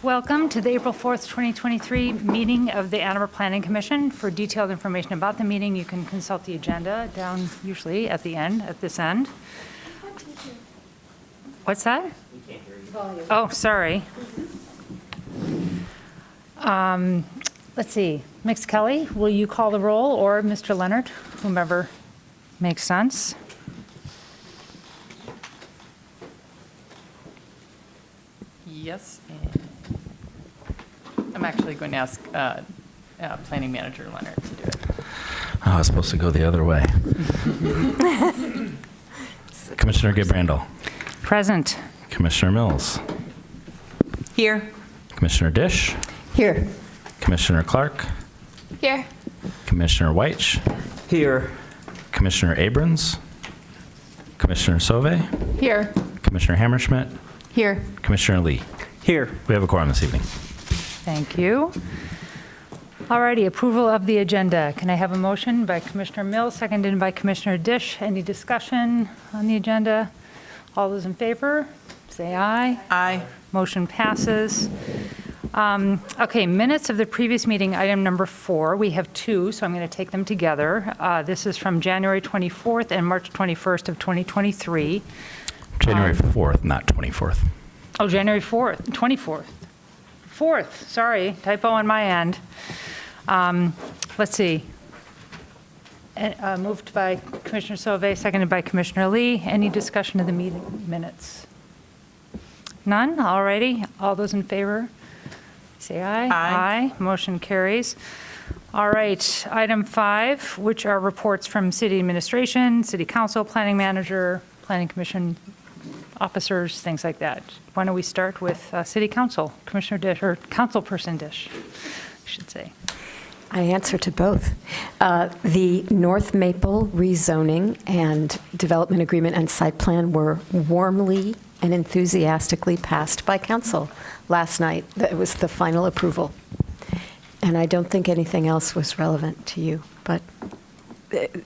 Welcome to the April 4th, 2023 meeting of the Arbor Planning Commission. For detailed information about the meeting, you can consult the agenda down usually at the end, at this end. What's that? We can't hear you. Oh, sorry. Let's see. Ms. Kelly, will you call the roll, or Mr. Leonard, whomever makes sense? Yes, and I'm actually going to ask Planning Manager Leonard to do it. Oh, I was supposed to go the other way. Commissioner Gibrandel. Present. Commissioner Mills. Here. Commissioner Dish. Here. Commissioner Clark. Here. Commissioner Weich. Here. Commissioner Abrams. Commissioner Sauvé. Here. Commissioner Hammerschmidt. Here. Commissioner Lee. Here. We have a quorum this evening. Thank you. Alrighty, approval of the agenda. Can I have a motion by Commissioner Mills, seconded by Commissioner Dish? Any discussion on the agenda? All those in favor, say aye. Aye. Motion passes. Okay, minutes of the previous meeting, item number 4. We have 2, so I'm going to take them together. This is from January 24th and March 21st of 2023. January 4th, not 24th. Oh, January 4th, 24th. 4th, sorry, typo on my end. Let's see. Moved by Commissioner Sauvé, seconded by Commissioner Lee. Any discussion of the meeting minutes? None? All righty. All those in favor, say aye. Aye. Motion carries. All right. Item 5, which are reports from city administration, city council, planning manager, planning commission officers, things like that. Why don't we start with city council, Commissioner Dish, or councilperson Dish, I should say. I answer to both. The North Maple rezoning and development agreement and site plan were warmly and enthusiastically passed by council last night. That was the final approval. And I don't think anything else was relevant to you, but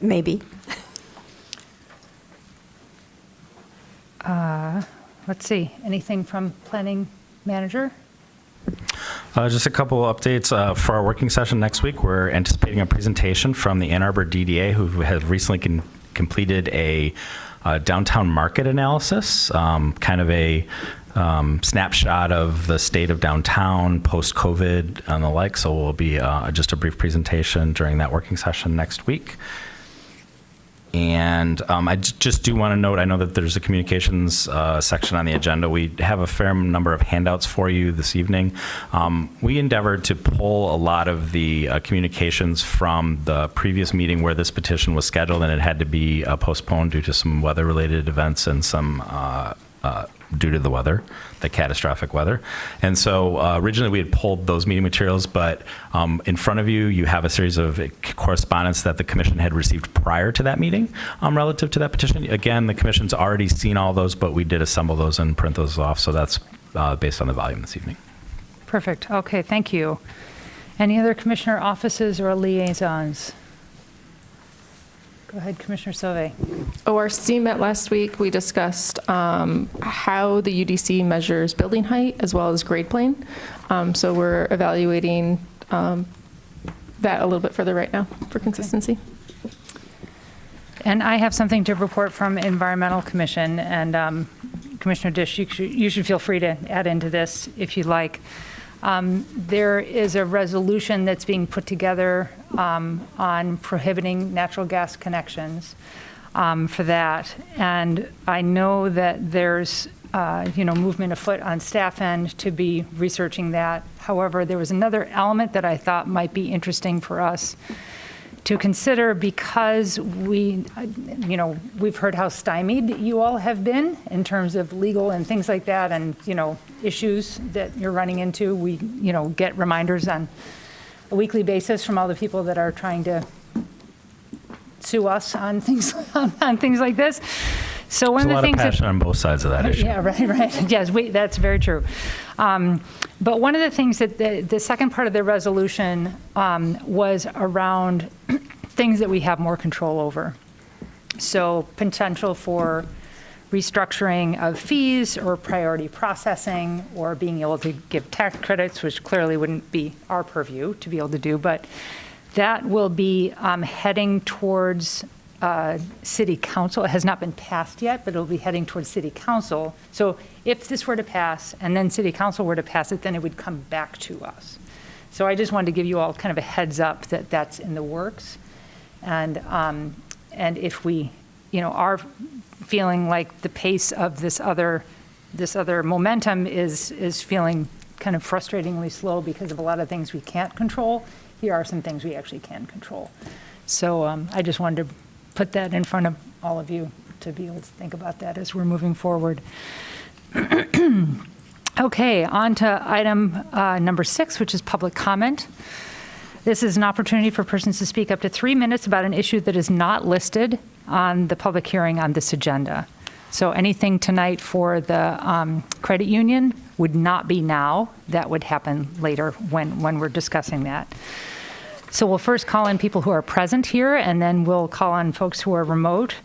maybe. Let's see, anything from planning manager? Just a couple updates for our working session next week. We're anticipating a presentation from the Ann Arbor DDA, who have recently completed a downtown market analysis, kind of a snapshot of the state of downtown post-COVID and the like. So will be just a brief presentation during that working session next week. And I just do want to note, I know that there's a communications section on the agenda. We have a fair number of handouts for you this evening. We endeavored to pull a lot of the communications from the previous meeting where this petition was scheduled, and it had to be postponed due to some weather-related events and some due to the weather, the catastrophic weather. And so originally we had pulled those meeting materials, but in front of you, you have a series of correspondence that the commission had received prior to that meeting relative to that petition. Again, the commission's already seen all those, but we did assemble those and print those off. So that's based on the volume this evening. Perfect. Okay, thank you. Any other commissioner offices or liaisons? Go ahead, Commissioner Sauvé. ORC met last week. We discussed how the UDC measures building height as well as grade plane. So we're evaluating that a little bit further right now for consistency. And I have something to report from Environmental Commission, and Commissioner Dish, you should feel free to add into this if you'd like. There is a resolution that's being put together on prohibiting natural gas connections for that. And I know that there's, movement afoot on staff end to be researching that. However, there was another element that I thought might be interesting for us to consider, because we've heard how stymied you all have been in terms of legal and things like that, and, issues that you're running into. We, get reminders on a weekly basis from all the people that are trying to sue us on things, on things like this. So one of the things There's a lot of passion on both sides of that issue. Yeah, right. Yes, that's very true. But one of the things that the second part of the resolution was around things that we have more control over. So potential for restructuring of fees or priority processing or being able to give tax credits, which clearly wouldn't be our purview to be able to do, but that will be heading towards city council. It has not been passed yet, but it'll be heading towards city council. So if this were to pass and then city council were to pass it, then it would come back to us. So I just wanted to give you all kind of a heads up that that's in the works. And if we, are feeling like the pace of this other momentum is feeling kind of frustratingly slow because of a lot of things we can't control, here are some things we actually can control. So I just wanted to put that in front of all of you to be able to think about that as we're moving forward. Okay, on to item number 6, which is public comment. This is an opportunity for persons to speak up to 3 minutes about an issue that is not listed on the public hearing on this agenda. So anything tonight for the credit union would not be now. That would happen later when we're discussing that. So we'll first call in people who are present here, and then we'll call on folks who are remote.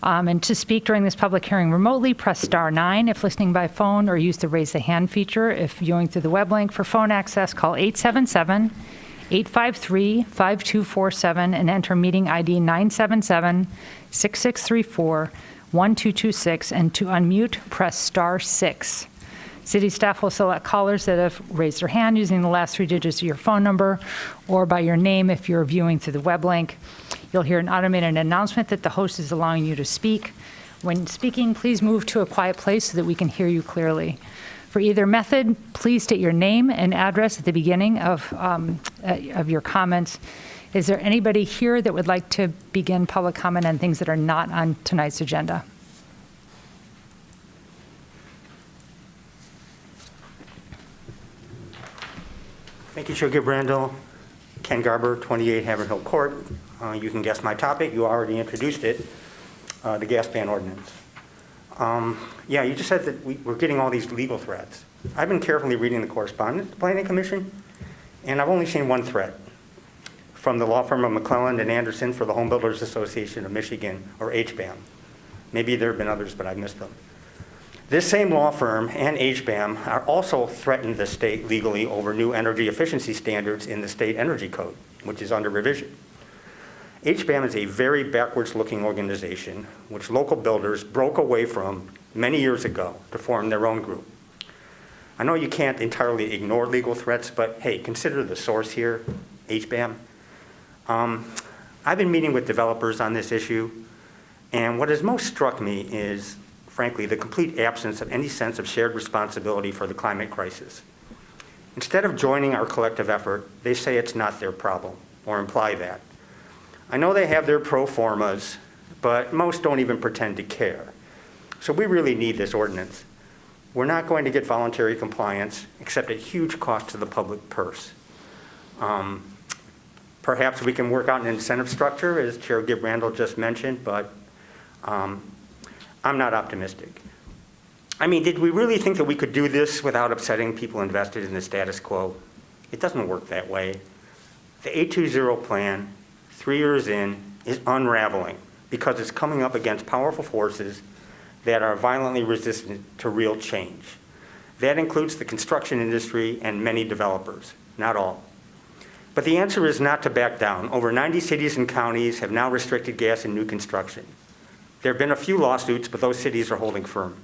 And to speak during this public hearing remotely, press *9 if listening by phone, or use the raise the hand feature if viewing through the web link. For phone access, call 877-853-5247 and enter meeting ID 977-6634-1226. And to unmute, press *6. City staff will select callers that have raised their hand using the last 3 digits of your phone number or by your name if you're viewing through the web link. You'll hear an automated announcement that the host is allowing you to speak. When speaking, please move to a quiet place so that we can hear you clearly. For either method, please state your name and address at the beginning of your comments. Is there anybody here that would like to begin public comment on things that are not on tonight's agenda? Thank you, Chair Gibrandal. Ken Garber, 28 Haverhill Hill Court. You can guess my topic. You already introduced it, the gas ban ordinance. Yeah, you just said that we're getting all these legal threats. I've been carefully reading the correspondence to the Planning Commission, and I've only seen one threat from the law firm of McClelland and Anderson for the Home Builders Association of Michigan, or HBAM. Maybe there have been others, but I've missed them. This same law firm and HBAM are also threatened the state legally over new energy efficiency standards in the state energy code, which is under revision. HBAM is a very backwards-looking organization which local builders broke away from many years ago to form their own group. I know you can't entirely ignore legal threats, but hey, consider the source here, HBAM. I've been meeting with developers on this issue, and what has most struck me is, frankly, the complete absence of any sense of shared responsibility for the climate crisis. Instead of joining our collective effort, they say it's not their problem, or imply that. I know they have their pro formas, but most don't even pretend to care. So we really need this ordinance. We're not going to get voluntary compliance, except at huge cost to the public purse. Perhaps we can work out an incentive structure, as Chair Gibrandal just mentioned, but I'm not optimistic. I mean, did we really think that we could do this without upsetting people invested in the status quo? It doesn't work that way. The 820 plan, 3 years in, is unraveling because it's coming up against powerful forces that are violently resistant to real change. That includes the construction industry and many developers, not all. But the answer is not to back down. Over 90 cities and counties have now restricted gas in new construction. There have been a few lawsuits, but those cities are holding firm.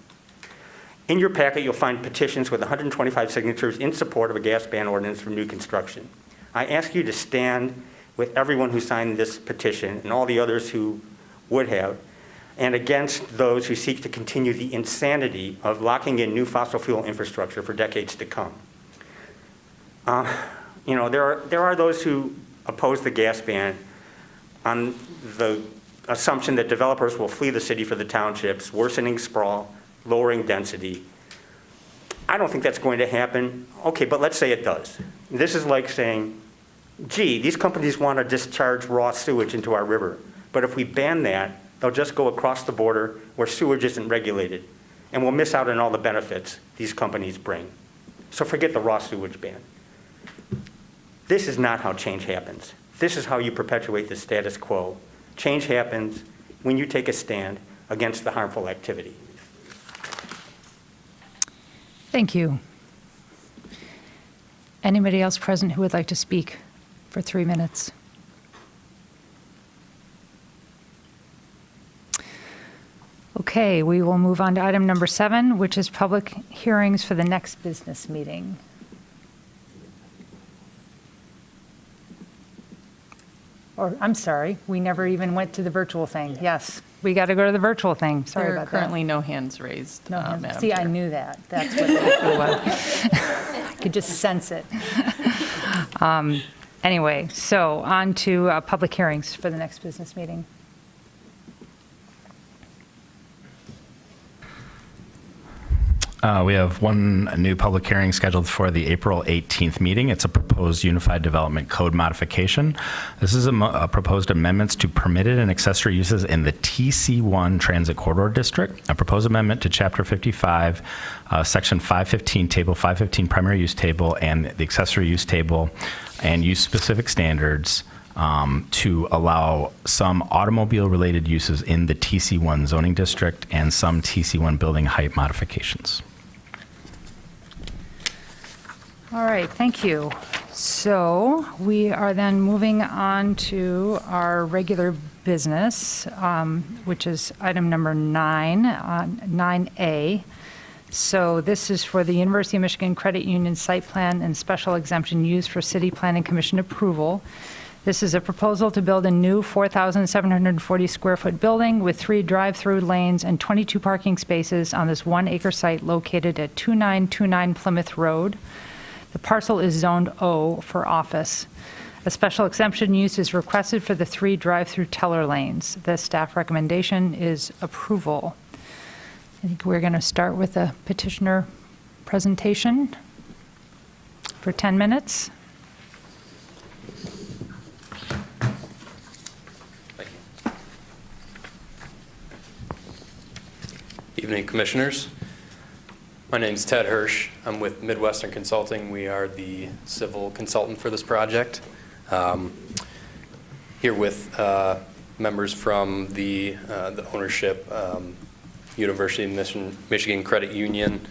In your packet, you'll find petitions with 125 signatures in support of a gas ban ordinance for new construction. I ask you to stand with everyone who signed this petition and all the others who would have, and against those who seek to continue the insanity of locking in new fossil fuel infrastructure for decades to come. There are those who oppose the gas ban on the assumption that developers will flee the city for the townships, worsening sprawl, lowering density. I don't think that's going to happen. Okay, but let's say it does. This is like saying, gee, these companies want to discharge raw sewage into our river, but if we ban that, they'll just go across the border where sewage isn't regulated, and we'll miss out on all the benefits these companies bring. So forget the raw sewage ban. This is not how change happens. This is how you perpetuate the status quo. Change happens when you take a stand against the harmful activity. Thank you. Anybody else present who would like to speak for 3 minutes? Okay, we will move on to item number 7, which is public hearings for the next business meeting. Or, I'm sorry, we never even went to the virtual thing. Yes, we got to go to the virtual thing. Sorry There are about that. currently no hands raised, No hands. Madam See, I Chair. knew that. That's what it was. I could just sense it. Anyway, so on to public hearings for the next business meeting. We have one new public hearing scheduled for the April 18th meeting. It's a proposed Unified Development Code modification. This is a proposed amendments to permitted and accessory uses in the TC1 Transit Corridor District, a proposed amendment to Chapter 55, Section 515, Table 515, Primary Use Table, and the Accessory Use Table, and use-specific standards to allow some automobile-related uses in the TC1 zoning district and some TC1 building height modifications. All right, thank you. So we are then moving on to our regular business, which is item number 9, 9A. So this is for the University of Michigan Credit Union site plan and special exemption used for City Planning Commission approval. This is a proposal to build a new 4,740 square foot building with 3 drive-through lanes and 22 parking spaces on this 1-acre site located at 2929 Plymouth Road. The parcel is zoned O for office. A special exemption use is requested for the 3 drive-through teller lanes. The staff recommendation is approval. I think we're going to start with a petitioner presentation for 10 minutes. Evening, Commissioners. My name is Ted Hirsch. I'm with Midwestern Consulting. We are the civil consultant for this project. Here with members from the ownership, University of Michigan Credit Union,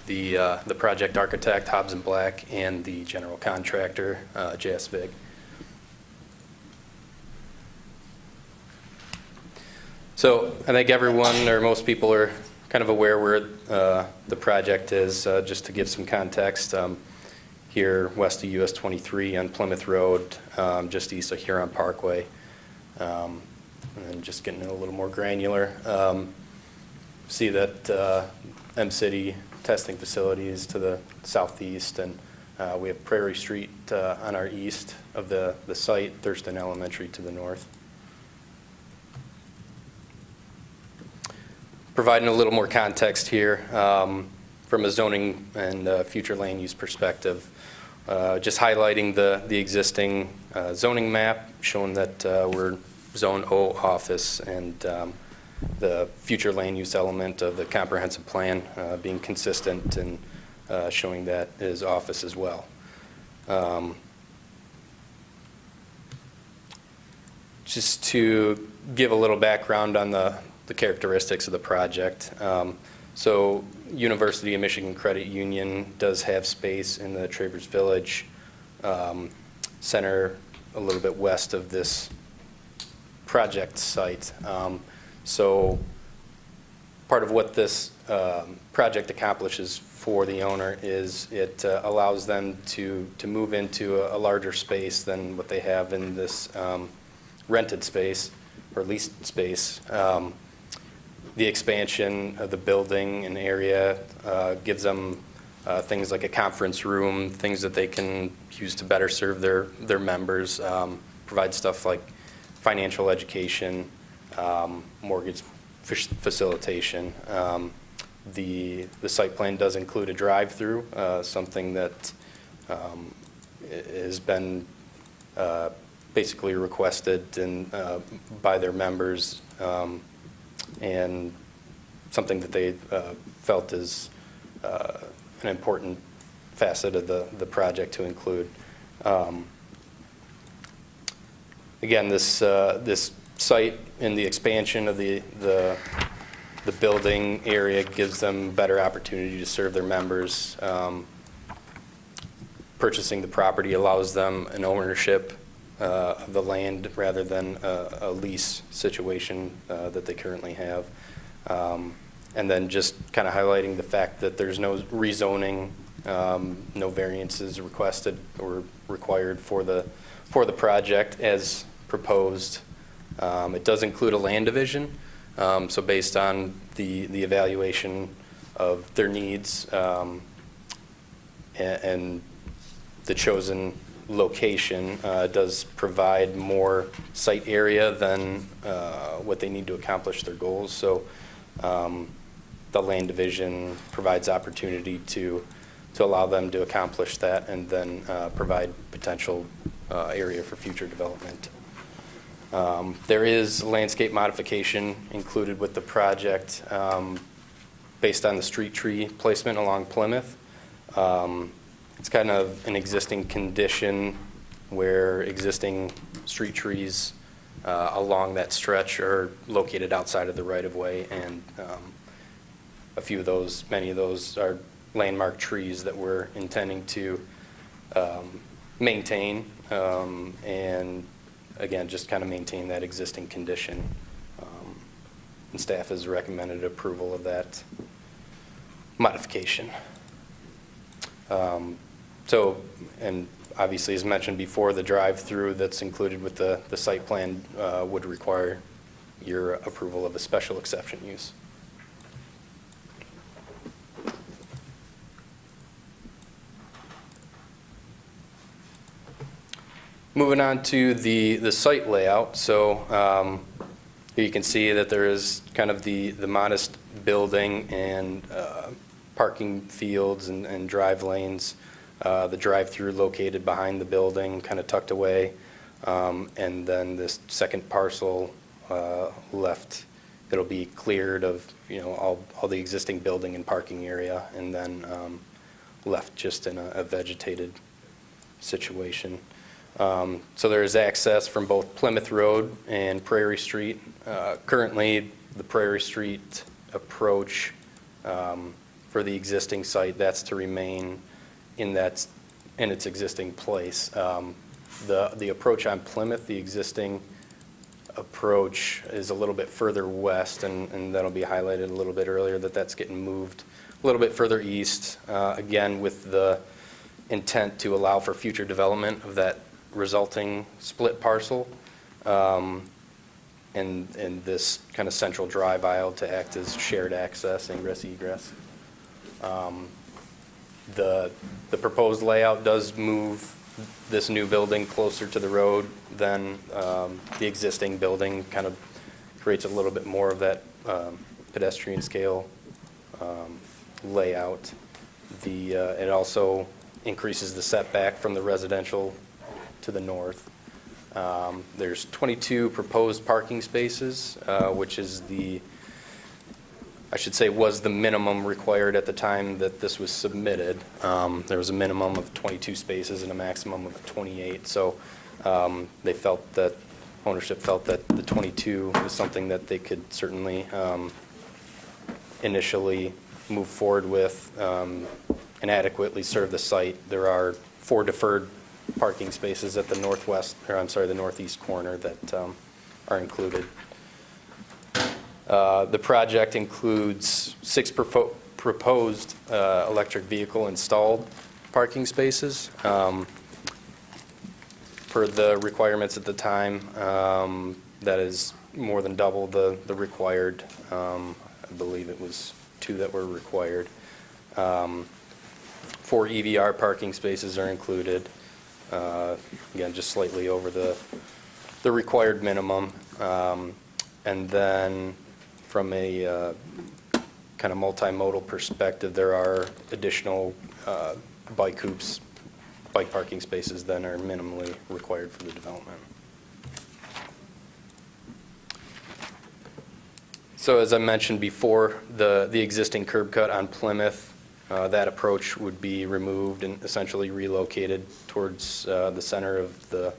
the project architect, Hobbs & Black, and the general contractor, JS Vig. So I think everyone or most people are kind of aware where the project is. Just to give some context, here west of US 23 on Plymouth Road, just east of Huron Parkway. And then just getting a little more granular, see that M-City testing facilities to the southeast, and we have Prairie Street on our east of the site, Thurston Elementary to the north. Providing a little more context here from a zoning and future land use perspective, just highlighting the existing zoning map, showing that we're Zone O office, and the future land use element of the comprehensive plan being consistent and showing that is office as well. Just to give a little background on the characteristics of the project. So University of Michigan Credit Union does have space in the Travers Village Center a little bit west of this project site. So part of what this project accomplishes for the owner is it allows them to move into a larger space than what they have in this rented space or leased space. The expansion of the building and area gives them things like a conference room, things that they can use to better serve their members, provide stuff like financial education, mortgage facilitation. The site plan does include a drive-through, something that has been basically requested by their members, and something that they felt is an important facet of the project to include. Again, this site and the expansion of the The building area gives them better opportunity to serve their members. Purchasing the property allows them an ownership of the land rather than a lease situation that they currently have. And then just kind of highlighting the fact that there's no rezoning, no variances requested or required for the project as proposed. It does include a land division, so based on the evaluation of their needs and the chosen location does provide more site area than what they need to accomplish their goals. So the land division provides opportunity to allow them to accomplish that and then provide potential area for future development. There is landscape modification included with the project based on the street tree placement along Plymouth. It's kind of an existing condition where existing street trees along that stretch are located outside of the right-of-way, and many of those are landmark trees that we're intending to maintain, and again, just kind of maintain that existing condition. And staff has recommended approval of that modification. So, and obviously, as mentioned before, the drive-through that's included with the site plan would require your approval of a special exception use. Moving on to the site layout. So here you can see that there is kind of the modest building and parking fields and drive lanes. The drive-through located behind the building, kind of tucked away. And then this second parcel left, it'll be cleared of, all the existing building and parking area, and then left just in a vegetated situation. So there is access from both Plymouth Road and Prairie Street. Currently, the Prairie Street approach for the existing site, that's to remain in its existing place. The approach on Plymouth, the existing approach is a little bit further west, and that'll be highlighted a little bit earlier, that's getting moved a little bit further east, again with the intent to allow for future development of that resulting split parcel, and this kind of central drive aisle to act as shared access, ingress, egress. The proposed layout does move this new building closer to the road than the existing building, kind of creates a little bit more of that pedestrian scale layout. It also increases the setback from the residential to the north. There's 22 proposed parking spaces, which is was the minimum required at the time that this was submitted. There was a minimum of 22 spaces and a maximum of 28. So ownership felt that the 22 was something that they could certainly initially move forward with and adequately serve the site. There are 4 deferred parking spaces at the the northeast corner that are included. The project includes 6 proposed electric vehicle installed parking spaces. Per the requirements at the time, that is more than double the required. I believe it was 2 that were required. 4 EVR parking spaces are included. Again, just slightly over the required minimum. And then from a kind of multimodal perspective, there are additional bike parking spaces that are minimally required for the development. So as I mentioned before, the existing curb cut on Plymouth, that approach would be removed and essentially relocated towards the center of the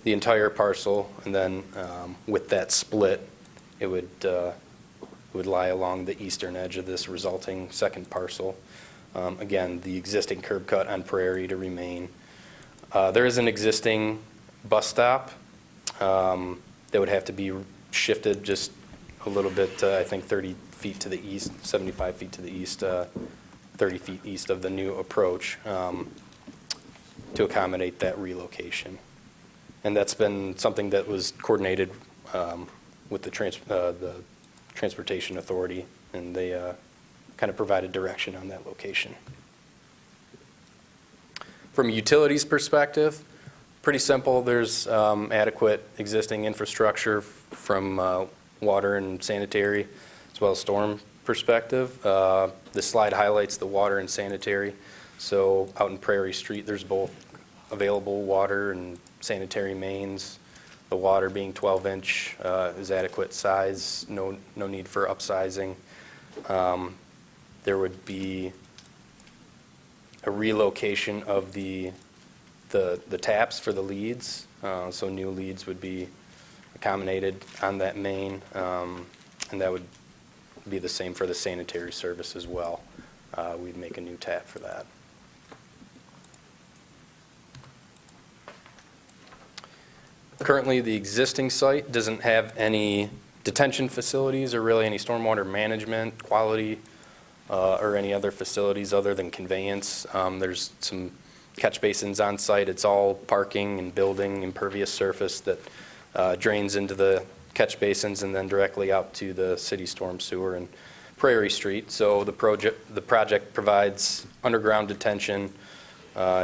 entire parcel, and then with that split, it would would lie along the eastern edge of this resulting second parcel. Again, the existing curb cut on Prairie to remain. There is an existing bus stop that would have to be shifted just a little bit, I think 30 feet to the east, 75 feet to the east, 30 feet east of the new approach to accommodate that relocation. And that's been something that was coordinated with the Transportation Authority, and they kind of provided direction on that location. From a utilities perspective, pretty simple. There's adequate existing infrastructure from water and sanitary, as well as storm perspective. The slide highlights the water and sanitary. So out in Prairie Street, there's both available water and sanitary mains. The water being 12-inch is adequate size, no need for upsizing. There would be a relocation of the taps for the leads. So new leads would be accommodated on that main, and that would be the same for the sanitary service as well. We'd make a new tap for that. Currently, the existing site doesn't have any detention facilities or really any stormwater management, quality, or any other facilities other than conveyance. There's some catch basins on site. It's all parking and building impervious surface that drains into the catch basins and then directly out to the city storm sewer and Prairie Street. So the project provides underground detention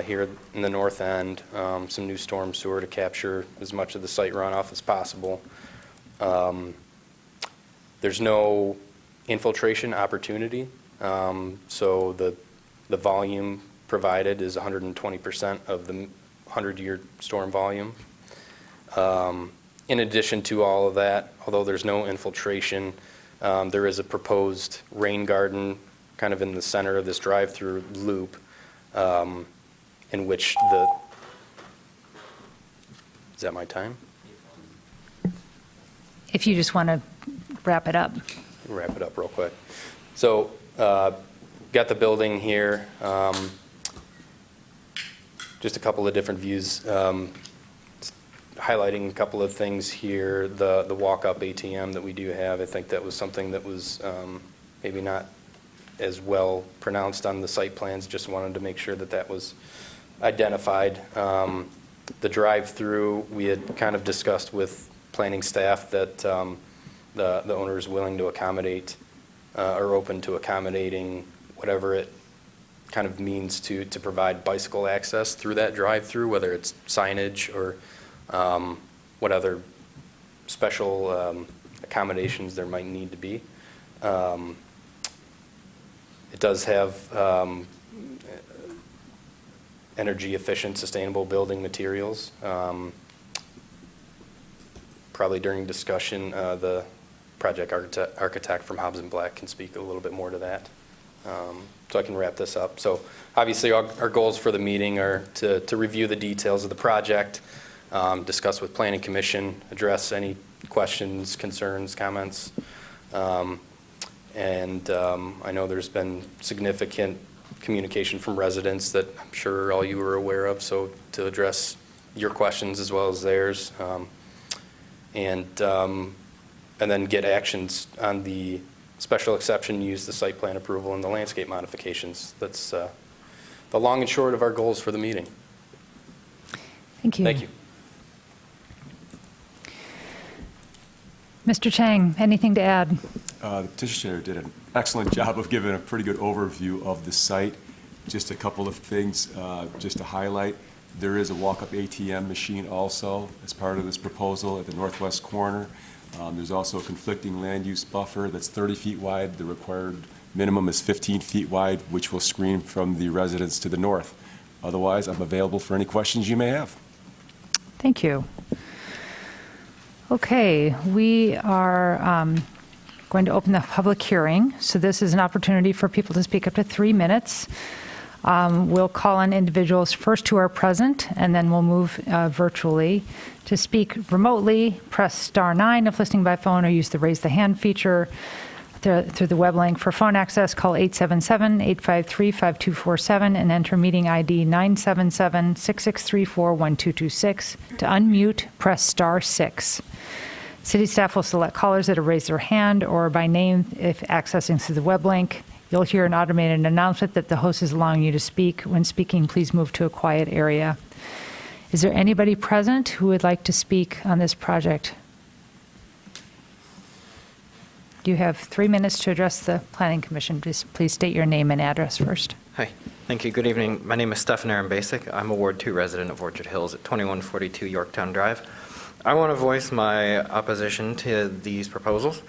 here in the north end, some new storm sewer to capture as much of the site runoff as possible. There's no infiltration opportunity, so the volume provided is 120% of the 100-year storm volume. In addition to all of that, although there's no infiltration, there is a proposed rain garden kind of in the center of this drive-through loop, in which is that my time? If you just want to wrap it up. Wrap it up real quick. So, got the building here. Just a couple of different views. Highlighting a couple of things here. The walk-up ATM that we do have, I think that was something that was maybe not as well pronounced on the site plans. Just wanted to make sure that that was identified. The drive-through, we had kind of discussed with planning staff that the owner is willing to accommodate or open to accommodating whatever it kind of means to provide bicycle access through that drive-through, whether it's signage or what other special accommodations there might need to be. It does have energy efficient, sustainable building materials. Probably during discussion, the project architect from Hobbs & Black can speak a little bit more to that. So I can wrap this up. So obviously our goals for the meeting are to review the details of the project, discuss with Planning Commission, address any questions, concerns, comments. And I know there's been significant communication from residents that I'm sure all you are aware of, so to address your questions as well as theirs. And then get actions on the special exception use, the site plan approval, and the landscape modifications. That's the long and short of our goals for the meeting. Thank you. Thank you. Mr. Chang, anything to add? The petitioner did an excellent job of giving a pretty good overview of the site. Just a couple of things just to highlight. There is a walk-up ATM machine also as part of this proposal at the northwest corner. There's also a conflicting land use buffer that's 30 feet wide. The required minimum is 15 feet wide, which will screen from the residents to the north. Otherwise, I'm available for any questions you may have. Thank you. Okay, we are going to open the public hearing. So this is an opportunity for people to speak up to 3 minutes. We'll call on individuals first who are present, and then we'll move virtually. To speak remotely, press *9 if listening by phone, or use the raise the hand feature. through the web link. For phone access, call 877-853-5247 and enter meeting ID 977-6634-1226. To unmute, press *6. City staff will select callers that have raised their hand or by name if accessing through the web link. You'll hear an automated announcement that the host is allowing you to speak. When speaking, please move to a quiet area. Is there anybody present who would like to speak on this project? You have 3 minutes to address the Planning Commission. Just please state your name and address first. Hi, thank you. Good evening. My name is Stefan Aaron Basic. I'm a Ward 2 resident of Orchard Hills at 2142 Yorktown Drive. I want to voice my opposition to these proposals.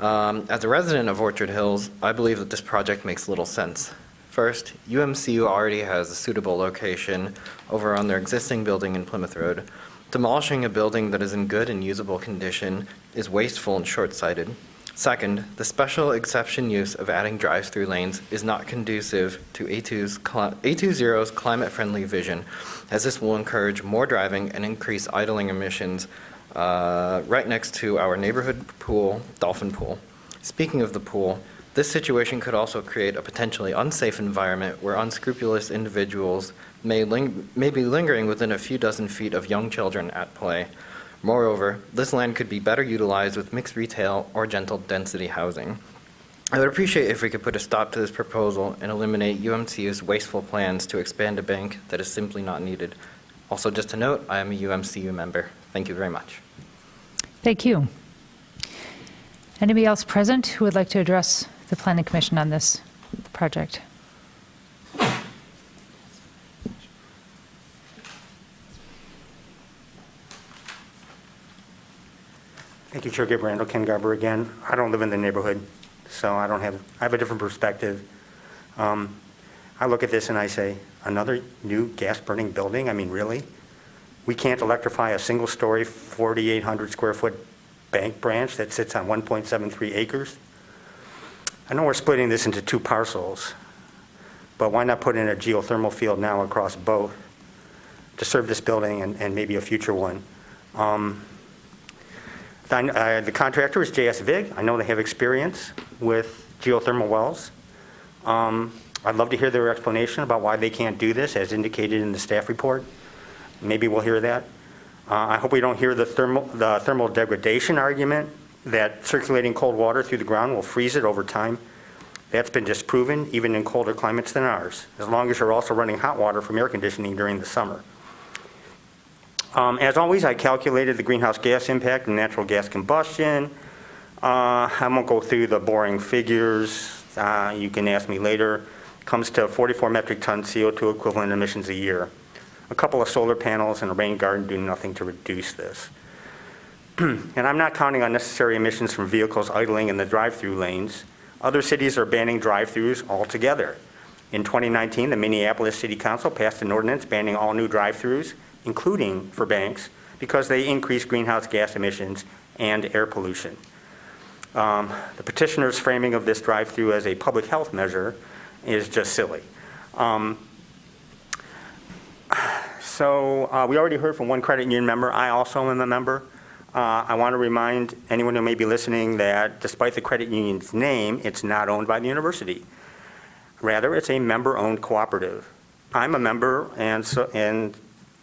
As a resident of Orchard Hills, I believe that this project makes little sense. First, UMCU already has a suitable location over on their existing building in Plymouth Road. Demolishing a building that is in good and usable condition is wasteful and short-sighted. Second, the special exception use of adding drive-through lanes is not conducive to A20's climate-friendly vision, as this will encourage more driving and increase idling emissions right next to our neighborhood pool, Dolphin Pool. Speaking of the pool, this situation could also create a potentially unsafe environment where unscrupulous individuals may be lingering within a few dozen feet of young children at play. Moreover, this land could be better utilized with mixed retail or gentle density housing. I would appreciate if we could put a stop to this proposal and eliminate UMCU's wasteful plans to expand a bank that is simply not needed. Also, just a note, I am a UMCU member. Thank you very much. Thank you. Anybody else present who would like to address the Planning Commission on this project? Thank you, Chair Gabrando. Ken Garber again. I don't live in the neighborhood, so I have a different perspective. I look at this and I say, another new gas-burning building? I mean, really? We can't electrify a single-story, 4,800 square foot bank branch that sits on 1.73 acres? I know we're splitting this into 2 parcels, but why not put in a geothermal field now across both to serve this building and maybe a future one? The contractor is JS Vig. I know they have experience with geothermal wells. I'd love to hear their explanation about why they can't do this, as indicated in the staff report. Maybe we'll hear that. I hope we don't hear the thermal degradation argument that circulating cold water through the ground will freeze it over time. That's been disproven, even in colder climates than ours, as long as you're also running hot water from air conditioning during the summer. As always, I calculated the greenhouse gas impact of natural gas combustion. I won't go through the boring figures. You can ask me later. It comes to 44 metric ton CO2 equivalent emissions a year. A couple of solar panels and a rain garden do nothing to reduce this. And I'm not counting unnecessary emissions from vehicles idling in the drive-through lanes. Other cities are banning drive-throughs altogether. In 2019, the Minneapolis City Council passed an ordinance banning all new drive-throughs, including for banks, because they increase greenhouse gas emissions and air pollution. The petitioner's framing of this drive-through as a public health measure is just silly. So we already heard from one credit union member. I also am a member. I want to remind anyone who may be listening that despite the credit union's name, it's not owned by the university. Rather, it's a member-owned cooperative. I'm a member, and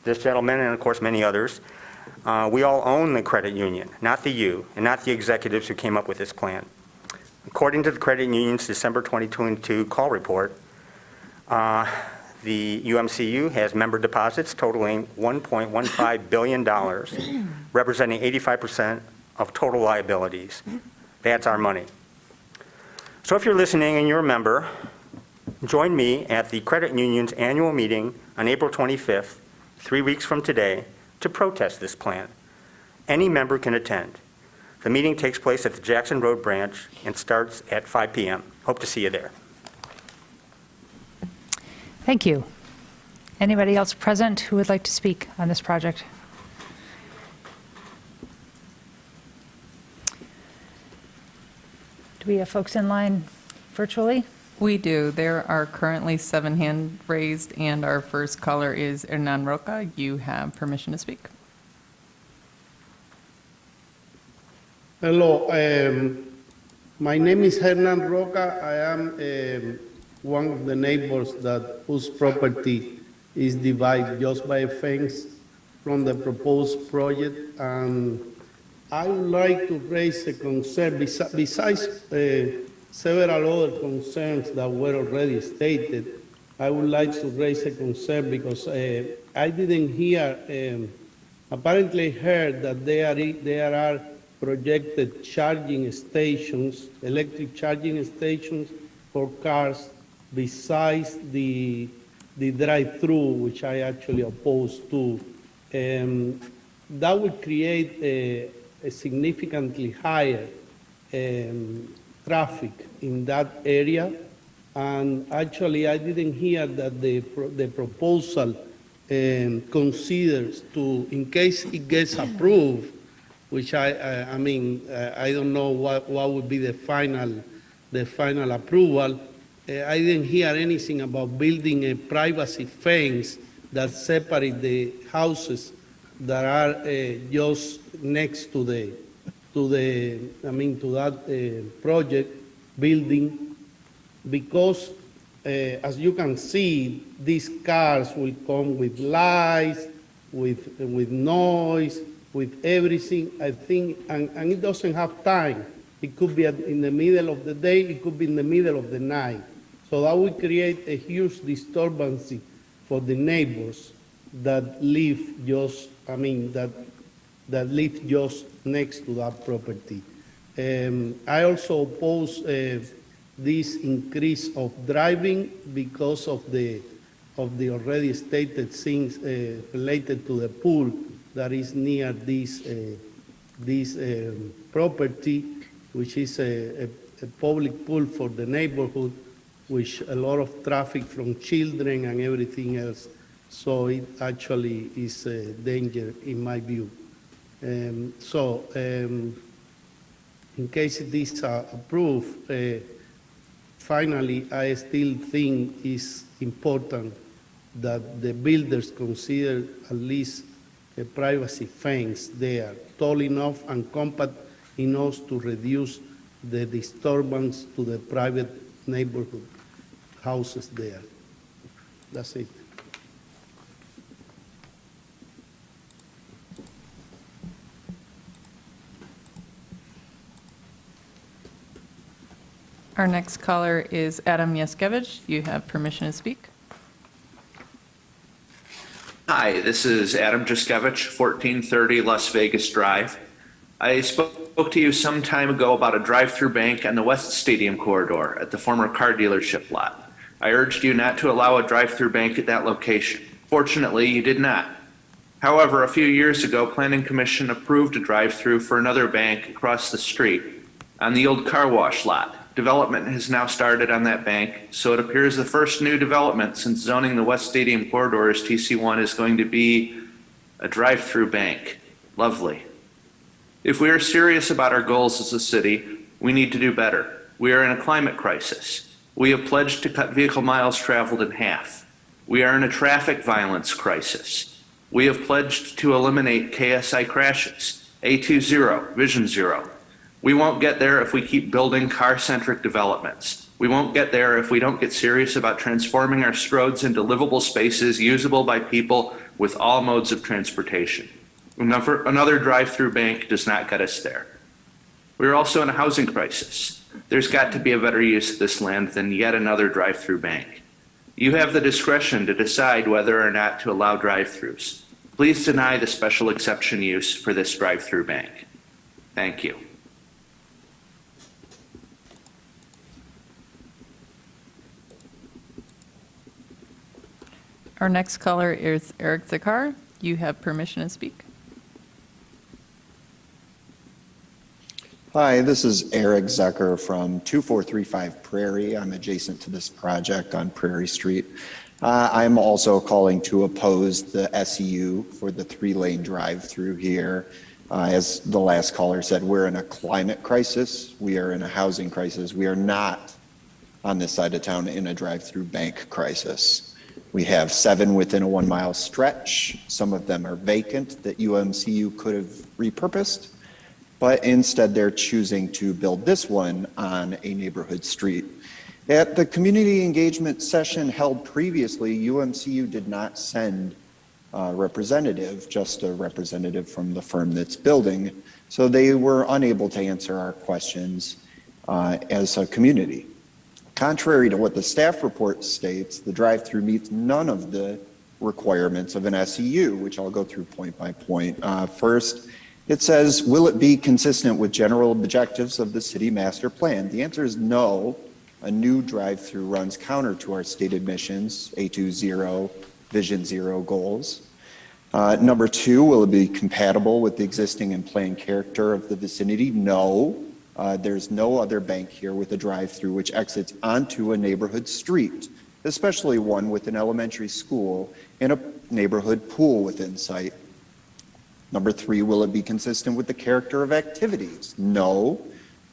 this gentleman, and of course many others, we all own the credit union, not the U, and not the executives who came up with this plan. According to the credit union's December 2022 call report, the UMCU has member deposits totaling $1.15 billion, representing 85% of total liabilities. That's our money. So if you're listening and you're a member, join me at the credit union's annual meeting on April 25th, 3 weeks from today, to protest this plan. Any member can attend. The meeting takes place at the Jackson Road branch and starts at 5 p.m. Hope to see you there. Thank you. Anybody else present who would like to speak on this project? Do we have folks in line virtually? We do. There are currently 7 hands raised, and our first caller is Hernan Roca. You have permission to speak. Hello. My name is Hernan Roca. I am one of the neighbors whose property is divided just by a fence from the proposed project. And I would like to raise a concern, besides several other concerns that were already stated. I would like to raise a concern because I didn't hear, apparently heard that there are projected charging stations, electric charging stations for cars besides the drive-through, which I actually oppose to. That would create a significantly higher traffic in that area. And actually, I didn't hear that the proposal considers to, in case it gets approved, which I mean, I don't know what would be the final approval. I didn't hear anything about building a privacy fence that separates the houses that are just next to that project building, because as you can see, these cars will come with lights, with noise, with everything, I think, and it doesn't have time. It could be in the middle of the day, it could be in the middle of the night. So that would create a huge disturbance for the neighbors that live just, that live just next to that property. I also oppose this increase of driving because of the already stated things related to the pool that is near this property, which is a public pool for the neighborhood, which a lot of traffic from children and everything else. So it actually is a danger in my view. In case it is approved, finally, I still think it's important that the builders consider at least a privacy fence there, tall enough and compact enough to reduce the disturbance to the private neighborhood houses there. That's it. Our next caller is Adam Yaskevich. You have permission to speak. Hi, this is Adam Juskevich, 1430 Las Vegas Drive. I spoke to you some time ago about a drive-through bank on the West Stadium corridor at the former car dealership lot. I urged you not to allow a drive-through bank at that location. Fortunately, you did not. However, a few years ago, Planning Commission approved a drive-through for another bank across the street on the old car wash lot. Development has now started on that bank, so it appears the first new development since zoning the West Stadium corridor as TC1 is going to be a drive-through bank. Lovely. If we are serious about our goals as a city, we need to do better. We are in a climate crisis. We have pledged to cut vehicle miles traveled in half. We are in a traffic violence crisis. We have pledged to eliminate KSI crashes, A20, Vision Zero. We won't get there if we keep building car-centric developments. We won't get there if we don't get serious about transforming our roads into livable spaces usable by people with all modes of transportation. Another drive-through bank does not get us there. We're also in a housing crisis. There's got to be a better use of this land than yet another drive-through bank. You have the discretion to decide whether or not to allow drive-throughs. Please deny the special exception use for this drive-through bank. Thank you. Our next caller is Eric Zakar. You have permission to speak. Hi, this is Eric Zucker from 2435 Prairie. I'm adjacent to this project on Prairie Street. I'm also calling to oppose the SEU for the 3-lane drive-through here. As the last caller said, we're in a climate crisis. We are in a housing crisis. We are not on this side of town in a drive-through bank crisis. We have 7 within a 1-mile stretch. Some of them are vacant that UMCU could have repurposed. but instead they're choosing to build this one on a neighborhood street. At the community engagement session held previously, UMCU did not send a representative, just a representative from the firm that's building, so they were unable to answer our questions as a community. Contrary to what the staff report states, the drive-through meets none of the requirements of an SEU, which I'll go through point by point. First, it says, will it be consistent with general objectives of the city master plan? The answer is no. A new drive-through runs counter to our stated missions, A20, Vision Zero goals. Number two, will it be compatible with the existing and planned character of the vicinity? No. There's no other bank here with a drive-through which exits onto a neighborhood street, especially one with an elementary school and a neighborhood pool within sight. Number three, will it be consistent with the character of activities? No.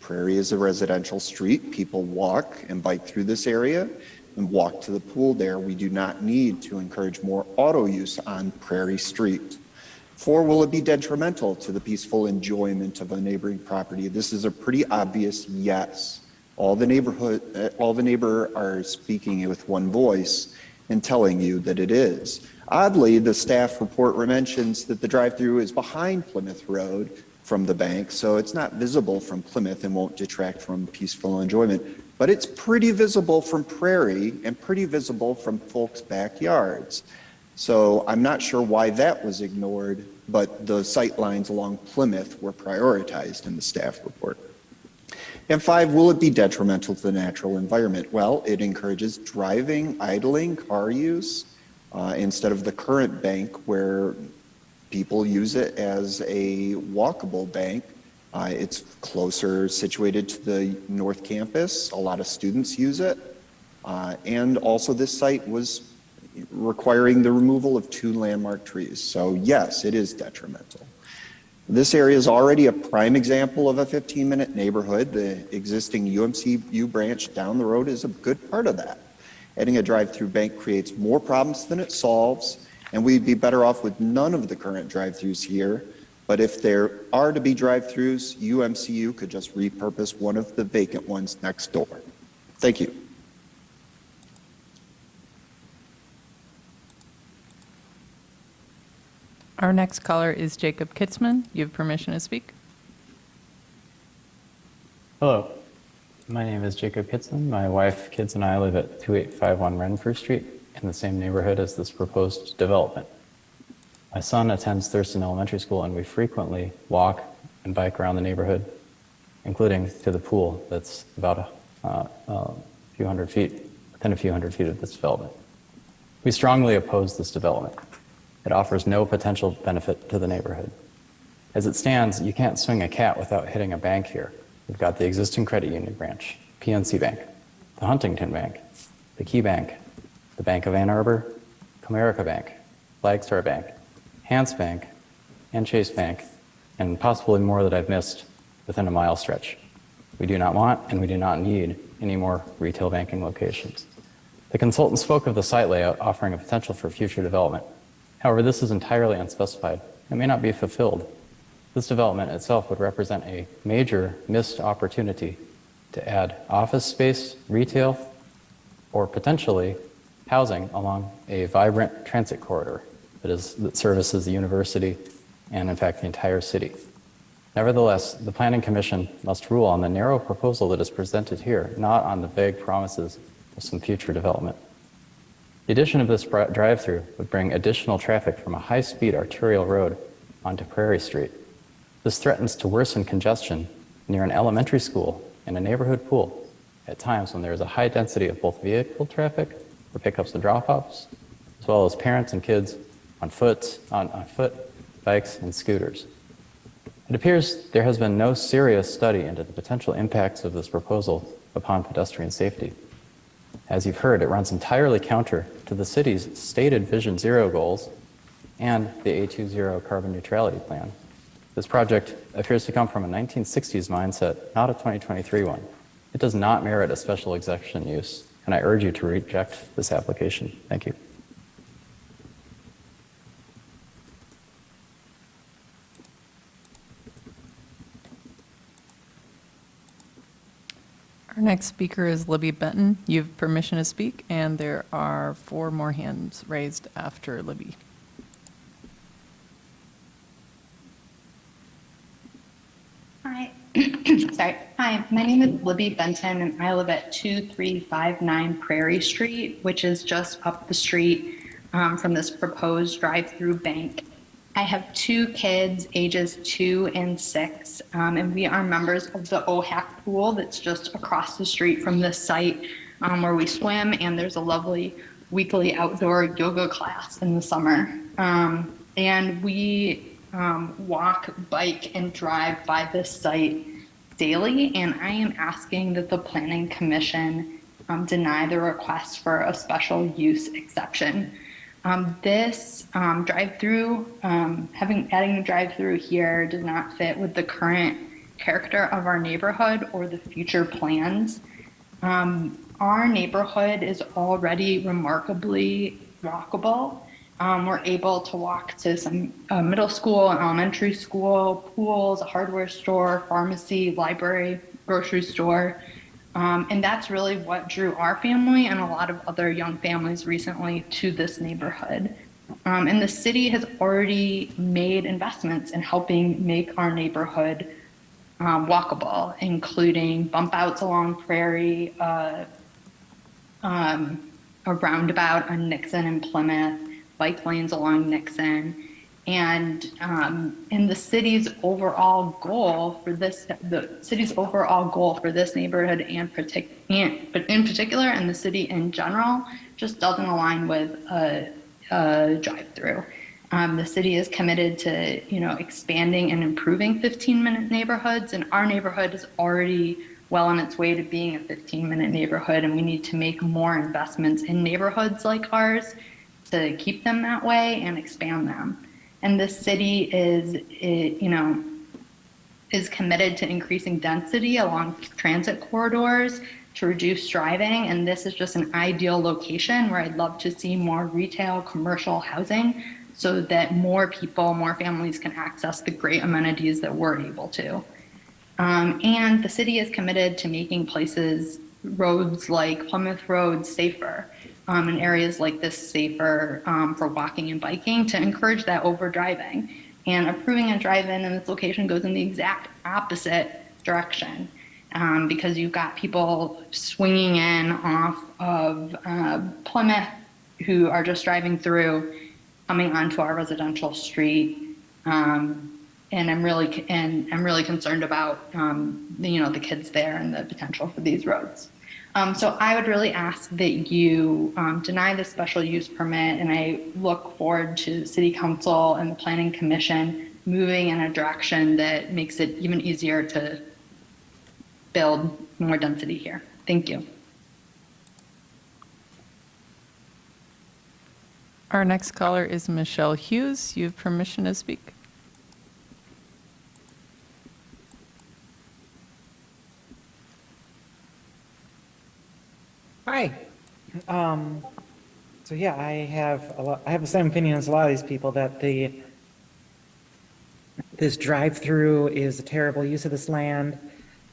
Prairie is a residential street. People walk and bike through this area and walk to the pool there. We do not need to encourage more auto use on Prairie Street. Four, will it be detrimental to the peaceful enjoyment of a neighboring property? This is a pretty obvious yes. All the neighbor are speaking with one voice and telling you that it is. Oddly, the staff report mentions that the drive-through is behind Plymouth Road from the bank, so it's not visible from Plymouth and won't detract from peaceful enjoyment. But it's pretty visible from Prairie and pretty visible from folks' backyards. So I'm not sure why that was ignored, but the sight lines along Plymouth were prioritized in the staff report. And five, will it be detrimental to the natural environment? Well, it encourages driving, idling, car use, instead of the current bank where people use it as a walkable bank. It's closer situated to the North Campus. A lot of students use it. And also this site was requiring the removal of 2 landmark trees. So yes, it is detrimental. This area is already a prime example of a 15-minute neighborhood. The existing UMCU branch down the road is a good part of that. Adding a drive-through bank creates more problems than it solves, and we'd be better off with none of the current drive-throughs here. But if there are to be drive-throughs, UMCU could just repurpose one of the vacant ones next door. Thank you. Our next caller is Jacob Kitzman. You have permission to speak. Hello, my name is Jacob Kitzman. My wife, kids, and I live at 2851 Renfrew Street in the same neighborhood as this proposed development. My son attends Thurston Elementary School, and we frequently walk and bike around the neighborhood, including to the pool that's about a few hundred feet, within a few hundred feet of this development. We strongly oppose this development. It offers no potential benefit to the neighborhood. As it stands, you can't swing a cat without hitting a bank here. We've got the existing credit union branch, PNC Bank, the Huntington Bank, the Key Bank, the Bank of Ann Arbor, Comerica Bank, Flagstar Bank, Hans Bank, and Chase Bank, and possibly more that I've missed within a mile stretch. We do not want and we do not need any more retail banking locations. The consultant spoke of the site layout offering a potential for future development. However, this is entirely unspecified. It may not be fulfilled. This development itself would represent a major missed opportunity to add office space, retail, or potentially housing along a vibrant transit corridor that services the university and, in fact, the entire city. Nevertheless, the Planning Commission must rule on the narrow proposal that is presented here, not on the vague promises of some future development. The addition of this drive-through would bring additional traffic from a high-speed arterial road onto Prairie Street. This threatens to worsen congestion near an elementary school and a neighborhood pool at times when there is a high density of both vehicle traffic for pickups and drop-offs, as well as parents and kids on foot, bikes, and scooters. It appears there has been no serious study into the potential impacts of this proposal upon pedestrian safety. As you've heard, it runs entirely counter to the city's stated Vision Zero goals and the A20 carbon neutrality plan. This project appears to come from a 1960s mindset, not a 2023 one. It does not merit a special exemption use, and I urge you to reject this application. Thank you. next speaker is Libby Benton. You have permission to speak, and there are 4 more hands raised after Libby. Hi. Sorry. Hi, my name is Libby Benton, and I live at 2359 Prairie Street, which is just up the street from this proposed drive-through bank. I have 2 kids, ages 2 and 6, and we are members of the OHAC pool that's just across the street from this site where we swim, and there's a lovely weekly outdoor yoga class in the summer. And we walk, bike, and drive by this site daily, and I am asking that the Planning Commission deny the request for a special use exception. This drive-through, adding a drive-through here does not fit with the current character of our neighborhood or the future plans. Our neighborhood is already remarkably walkable. We're able to walk to some middle school and elementary school, pools, a hardware store, pharmacy, library, grocery store. And that's really what drew our family and a lot of other young families recently to this neighborhood. And the city has already made investments in helping make our neighborhood walkable, including bump outs along Prairie, a roundabout on Nixon and Plymouth, bike lanes along Nixon, and the city's overall goal for this, neighborhood but in particular, and the city in general, just doesn't align with a drive-through. The city is committed to, expanding and improving 15-minute neighborhoods, and our neighborhood is already well on its way to being a 15-minute neighborhood, and we need to make more investments in neighborhoods like ours to keep them that way and expand them. And the city is committed to increasing density along transit corridors to reduce driving. And this is just an ideal location where I'd love to see more retail, commercial housing so that more people, more families can access the great amenities that we're able to. And the city is committed to making roads like Plymouth Road safer. And areas like this safer for walking and biking to encourage that over driving. And approving a drive-in in this location goes in the exact opposite direction because you've got people swinging in off of Plymouth who are just driving through, coming onto our residential street. And I'm really concerned about the kids there and the potential for these roads. So I would really ask that you deny the special use permit, and I look forward to City Council and the Planning Commission moving in a direction that makes it even easier to build more density here. Thank you. Our next caller is Michelle Hughes. You have permission to speak. Hi. So yeah, I have the same opinion as a lot of these people that this drive-through is a terrible use of this land.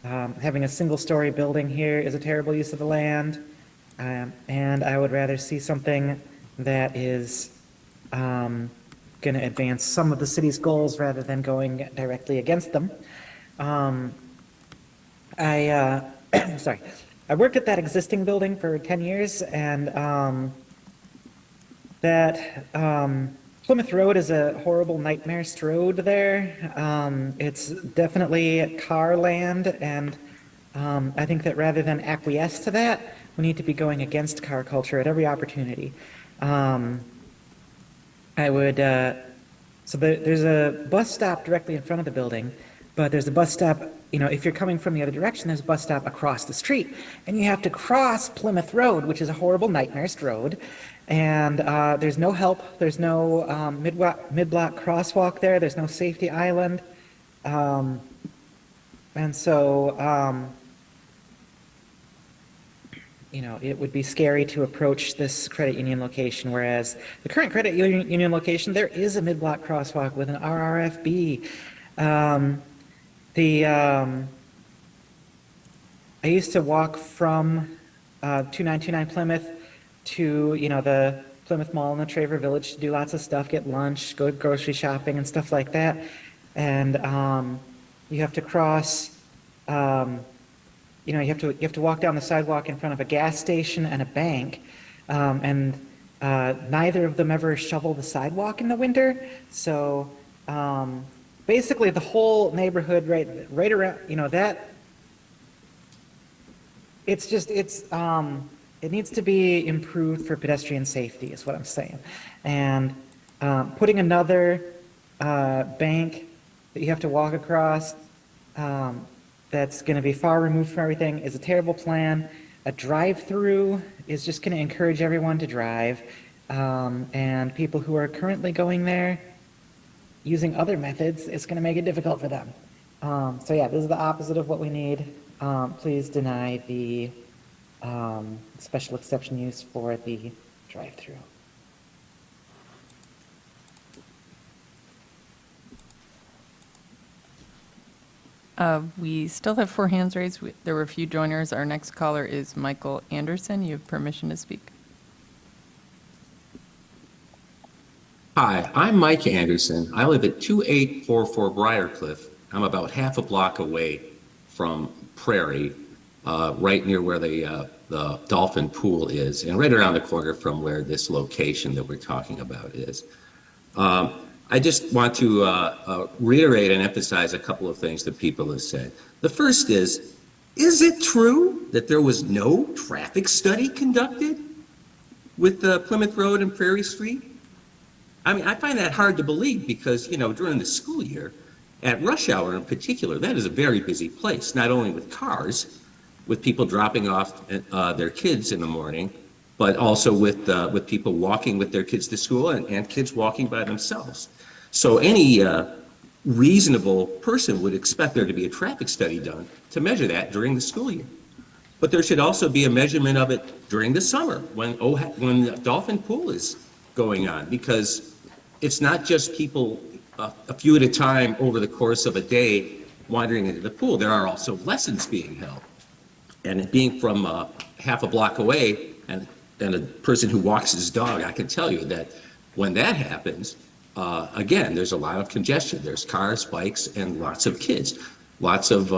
Having a single-story building here is a terrible use of the land, and I would rather see something that is going to advance some of the city's goals rather than going directly against them. Sorry. I worked at that existing building for 10 years, and Plymouth Road is a horrible nightmare-st road there. It's definitely car land, and I think that rather than acquiesce to that, we need to be going against car culture at every opportunity. There's a bus stop directly in front of the building, but there's a bus stop, if you're coming from the other direction, there's a bus stop across the street, and you have to cross Plymouth Road, which is a horrible nightmare-st road, and there's no help, there's no mid-block crosswalk there, there's no safety island, and so, it would be scary to approach this credit union location, whereas the current credit union location, there is a mid-block crosswalk with an RRFB. I used to walk from 2929 Plymouth to, the Plymouth Mall and the Traver Village to do lots of stuff, get lunch, go grocery shopping and stuff like that. And you have to cross, you have to walk down the sidewalk in front of a gas station and a bank. And neither of them ever shovel the sidewalk in the winter. So basically the whole neighborhood right around, that it needs to be improved for pedestrian safety is what I'm saying. And putting another bank that you have to walk across that's going to be far removed from everything is a terrible plan. A drive-through is just going to encourage everyone to drive. And people who are currently going there using other methods, it's going to make it difficult for them. So yeah, this is the opposite of what we need. Please deny the special exception use for the drive-through. We still have 4 hands raised. There were a few joiners. Our next caller is Michael Anderson. You have permission to speak. Hi, I'm Mike Anderson. I live at 2844 Briarcliff. I'm about half a block away from Prairie, right near where the dolphin pool is, and right around the corner from where this location that we're talking about is. I just want to reiterate and emphasize a couple of things that people have said. The first is it true that there was no traffic study conducted with Plymouth Road and Prairie Street? I mean, I find that hard to believe because, during the school year, at rush hour in particular, that is a very busy place, not only with cars, with people dropping off their kids in the morning, but also with people walking with their kids to school and kids walking by themselves. So any reasonable person would expect there to be a traffic study done to measure that during the school year. But there should also be a measurement of it during the summer when the dolphin pool is going on, because it's not just people a few at a time over the course of a day wandering into the pool. There are also lessons being held. And being from half a block away and a person who walks his dog, I can tell you that when that happens, again, there's a lot of congestion. There's cars, bikes, and lots of kids, lots of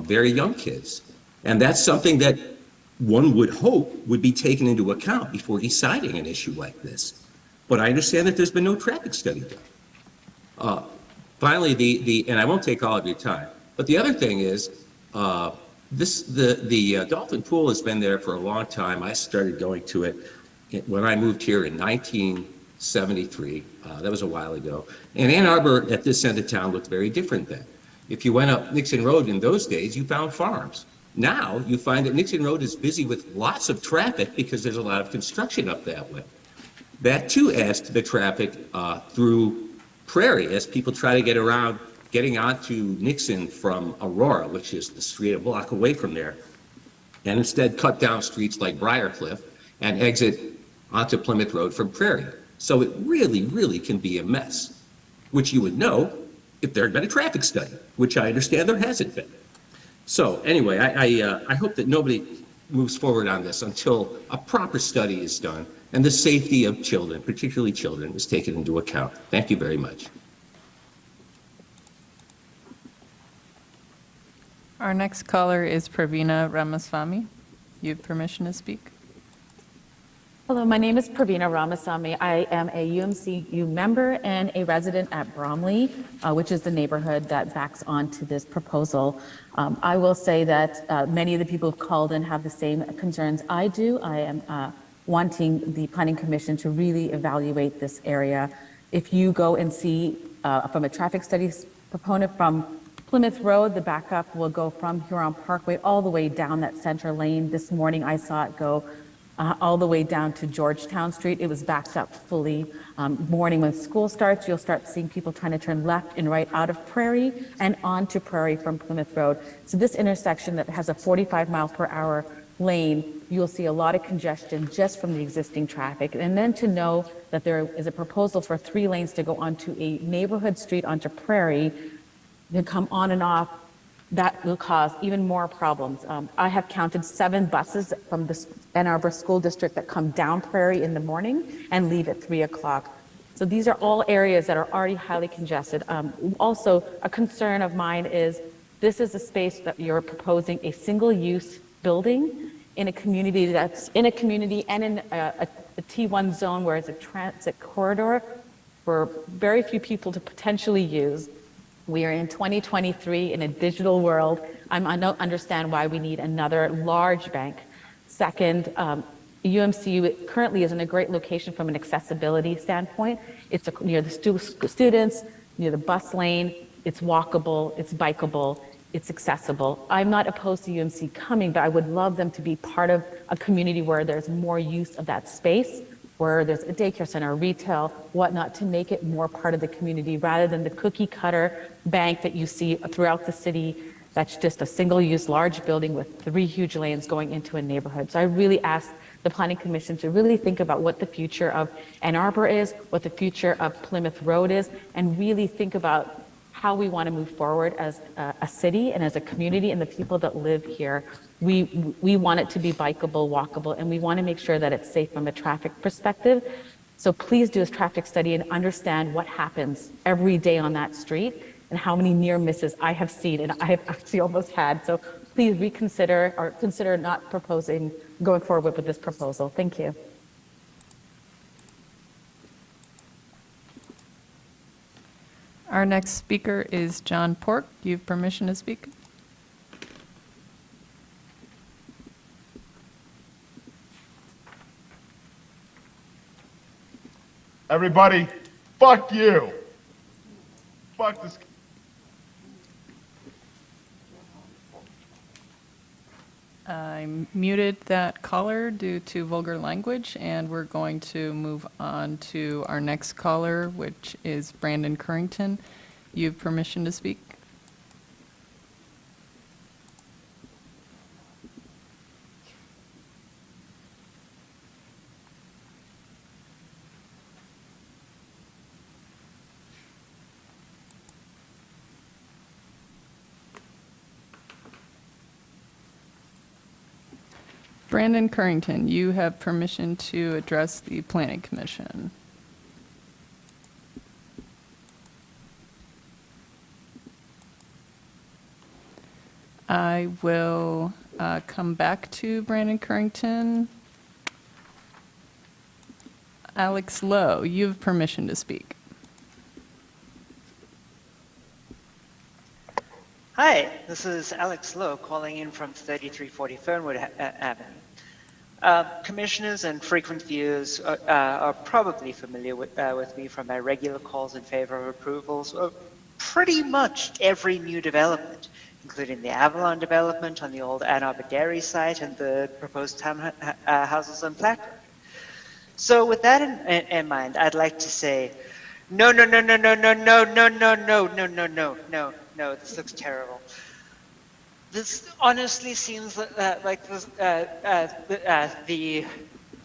very young kids. And that's something that one would hope would be taken into account before deciding an issue like this. But I understand that there's been no traffic study done. Finally, and I won't take all of your time, but the other thing is, the dolphin pool has been there for a long time. I started going to it when I moved here in 1973. That was a while ago. And Ann Arbor at this end of town looked very different then. If you went up Nixon Road in those days, you found farms. Now you find that Nixon Road is busy with lots of traffic because there's a lot of construction up that way. That too adds to the traffic through Prairie as people try to get around getting onto Nixon from Aurora, which is the street a block away from there, and instead cut down streets like Briarcliff and exit onto Plymouth Road from Prairie. So it really, really can be a mess, which you would know if there had been a traffic study, which I understand there hasn't been. So anyway, I hope that nobody moves forward on this until a proper study is done and the safety of children, particularly children, is taken into account. Thank you very much. Our next caller is Pravina Ramaswamy. You have permission to speak. Hello, my name is Pravina Ramaswamy. I am a UMCU member and a resident at Bromley, which is the neighborhood that backs onto this proposal. I will say that many of the people who've called in have the same concerns I do. I am wanting the Planning Commission to really evaluate this area. If you go and see from a traffic studies proponent from Plymouth Road, the backup will go from Huron Parkway all the way down that center lane. This morning I saw it go all the way down to Georgetown Street. It was backed up fully. Morning when school starts, you'll start seeing people trying to turn left and right out of Prairie and onto Prairie from Plymouth Road. So this intersection that has a 45-mile-per-hour lane, you'll see a lot of congestion just from the existing traffic. And then to know that there is a proposal for 3 lanes to go onto a neighborhood street onto Prairie, then come on and off that will cause even more problems. I have counted 7 buses from the Ann Arbor School District that come down Prairie in the morning and leave at 3 o'clock. So these are all areas that are already highly congested. Also, a concern of mine is this is a space that you're proposing a single-use building in a community that's in a community and in a T1 zone where it's a transit corridor for very few people to potentially use. We are in 2023 in a digital world. I don't understand why we need another large bank. Second, UMCU currently is in a great location from an accessibility standpoint. It's near the students, near the bus lane, it's walkable, it's bikeable, it's accessible. I'm not opposed to UMC coming, but I would love them to be part of a community where there's more use of that space, where there's a daycare center, retail, whatnot, to make it more part of the community rather than the cookie cutter bank that you see throughout the city. That's just a single-use large building with 3 huge lanes going into a neighborhood. So I really ask the Planning Commission to really think about what the future of Ann Arbor is, what the future of Plymouth Road is, and really think about how we want to move forward as a city and as a community and the people that live here. We want it to be bikeable, walkable, and we want to make sure that it's safe from a traffic perspective. So please do a traffic study and understand what happens every day on that street and how many near misses I have seen and I have actually almost had. So please reconsider or consider not proposing, going forward with this proposal. Thank you. Our next speaker is John Pork. You have permission to speak. Everybody, fuck you. Fuck this. I muted that caller due to vulgar language, and we're going to move on to our next caller, which is Brandon Currington. You have permission to speak. Brandon Currington, you have permission to address the Planning Commission. I will come back to Brandon Currington. Alex Lowe, you have permission to speak. Hi, this is Alex Lowe calling in from 3340 Fernwood Avenue. Commissioners and frequent viewers are probably familiar with me from my regular calls in favor of approvals of pretty much every new development, including the Avalon development on the old Ann Arbor Dairy site and the proposed townhouses on Platte Road. So with that in mind, I'd like to say, no, no, no, no, no, no, no, no, no, no, no, no, no, no, no, this looks terrible. This honestly seems like this, the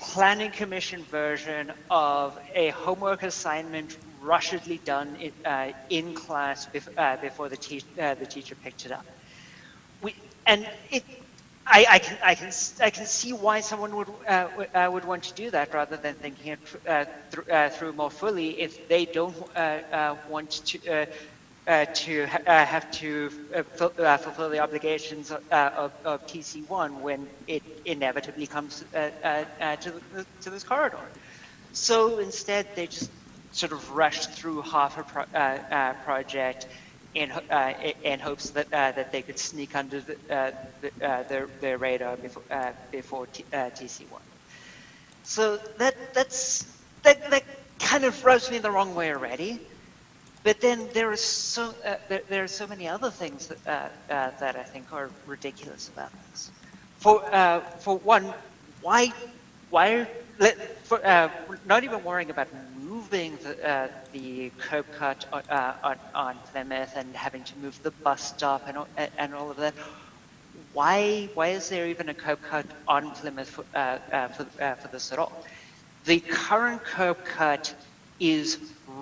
Planning Commission version of a homework assignment rushedly done in class before the teacher picked it up. I can see why someone would want to do that rather than thinking it through more fully if they don't want to have to fulfill the obligations of TC1 when it inevitably comes to this corridor. So instead, they just sort of rushed through half a project in hopes that they could sneak under their radar before TC1. So that kind of rubs me the wrong way already. But then there are so many other things that I think are ridiculous about this. For one, why not even worrying about moving the curb cut on Plymouth and having to move the bus stop and all of that? Why is there even a curb cut on Plymouth for this at all? The current curb cut is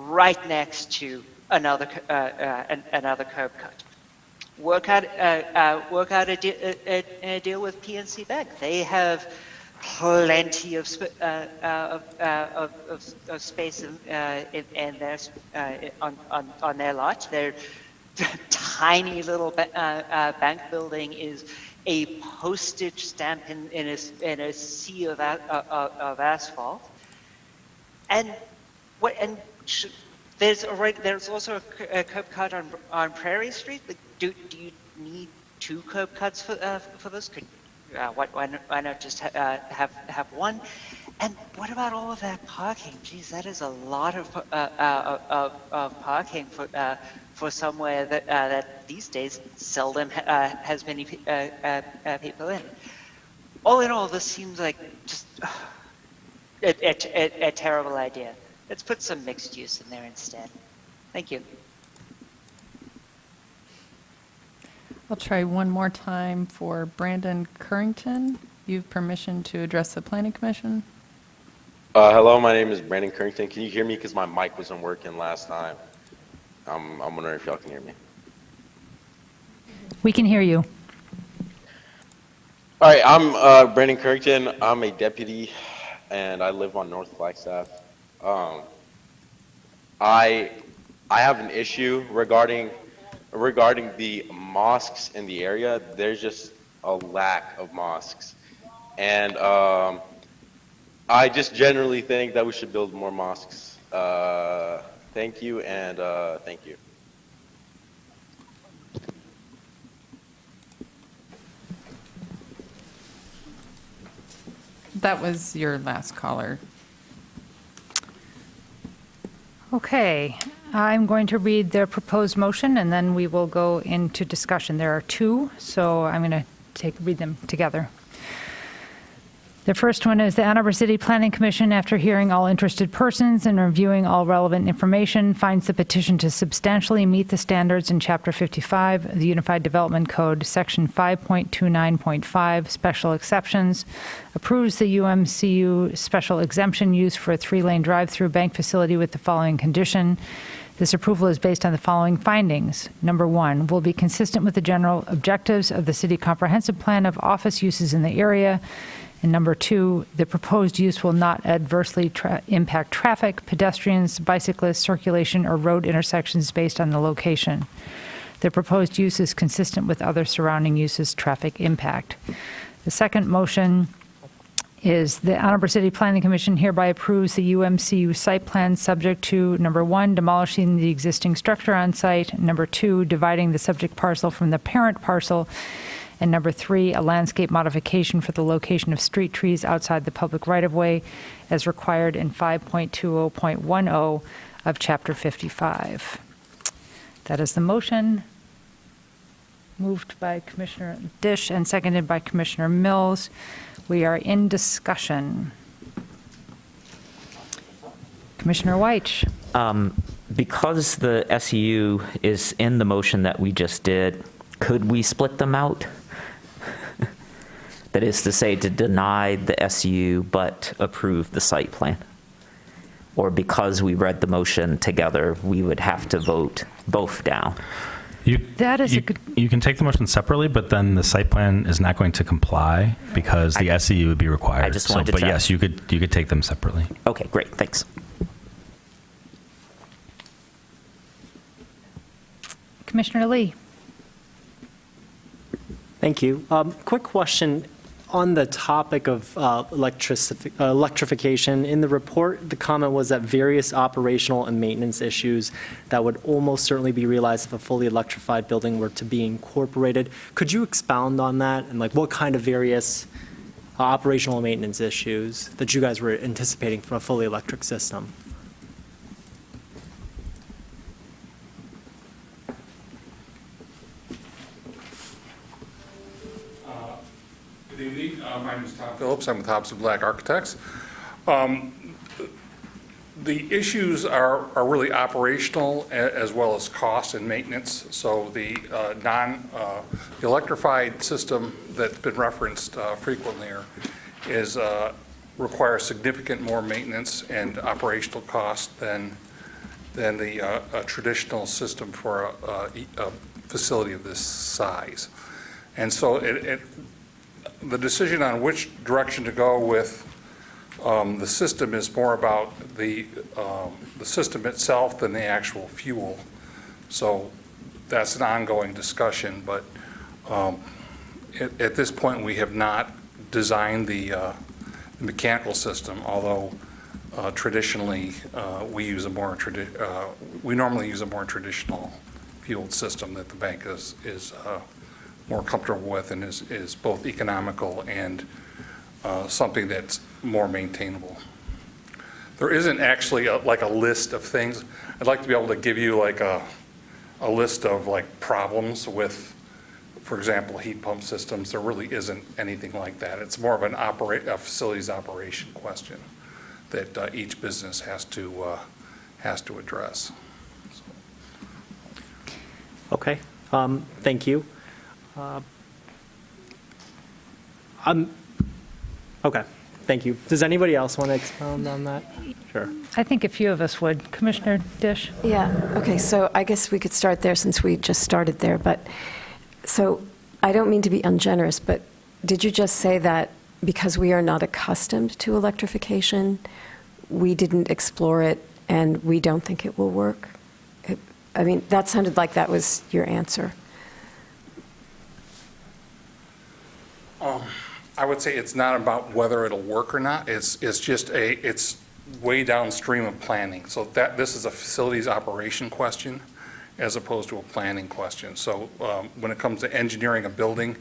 right next to another curb cut. work out a deal with PNC Bank. They have plenty of space in their on their lot. Their tiny little bank building is a postage stamp in a sea of asphalt. And there's also a curb cut on Prairie Street. Like, do you need 2 curb cuts for this? Why not just have one? And what about all of that parking? Geez, that is a lot of parking for somewhere that these days seldom has many people in. All in all, this seems like just a terrible idea. Let's put some mixed use in there instead. Thank you. I'll try one more time for Brandon Currington. You have permission to address the Planning Commission. Hello, my name is Brandon Currington. Can you hear me? Because my mic wasn't working last time. I'm wondering if y'all can hear me. We can hear you. All right, I'm Brandon Currington. I'm a deputy, and I live on North Flagstaff. I have an issue regarding the mosques in the area. There's just a lack of mosques, and I just generally think that we should build more mosques. Thank you, and thank you. That was your last caller. Okay, I'm going to read the proposed motion, and then we will go into discussion. There are 2, so I'm going to read them together. The first one is the Ann Arbor City Planning Commission, after hearing all interested persons and reviewing all relevant information, finds the petition to substantially meet the standards in Chapter 55 of the Unified Development Code, Section 5.29.5, Special Exceptions, approves the UMCU special exemption use for a 3-lane drive-through bank facility with the following condition. This approval is based on the following findings. Number 1, will be consistent with the general objectives of the City Comprehensive Plan of office uses in the area. And number 2, the proposed use will not adversely impact traffic, pedestrians, bicyclists, circulation, or road intersections based on the location. The proposed use is consistent with other surrounding uses' traffic impact. The second motion is the Ann Arbor City Planning Commission hereby approves the UMCU site plan subject to, number 1, demolishing the existing structure on site, number 2, dividing the subject parcel from the parent parcel, and number 3, a landscape modification for the location of street trees outside the public right-of-way as required in 5.20.10 of Chapter 55. That is the motion. Moved by Commissioner Dish and seconded by Commissioner Mills. We are in discussion. Commissioner Weich. Because the SEU is in the motion that we just did, could we split them out? That is to say, to deny the SU but approve the site plan? Or because we read the motion together, we would have to vote both down? You can take the motion separately, but then the site plan is not going to comply because the SEU would be required. I just wanted to but check. yes, you could take them separately. Okay, great, thanks. Commissioner Lee. Thank you. Quick question on the topic of electrification. In the report, the comment was that various operational and maintenance issues that would almost certainly be realized if a fully electrified building were to be incorporated. Could you expound on that and what kind of various operational and maintenance issues that you guys were anticipating from a fully electric system? Good evening. My name is Tom Phillips. I'm with Hobson Black Architects. The issues are really operational as well as cost and maintenance. So the electrified system that's been referenced frequently here requires significant more maintenance and operational cost than the traditional system for facility of this size. And so the decision on which direction to go with the system is more about the system itself than the actual fuel. So that's an ongoing discussion, but at this point, we have not designed the mechanical system, although traditionally, we normally use a more traditional fueled system that the bank is more comfortable with and is both economical and something that's more maintainable. There isn't actually like a list of things. I'd like to be able to give you like a list of like problems with, for example, heat pump systems. There really isn't anything like that. It's more of a facilities operation question that each business has to address. Okay, thank you. Okay, thank you. Does anybody else want to expound on that? Sure. I think a few of us would. Commissioner Dish? Yeah, okay, so I guess we could start there since we just started there, but, so I don't mean to be ungenerous, but did you just say that because we are not accustomed to electrification, we didn't explore it and we don't think it will work? I mean, that sounded like that was your answer. I would say it's not about whether it'll work or not. It's just it's way downstream of planning. So this is a facilities operation question as opposed to a planning question. So when it comes to engineering a building,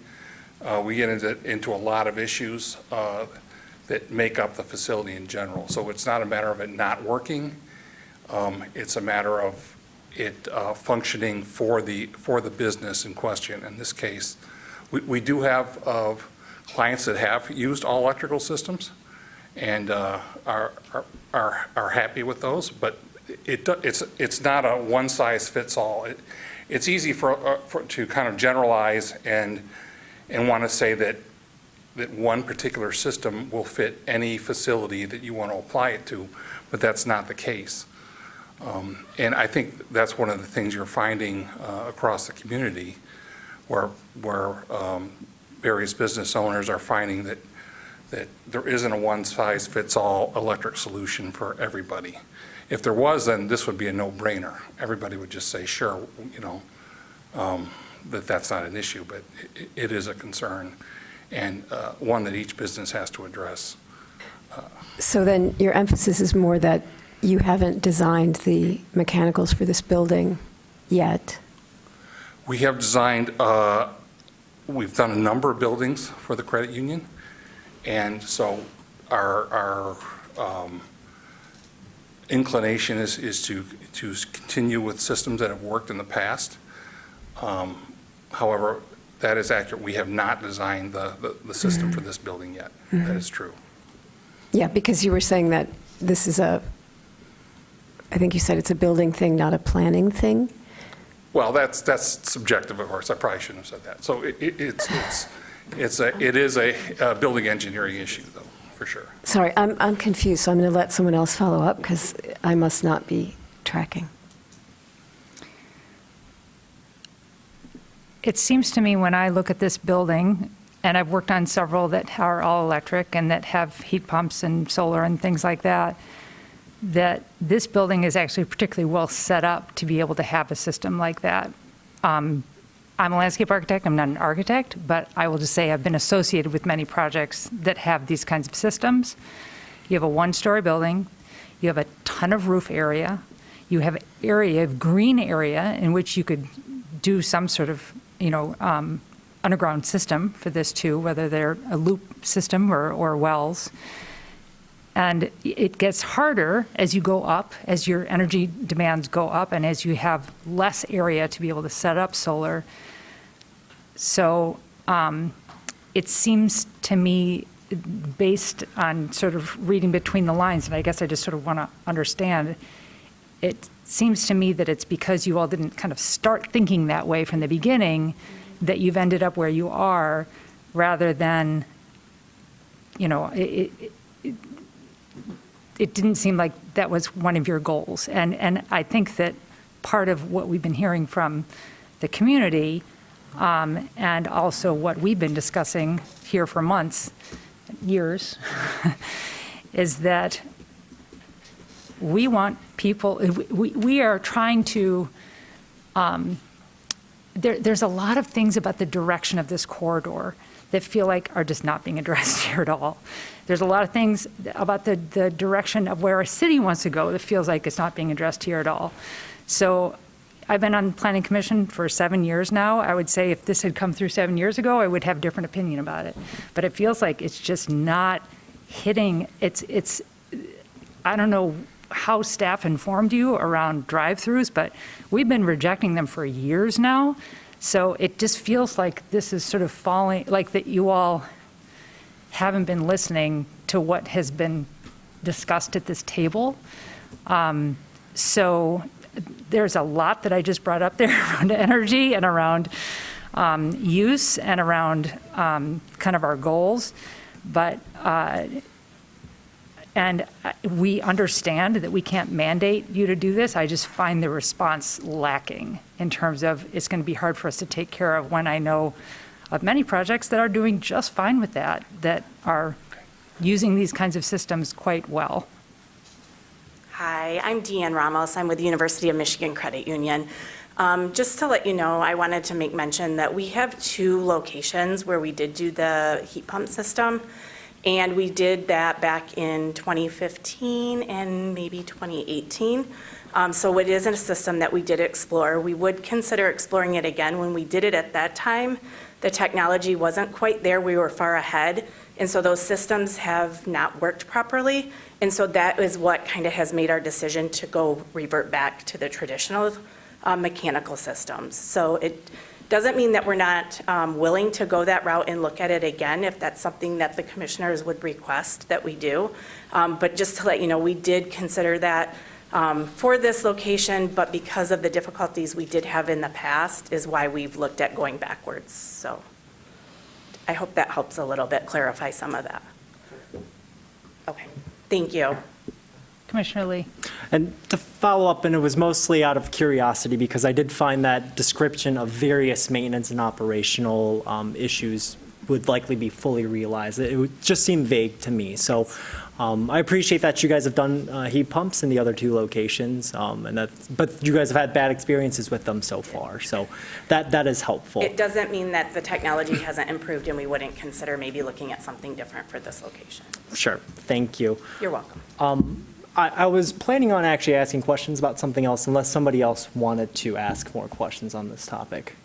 we get into a lot of issues that make up the facility in general. So it's not a matter of it not working. It's a matter of it functioning for the business in question. In this case, we do have clients that have used all electrical systems and are happy with those, but it's not a one size fits all. It's easy to kind of generalize and want to say that one particular system will fit any facility that you want to apply it to, but that's not the case. And I think that's one of the things you're finding across the community where various business owners are finding that there isn't a one-size-fits-all electric solution for everybody. If there was, then this would be a no-brainer. Everybody would just say, sure, that's not an issue, but it is a concern and one that each business has to address. So then your emphasis is more that you haven't designed the mechanicals for this building yet? We have designed, we've done a number of buildings for the credit union, and so our inclination is to continue with systems that have worked in the past. However, that is accurate. We have not designed the system for this building yet. That is true. Yeah, because you were saying that this is I think you said it's a building thing, not a planning thing? Well, that's subjective, of course. I probably shouldn't have said that. So it is a building engineering issue, though, for sure. Sorry, I'm confused, so I'm going to let someone else follow up because I must not be tracking. It seems to me when I look at this building, and I've worked on several that are all electric and that have heat pumps and solar and things like that, that this building is actually particularly well set up to be able to have a system like that. I'm a landscape architect, I'm not an architect, but I will just say I've been associated with many projects that have these kinds of systems. You have a one-story building, you have a ton of roof area, you have green area in which you could do some sort of, underground system for this too, whether they're a loop system or wells. And it gets harder as you go up, as your energy demands go up, and as you have less area to be able to set up solar. So it seems to me, based on sort of reading between the lines, and I guess I just sort of want to understand, it seems to me that it's because you all didn't kind of start thinking that way from the beginning that you've ended up where you are, rather than, it didn't seem like that was one of your goals. And I think that part of what we've been hearing from the community, and also what we've been discussing here for months, years, is that we want people, we are trying to, there's a lot of things about the direction of this corridor that feel like are just not being addressed here at all. There's a lot of things about the direction of where a city wants to go that feels like it's not being addressed here at all. So I've been on the Planning Commission for 7 years now. I would say if this had come through 7 years ago, I would have a different opinion about it. But it feels like it's just not hitting, it's I don't know how staff informed you around drive-throughs, but we've been rejecting them for years now. So it just feels like this is sort of falling, like that you all haven't been listening to what has been discussed at this table. So there's a lot that I just brought up there around energy and around use and around kind of our goals. But and we understand that we can't mandate you to do this. I just find the response lacking in terms of it's going to be hard for us to take care of when I know of many projects that are doing just fine with that, that are using these kinds of systems quite well. Hi, I'm Deanne Ramos. I'm with the University of Michigan Credit Union. Just to let you know, I wanted to make mention that we have 2 locations where we did do the heat pump system. And we did that back in 2015 and maybe 2018. So it isn't a system that we did explore. We would consider exploring it again. When we did it at that time, the technology wasn't quite there. We were far ahead. And so those systems have not worked properly. And so that is what kind of has made our decision to go revert back to the traditional mechanical systems. So it doesn't mean that we're not willing to go that route and look at it again if that's something that the commissioners would request that we do. But just to let you know, we did consider that for this location, but because of the difficulties we did have in the past is why we've looked at going backwards. So I hope that helps a little bit clarify some of that. Okay, thank you. Commissioner Lee. And to follow up, and it was mostly out of curiosity because I did find that description of various maintenance and operational issues would likely be fully realized. It would just seem vague to me. So I appreciate that you guys have done heat pumps in the other 2 locations, but you guys have had bad experiences with them so far. So that is helpful. It doesn't mean that the technology hasn't improved and we wouldn't consider maybe looking at something different for this location. Sure. Thank you. You're welcome. I was planning on actually asking questions about something else unless somebody else wanted to ask more questions on this topic.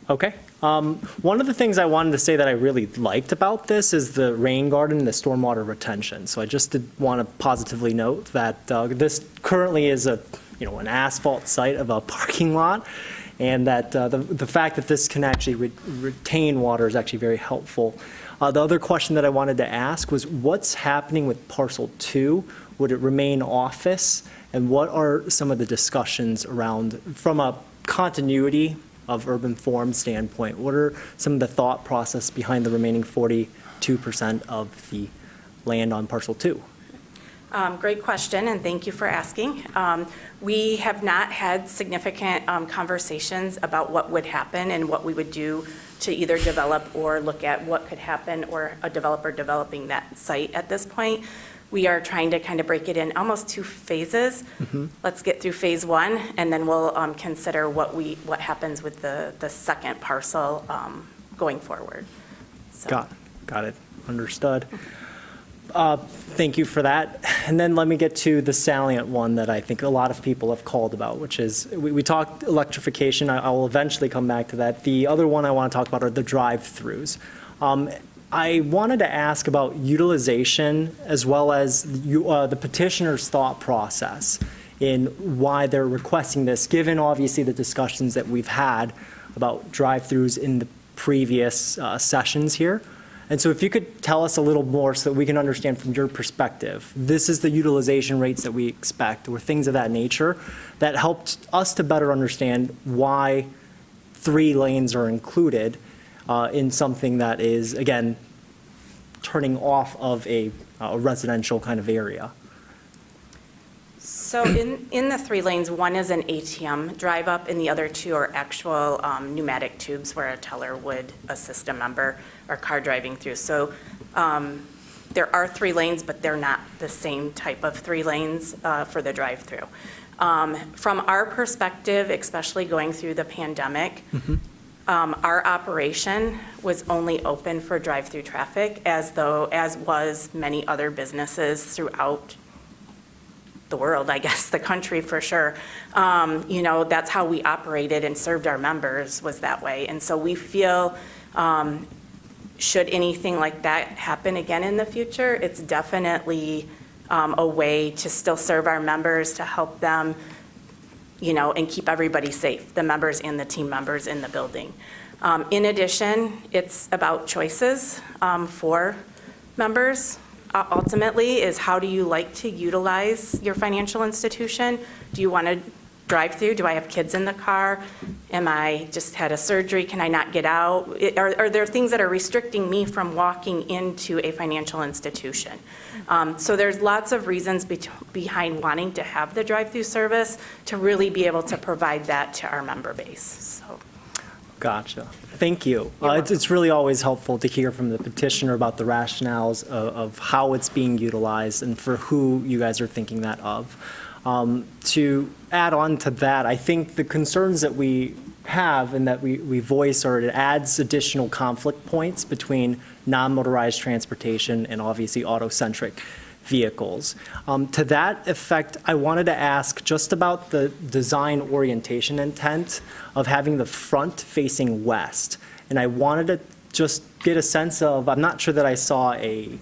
Okay. One of the things I wanted to say that I really liked about this is the rain garden, the stormwater retention. So I just did want to positively note that this currently is an asphalt site of a parking lot, and that the fact that this can actually retain water is actually very helpful. The other question that I wanted to ask was what's happening with parcel 2? Would it remain office? And what are some of the discussions around, from a continuity of urban form standpoint, what are some of the thought process behind the remaining 42% of the land on parcel 2? Great question, and thank you for asking. We have not had significant conversations about what would happen and what we would do to either develop or look at what could happen or a developer developing that site at this point. We are trying to kind of break it in almost 2 phases. Mm-hmm. Let's get through phase 1, and then we'll consider what happens with the second parcel going forward. So. Got it. Understood. Thank you for that. And then let me get to the salient one that I think a lot of people have called about, which is, we talked electrification. I will eventually come back to that. The other one I want to talk about are the drive-throughs. I wanted to ask about utilization as well as the petitioner's thought process in why they're requesting this, given obviously the discussions that we've had about drive-throughs in the previous sessions here. And so if you could tell us a little more so that we can understand from your perspective, this is the utilization rates that we expect or things of that nature that helped us to better understand why 3 lanes are included in something that is, again, turning off of a residential kind of area. So in the 3 lanes, one is an ATM drive-up, and the other 2 are actual pneumatic tubes where a teller would assist a member or car driving through. So there are 3 lanes, but they're not the same type of 3 lanes for the drive-through. From our perspective, especially going through the pandemic, our operation was only open for drive-through traffic, as was many other businesses throughout the world, I guess, the country for sure. That's how we operated and served our members, was that way. And so we feel, should anything like that happen again in the future, it's definitely a way to still serve our members, to help them, and keep everybody safe, the members and the team members in the building. In addition, it's about choices for members. Ultimately, is how do you like to utilize your financial institution? Do you want to drive through? Do I have kids in the car? Am I just had a surgery? Can I not get out? Are there things that are restricting me from walking into a financial institution? So there's lots of reasons behind wanting to have the drive-through service to really be able to provide that to our member base. So. Gotcha. Thank you. It's really always helpful to hear from the petitioner about the rationales of how it's being utilized and for who you guys are thinking that of. To add on to that, I think the concerns that we have and that we voice are it adds additional conflict points between non-motorized transportation and obviously auto-centric vehicles. To that effect, I wanted to ask just about the design orientation intent of having the front facing west. And I wanted to just get a sense of, I'm not sure that I saw a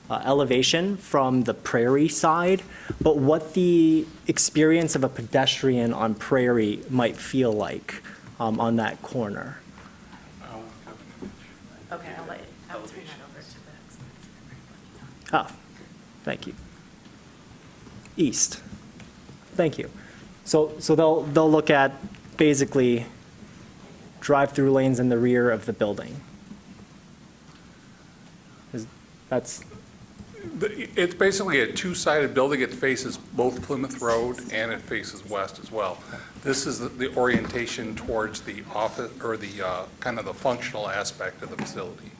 elevation from the Prairie side, but what the experience of a pedestrian on Prairie might feel like on that corner. Okay, I'll turn that over to the Oh, thank you. East. Thank you. So they'll look at basically drive-through lanes in the rear of the building. It's basically a 2-sided building. It faces both Plymouth Road and it faces west as well. This is the orientation towards the office, or the kind of the functional aspect of the facility.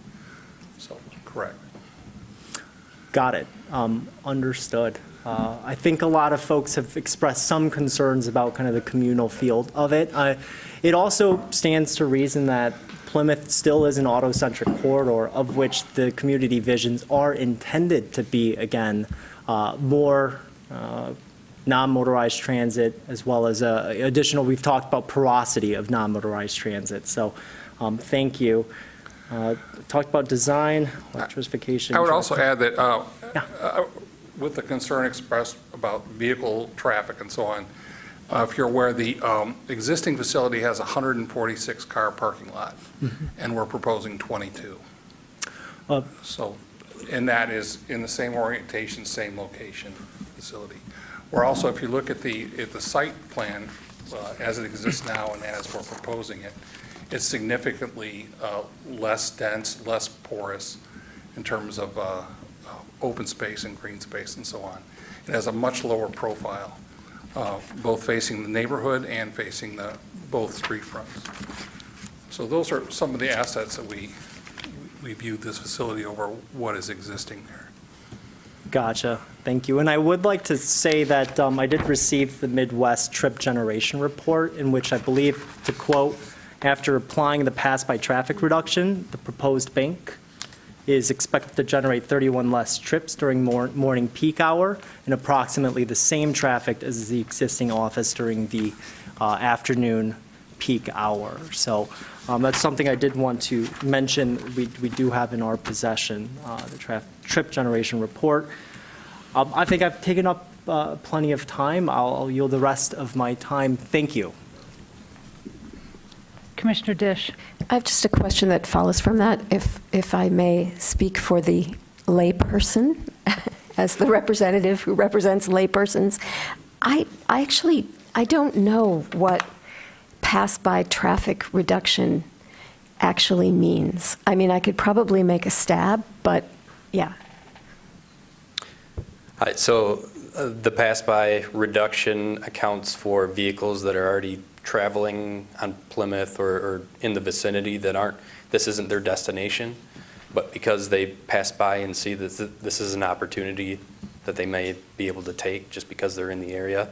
So, correct. Got it. Understood. I think a lot of folks have expressed some concerns about kind of the communal feel of it. It also stands to reason that Plymouth still is an auto-centric corridor, of which the community visions are intended to be, again, more non-motorized transit, as well as additional, we've talked about porosity of non-motorized transit. So thank you. Talked about design, electrification. I would also add that with the concern expressed about vehicle traffic and so on, if you're aware, the existing facility has a 146-car parking lot, and we're proposing 22. So, and that is in the same orientation, same location facility. We're also, if you look at the site plan as it exists now and as we're proposing it, it's significantly less dense, less porous in terms of open space and green space and so on. It has a much lower profile, both facing the neighborhood and facing both street fronts. So those are some of the assets that we viewed this facility over what is existing there. Gotcha. Thank you. And I would like to say that I did receive the Midwest Trip Generation Report, in which I believe, to quote, after applying the pass-by traffic reduction, the proposed bank is expected to generate 31 less trips during morning peak hour and approximately the same traffic as the existing office during the afternoon peak hour. So that's something I did want to mention. We do have in our possession the trip generation report. I think I've taken up plenty of time. I'll yield the rest of my time. Thank you. Commissioner Dish. I have just a question that follows from that, if I may speak for the layperson, as the representative who represents laypersons. I don't know what pass-by traffic reduction actually means. I mean, I could probably make a stab, but yeah. So The pass-by reduction accounts for vehicles that are already traveling on Plymouth or in the vicinity that this isn't their destination, but because they pass by and see that this is an opportunity that they may be able to take just because they're in the area.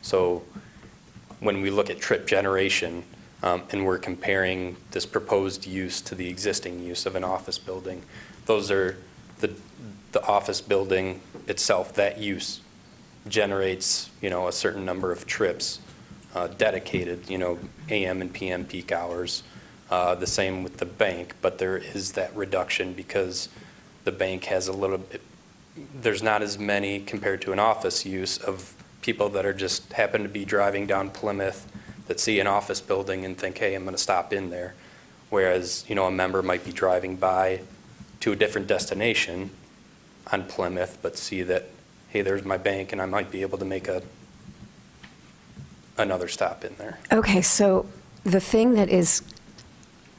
So when we look at trip generation, and we're comparing this proposed use to the existing use of an office building, those are the office building itself, that use generates, a certain number of trips dedicated, AM and PM peak hours. The same with the bank, but there is that reduction because the bank has a little bit, there's not as many compared to an office use of people that are just happen to be driving down Plymouth that see an office building and think, hey, I'm going to stop in there. Whereas, a member might be driving by to a different destination on Plymouth, but see that, hey, there's my bank and I might be able to make another stop in there. Okay, so the thing that is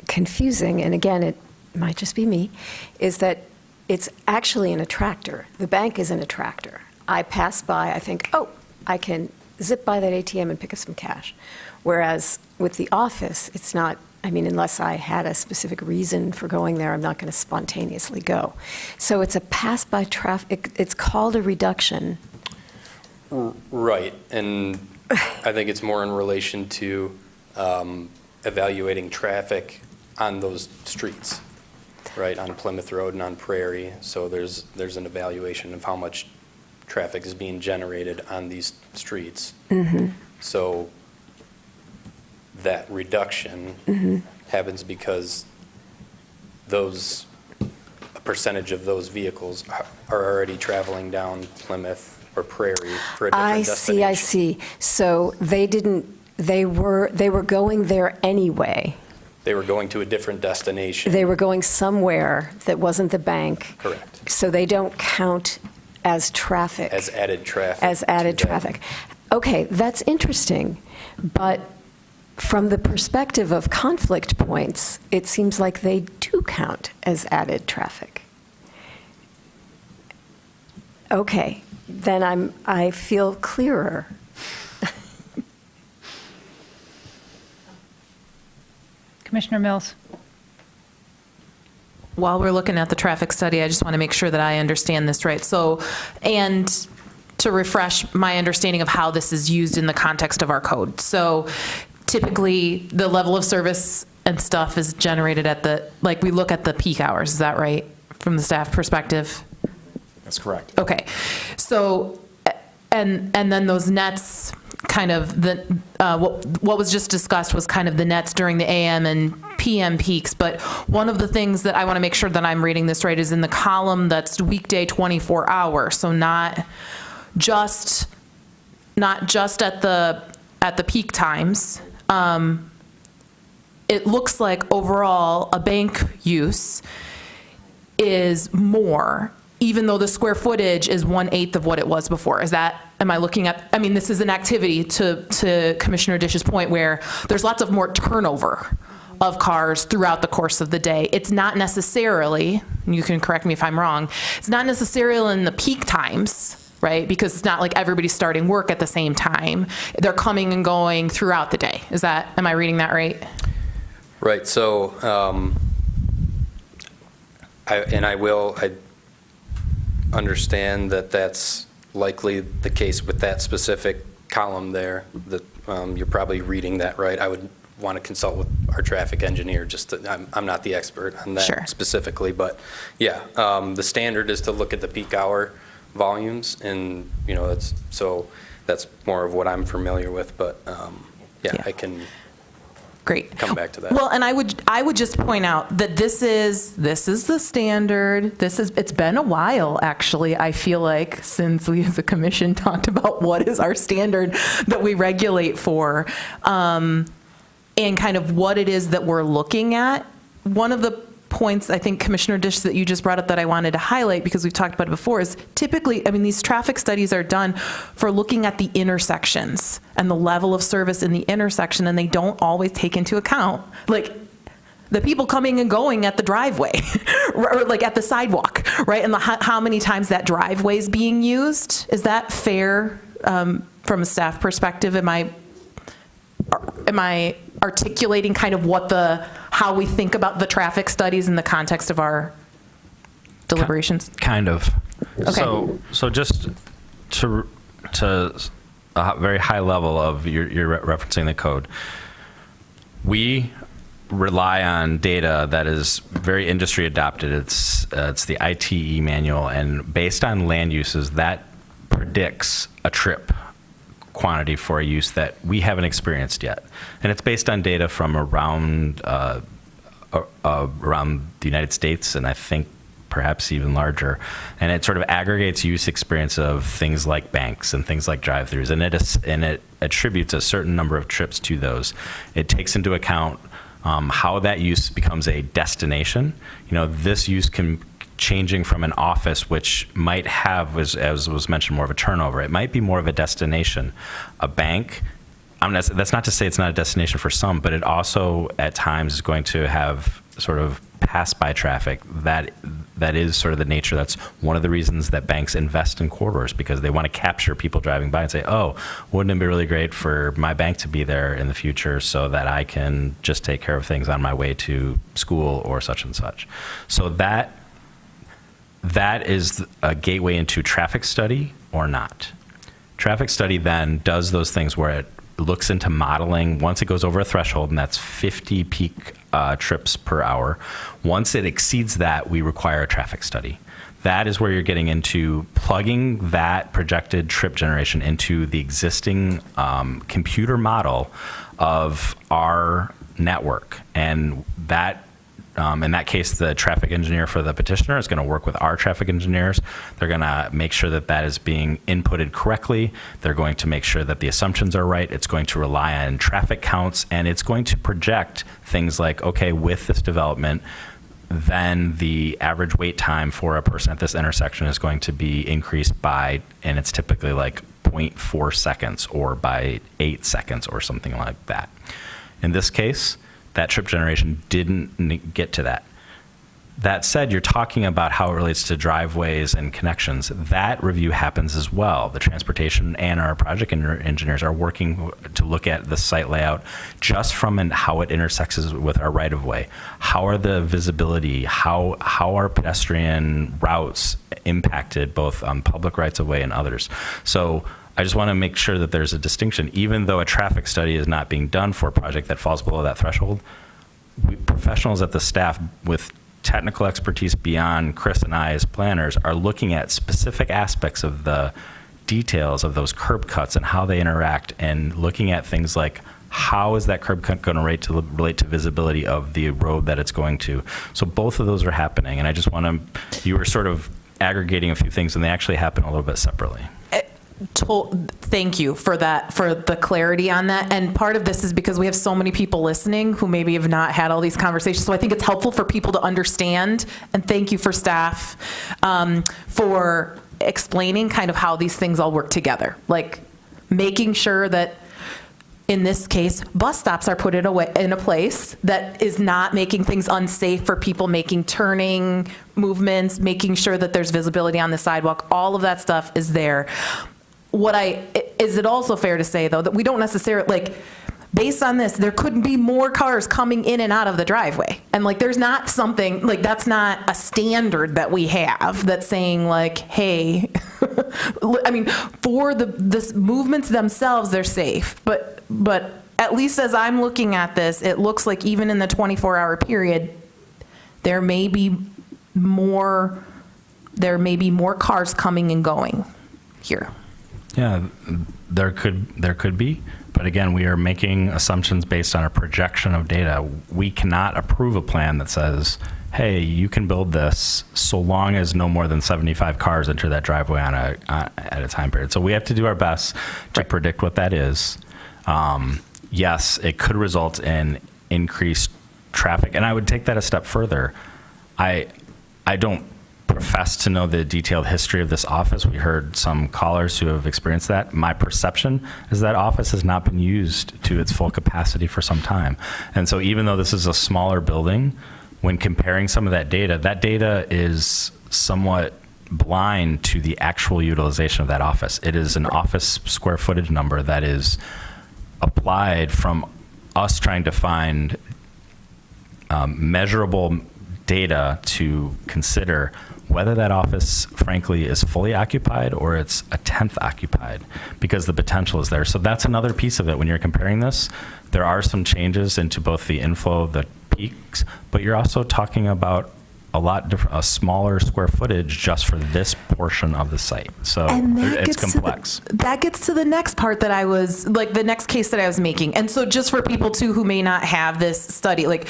confusing, and again, it might just be me, is that it's actually an attractor. The bank is an attractor. I pass by, I think, oh, I can zip by that ATM and pick up some cash. Whereas with the office, it's not, unless I had a specific reason for going there, I'm not going to spontaneously go. So it's a pass-by traffic, it's called a reduction. Right, and I think it's more in relation to evaluating traffic on those streets, right, on Plymouth Road and on Prairie. So there's an evaluation of how much traffic is being generated on these streets. Mm-hmm. So that reduction happens because a percentage of those vehicles are already traveling down Plymouth or Prairie for a different destination. I see. So they were going there anyway. They were going to a different destination. They were going somewhere that wasn't the bank. Correct. So they don't count as traffic. As added traffic. As added traffic. Okay, that's interesting. But from the perspective of conflict points, it seems like they do count as added traffic. Okay, then I feel clearer. Commissioner Mills. While we're looking at the traffic study, I just want to make sure that I understand this right. So, and to refresh my understanding of how this is used in the context of our code. So typically the level of service and stuff is generated at we look at the peak hours, is that right, from the staff perspective? That's correct. Okay. So, and then those nets, kind of what was just discussed was kind of the nets during the AM and PM peaks. But one of the things that I want to make sure that I'm reading this right is in the column that's weekday 24 hour. So not just at the peak times. It looks like overall a bank use is more, even though the square footage is 1/8 of what it was before. Am I looking at, this is an activity to Commissioner Dish's point where there's lots of more turnover of cars throughout the course of the day. It's not necessarily, and you can correct me if I'm wrong, it's not necessarily in the peak times, right? Because it's not like everybody's starting work at the same time. They're coming and going throughout the day. Am I reading that right? Right, so, I understand that that's likely the case with that specific column there, that you're probably reading that right. I would want to consult with our traffic engineer, I'm not the expert on that specifically, but yeah, the standard is to look at the peak hour volumes, and that's more of what I'm familiar with, but I can Great. Come back to that. Well, and I would just point out that this is the standard. It's been a while, actually, I feel like, since we as a commission talked about what is our standard that we regulate for, and kind of what it is that we're looking at. One of the points, I think, Commissioner Dish, that you just brought up that I wanted to highlight, because we've talked about it before, is typically, these traffic studies are done for looking at the intersections and the level of service in the intersection, and they don't always take into account, the people coming and going at the driveway, or like at the sidewalk, right? And how many times that driveway is being used. Is that fair from a staff perspective? Am I articulating kind of how we think about the traffic studies in the context of our deliberations? Kind of. Okay. So just to a very high level of you're referencing the code. We rely on data that is very industry adopted. It's the ITE manual, and based on land uses, that predicts a trip quantity for a use that we haven't experienced yet. And it's based on data from around the United States, and I think perhaps even larger. And it sort of aggregates use experience of things like banks and things like drive-throughs, and it attributes a certain number of trips to those. It takes into account how that use becomes a destination. This use can changing from an office, which might have, as was mentioned, more of a turnover. It might be more of a destination. A bank, that's not to say it's not a destination for some, but it also at times is going to have sort of pass-by traffic. That is sort of the nature. That's one of the reasons that banks invest in corridors, because they want to capture people driving by and say, oh, wouldn't it be really great for my bank to be there in the future so that I can just take care of things on my way to school or such and such. So that is a gateway into traffic study or not. Traffic study then does those things where it looks into modeling once it goes over a threshold, and that's 50 peak trips per hour. Once it exceeds that, we require a traffic study. That is where you're getting into plugging that projected trip generation into the existing computer model of our network. And that, in that case, the traffic engineer for the petitioner is going to work with our traffic engineers. They're going to make sure that that is being inputted correctly. They're going to make sure that the assumptions are right. It's going to rely on traffic counts, and it's going to project things like, okay, with this development, then the average wait time for a person at this intersection is going to be increased by, and it's typically like 0.4 seconds or by 8 seconds or something like that. In this case, that trip generation didn't get to that. That said, you're talking about how it relates to driveways and connections. That review happens as well. The transportation and our project engineers are working to look at the site layout just from how it intersects with our right-of-way. How are the visibility, how are pedestrian routes impacted both on public rights-of-way and others? So I just want to make sure that there's a distinction. Even though a traffic study is not being done for a project that falls below that threshold, professionals at the staff with technical expertise beyond Chris and I as planners are looking at specific aspects of the details of those curb cuts and how they interact, and looking at things like how is that curb cut going to relate to visibility of the road that it's going to. So both of those are happening, and I just want to, you were sort of aggregating a few things, and they actually happen a little bit separately. Thank you for that, for the clarity on that. And part of this is because we have so many people listening who maybe have not had all these conversations. So I think it's helpful for people to understand. And thank you for staff for explaining kind of how these things all work together. Like making sure that, in this case, bus stops are put in a place that is not making things unsafe for people making turning movements, making sure that there's visibility on the sidewalk. All of that stuff is there. Is it also fair to say, though, that we don't necessarily, like, based on this, there could be more cars coming in and out of the driveway. And, like, there's not something, like, that's not a standard that we have that's saying, like, hey, I mean, for the movements themselves, they're safe. But at least as I'm looking at this, it looks like even in the 24-hour period, there may be more cars coming and going here. Yeah, there could be, but again, we are making assumptions based on a projection of data. We cannot approve a plan that says, hey, you can build this so long as no more than 75 cars enter that driveway at a time period. So we have to do our best to predict what that is. Yes, it could result in increased traffic, and I would take that a step further. I don't profess to know the detailed history of this office. We heard some callers who have experienced that. My perception is that office has not been used to its full capacity for some time. And so even though this is a smaller building, when comparing some of that data is somewhat blind to the actual utilization of that office. It is an office square footage number that is applied from us trying to find measurable data to consider whether that office, frankly, is fully occupied or it's a tenth occupied, because the potential is there. So that's another piece of it. When you're comparing this, there are some changes into both the inflow, the peaks, but you're also talking about a smaller square footage just for this portion of the site. So it's complex. That gets to the next part that I was, like, the next case that I was making. And so just for people too who may not have this study, like,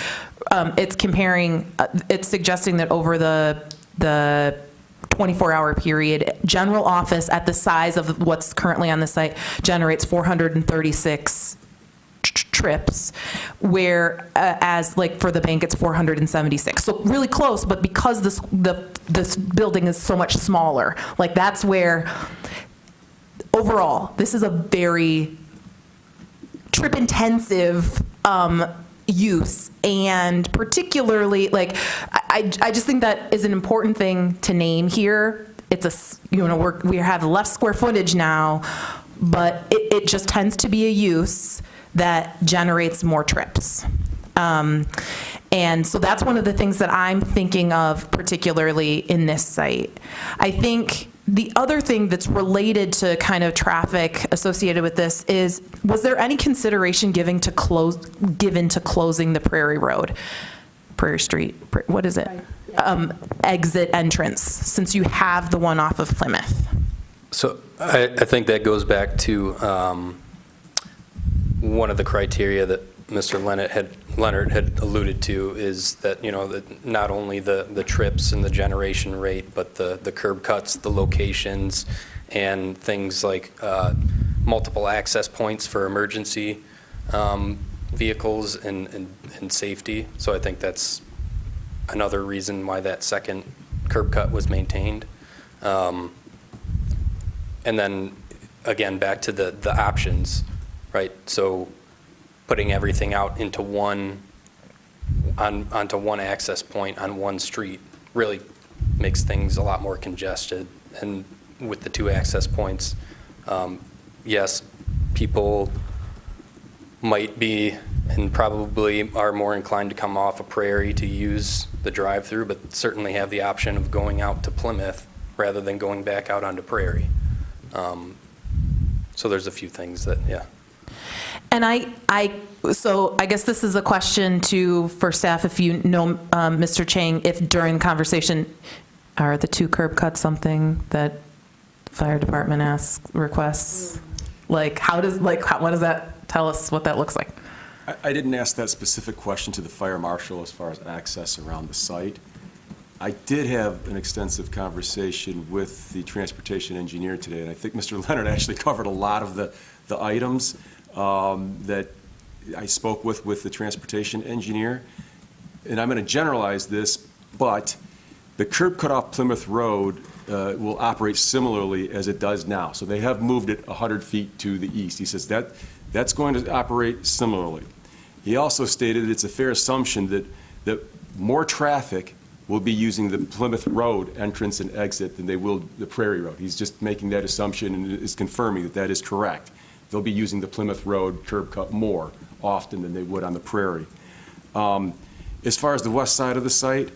it's comparing, it's suggesting that over the 24-hour period, general office at the size of what's currently on the site generates 436 trips, where as like for the bank it's 476. So really close, but because this building is so much smaller, like that's where overall this is a very trip intensive use, and particularly like I just think that is an important thing to name here. It's we have less square footage now, but it just tends to be a use that generates more trips. And so that's one of the things that I'm thinking of particularly in this site. I think the other thing that's related to kind of traffic associated with this is, was there any consideration given to closing the Prairie Street, what is it? Exit entrance, since you have the one off of Plymouth? So I think that goes back to one of the criteria that Mr. Leonard had alluded to, is that, that not only the trips and the generation rate, but the curb cuts, the locations, and things like multiple access points for emergency vehicles and safety. So I think that's another reason why that second curb cut was maintained. And then, again, back to the options. Right, so putting everything out into onto one access point on one street really makes things a lot more congested. And with the two access points, yes, people might be and probably are more inclined to come off of Prairie to use the drive-through, but certainly have the option of going out to Plymouth rather than going back out onto Prairie. So there's a few things that, yeah. And so I guess this is a question for staff, if you know, Mr. Chang, if during the conversation, are the two curb cuts something that the fire department requests? Like, what does that tell us what that looks like? I didn't ask that specific question to the fire marshal as far as access around the site. I did have an extensive conversation with the transportation engineer today, and I think Mr. Leonard actually covered a lot of the items that I spoke with the transportation engineer. And I'm going to generalize this, but the curb cut off Plymouth Road will operate similarly as it does now. So they have moved it 100 feet to the east. He says that's going to operate similarly. He also stated it's a fair assumption that more traffic will be using the Plymouth Road entrance and exit than they will the Prairie Road. He's just making that assumption and is confirming that is correct. They'll be using the Plymouth Road curb cut more often than they would on the Prairie. As far as the west side of the site,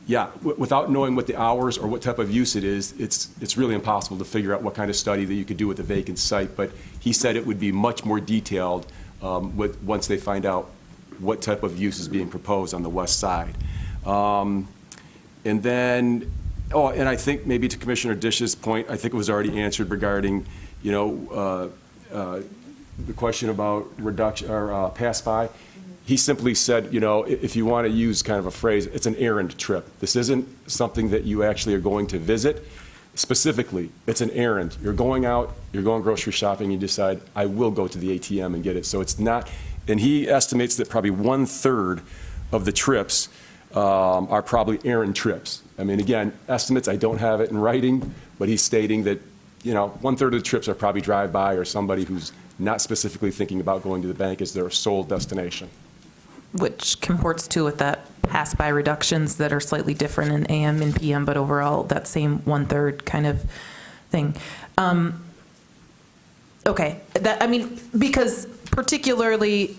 yeah, without knowing what the hours or what type of use it is, it's really impossible to figure out what kind of study that you could do with a vacant site. But he said it would be much more detailed once they find out what type of use is being proposed on the west side. And then, and I think maybe to Commissioner Dish's point, I think it was already answered regarding, the question about reduction or pass by. He simply said, if you want to use kind of a phrase, it's an errand trip. This isn't something that you actually are going to visit. Specifically, it's an errand. You're going out, you're going grocery shopping, you decide, I will go to the ATM and get it. So it's not, and he estimates that probably 1/3 of the trips are probably errand trips. I mean, again, estimates, I don't have it in writing, but he's stating that, you know, 1/3 of the trips are probably drive-by or somebody who's not specifically thinking about going to the bank as their sole destination. Which comports to with that pass-by reductions that are slightly different in AM and PM, but overall, that same 1/3 kind of thing. Okay, that, I mean, because particularly,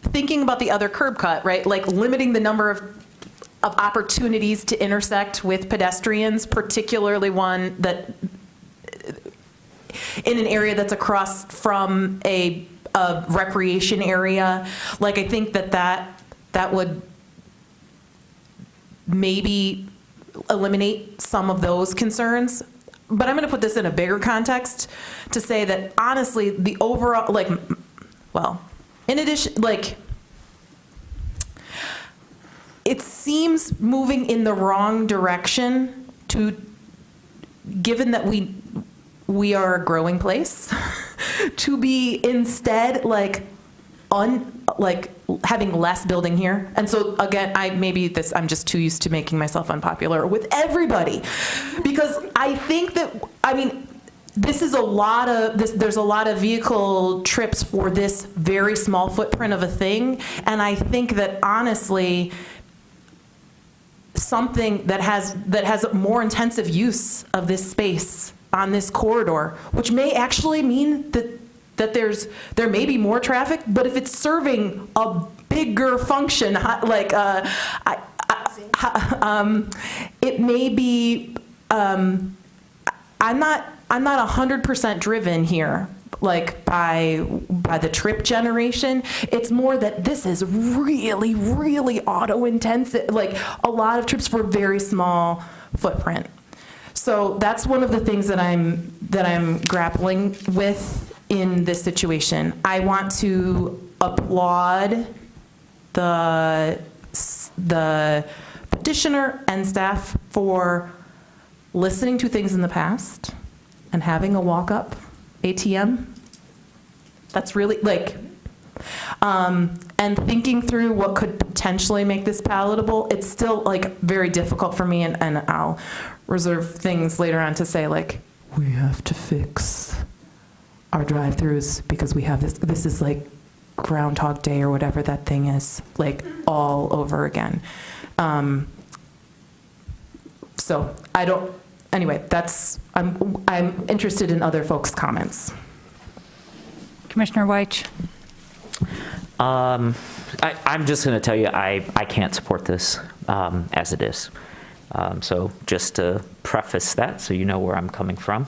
thinking about the other curb cut, right? Like limiting the number of opportunities to intersect with pedestrians, particularly one that, in an area that's across from a recreation area. Like, I think that would maybe eliminate some of those concerns. But I'm going to put this in a bigger context to say that, honestly, the overall, like, well, in addition, like, it seems moving in the wrong direction to, given that we are a growing place, to be instead like having less building here. And so again, I'm just too used to making myself unpopular with everybody, because I think that, I mean, there's a lot of vehicle trips for this very small footprint of a thing. And I think that honestly, something that has more intensive use of this space on this corridor, which may actually mean that there may be more traffic, but if it's serving a bigger function, like it may be. I'm not 100% driven here, like by the trip generation. It's more that this is really, really auto intensive, like a lot of trips for a very small footprint. So that's one of the things that I'm grappling with in this situation. I want to applaud the petitioner and staff for listening to things in the past and having a walk-up ATM. That's really, like, and thinking through what could potentially make this palatable. It's still, like, very difficult for me, and I'll reserve things later on to say, like, we have to fix our drive-throughs because we have this is like Groundhog Day or whatever that thing is, like, all over again. So I don't, anyway, I'm interested in other folks' comments. Commissioner Weich. I'm just going to tell you, I can't support this as it is. So just to preface that, so you know where I'm coming from.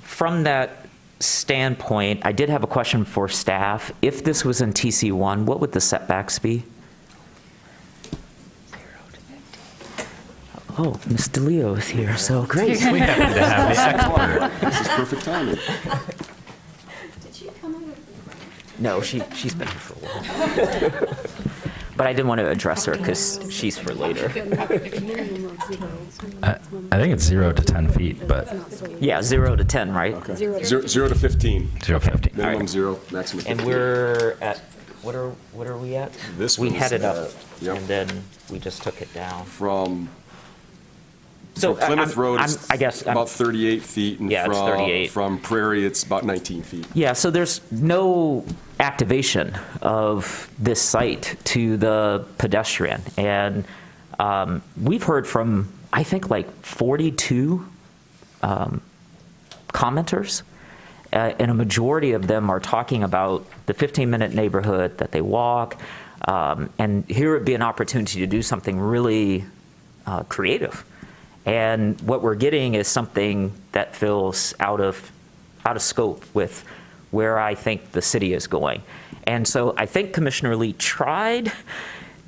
From that standpoint, I did have a question for staff. If this was in TC1, what would the setbacks be? Oh, Ms. DeLeo is here, so great. We happen to have the expert. This is perfect timing. No, she's been here for a while. But I didn't want to address her because she's for later. I think it's 0 to 10 feet, but. Yeah, 0 to 10, right? Okay. 0 to 15. 0 to 15. Minimum Right. 0, maximum 15. And we're at, what are we at? We one's had it up, yep. and then we just took it down. From So Plymouth Road I is guess about 38 feet, and Yeah, it's 38. from Prairie, it's about 19 feet. Yeah, so there's no activation of this site to the pedestrian. And we've heard from, I think, like 42 commenters, and a majority of them are talking about the 15-minute neighborhood that they walk, and here would be an opportunity to do something really creative. And what we're getting is something that feels out of scope with where I think the city is going. And so I think Commissioner Lee tried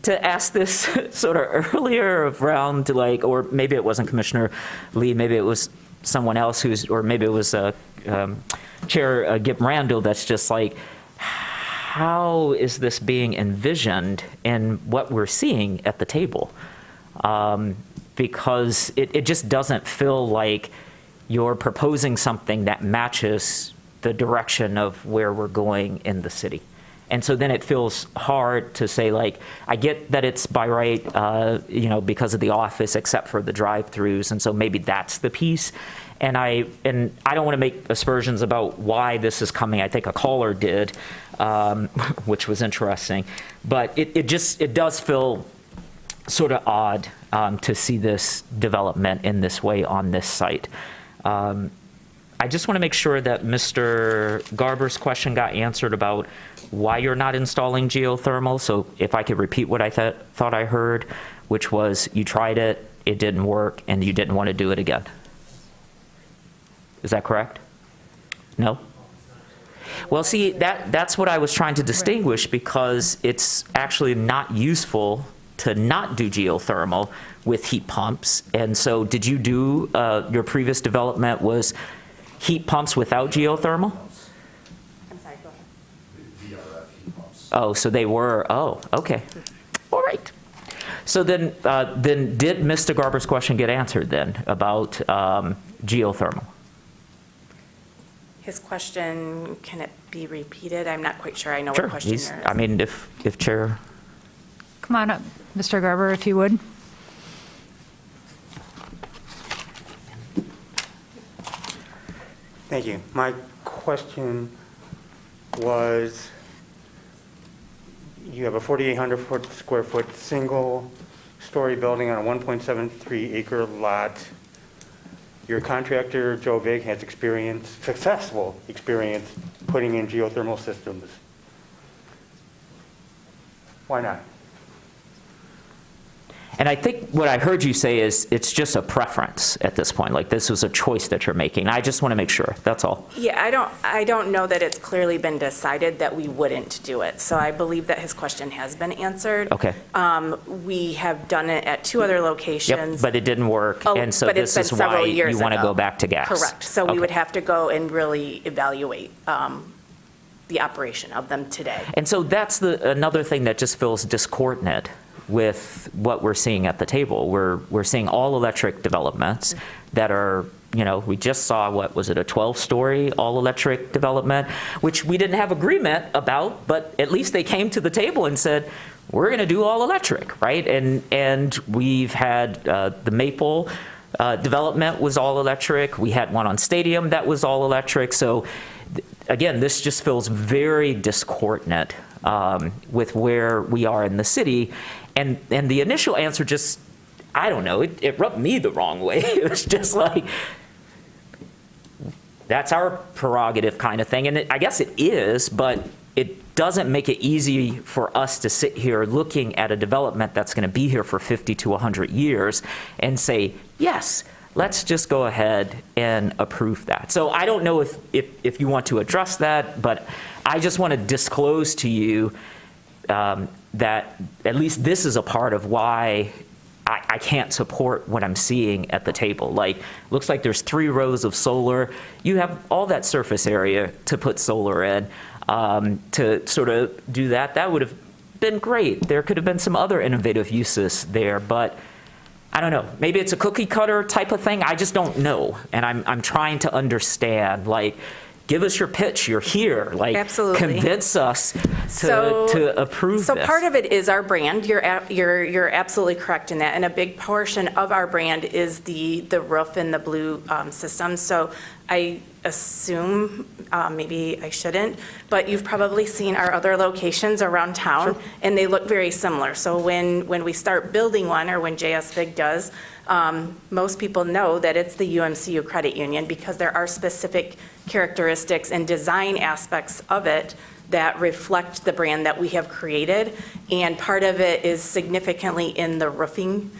to ask this sort of earlier around, like, or maybe it wasn't Commissioner Lee, maybe it was someone else or maybe it was Chair Gip Randall, that's just like, how is this being envisioned in what we're seeing at the table? Because it just doesn't feel like you're proposing something that matches the direction of where we're going in the city. And so then it feels hard to say, like, I get that it's by right, because of the office, except for the drive-throughs, and so maybe that's the piece. And I don't want to make aspersions about why this is coming. I think a caller did, which was interesting. But it does feel sort of odd to see this development in this way on this site. I just want to make sure that Mr. Garber's question got answered about why you're not installing geothermal. So if I could repeat what I thought I heard, which was you tried it, it didn't work, and you didn't want to do it again. Is that correct? No? Well, see, that's what I was trying to distinguish, because it's actually not useful to not do geothermal with heat pumps. And so did you do, your previous development was heat pumps without geothermal? I'm sorry, go ahead. VRF heat pumps. Oh, so they were, oh, okay. All right. So then did Mr. Garber's question get answered then about geothermal? His question, can it be repeated? I'm not quite sure I know Sure. what question yours is. I mean, if Chair. Come on up, Mr. Garber, if you would. Thank you. My question was, you have a 4,800 square foot single-story building on a 1.73 acre lot. Your contractor, Joe Vig, has successful experience putting in geothermal systems. Why not? And I think what I heard you say is it's just a preference at this point, like this was a choice that you're making. I just want to make sure, that's all. Yeah, I don't know that it's clearly been decided that we wouldn't do it. So I believe that his question has been answered. Okay. We have done it at 2 other locations. Yep, but it didn't work, Oh, and so but it's this been is why several you years want to ago. go back to gas. Correct. So we Okay. would have to go and really evaluate the operation of them today. And so that's another thing that just feels discordant with what we're seeing at the table. We're seeing all-electric developments that are, we just saw, what was it, a 12-story all-electric development, which we didn't have agreement about, but at least they came to the table and said, we're going to do all-electric, right? And we've had the Maple development was all-electric. We had one on Stadium that was all-electric. So again, this just feels very discordant with where we are in the city. And the initial answer just, I don't know, it rubbed me the wrong way. It was just like, that's our prerogative kind of thing. And I guess it is, but it doesn't make it easy for us to sit here looking at a development that's going to be here for 50 to 100 years and say, yes, let's just go ahead and approve that. So I don't know if you want to address that, but I just want to disclose to you that at least this is a part of why I can't support what I'm seeing at the table. Like, looks like there's 3 rows of solar. You have all that surface area to put solar in. To sort of do that, that would have been great. There could have been some other innovative uses there, but I don't know. Maybe it's a cookie cutter type of thing. I just don't know. And I'm trying to understand, like, give us your pitch. You're here. Like, Absolutely. Convince us to approve this. So part of it is our brand. You're absolutely correct in that. And a big portion of our brand is the roof and the blue system. So I assume, maybe I shouldn't, but you've probably seen our other locations around town, and they look very similar. So when we start building one, or when JS Big does, most people know that it's the UMCU Credit Union, because there are specific characteristics and design aspects of it that reflect the brand that we have created. And part of it is significantly in the roofing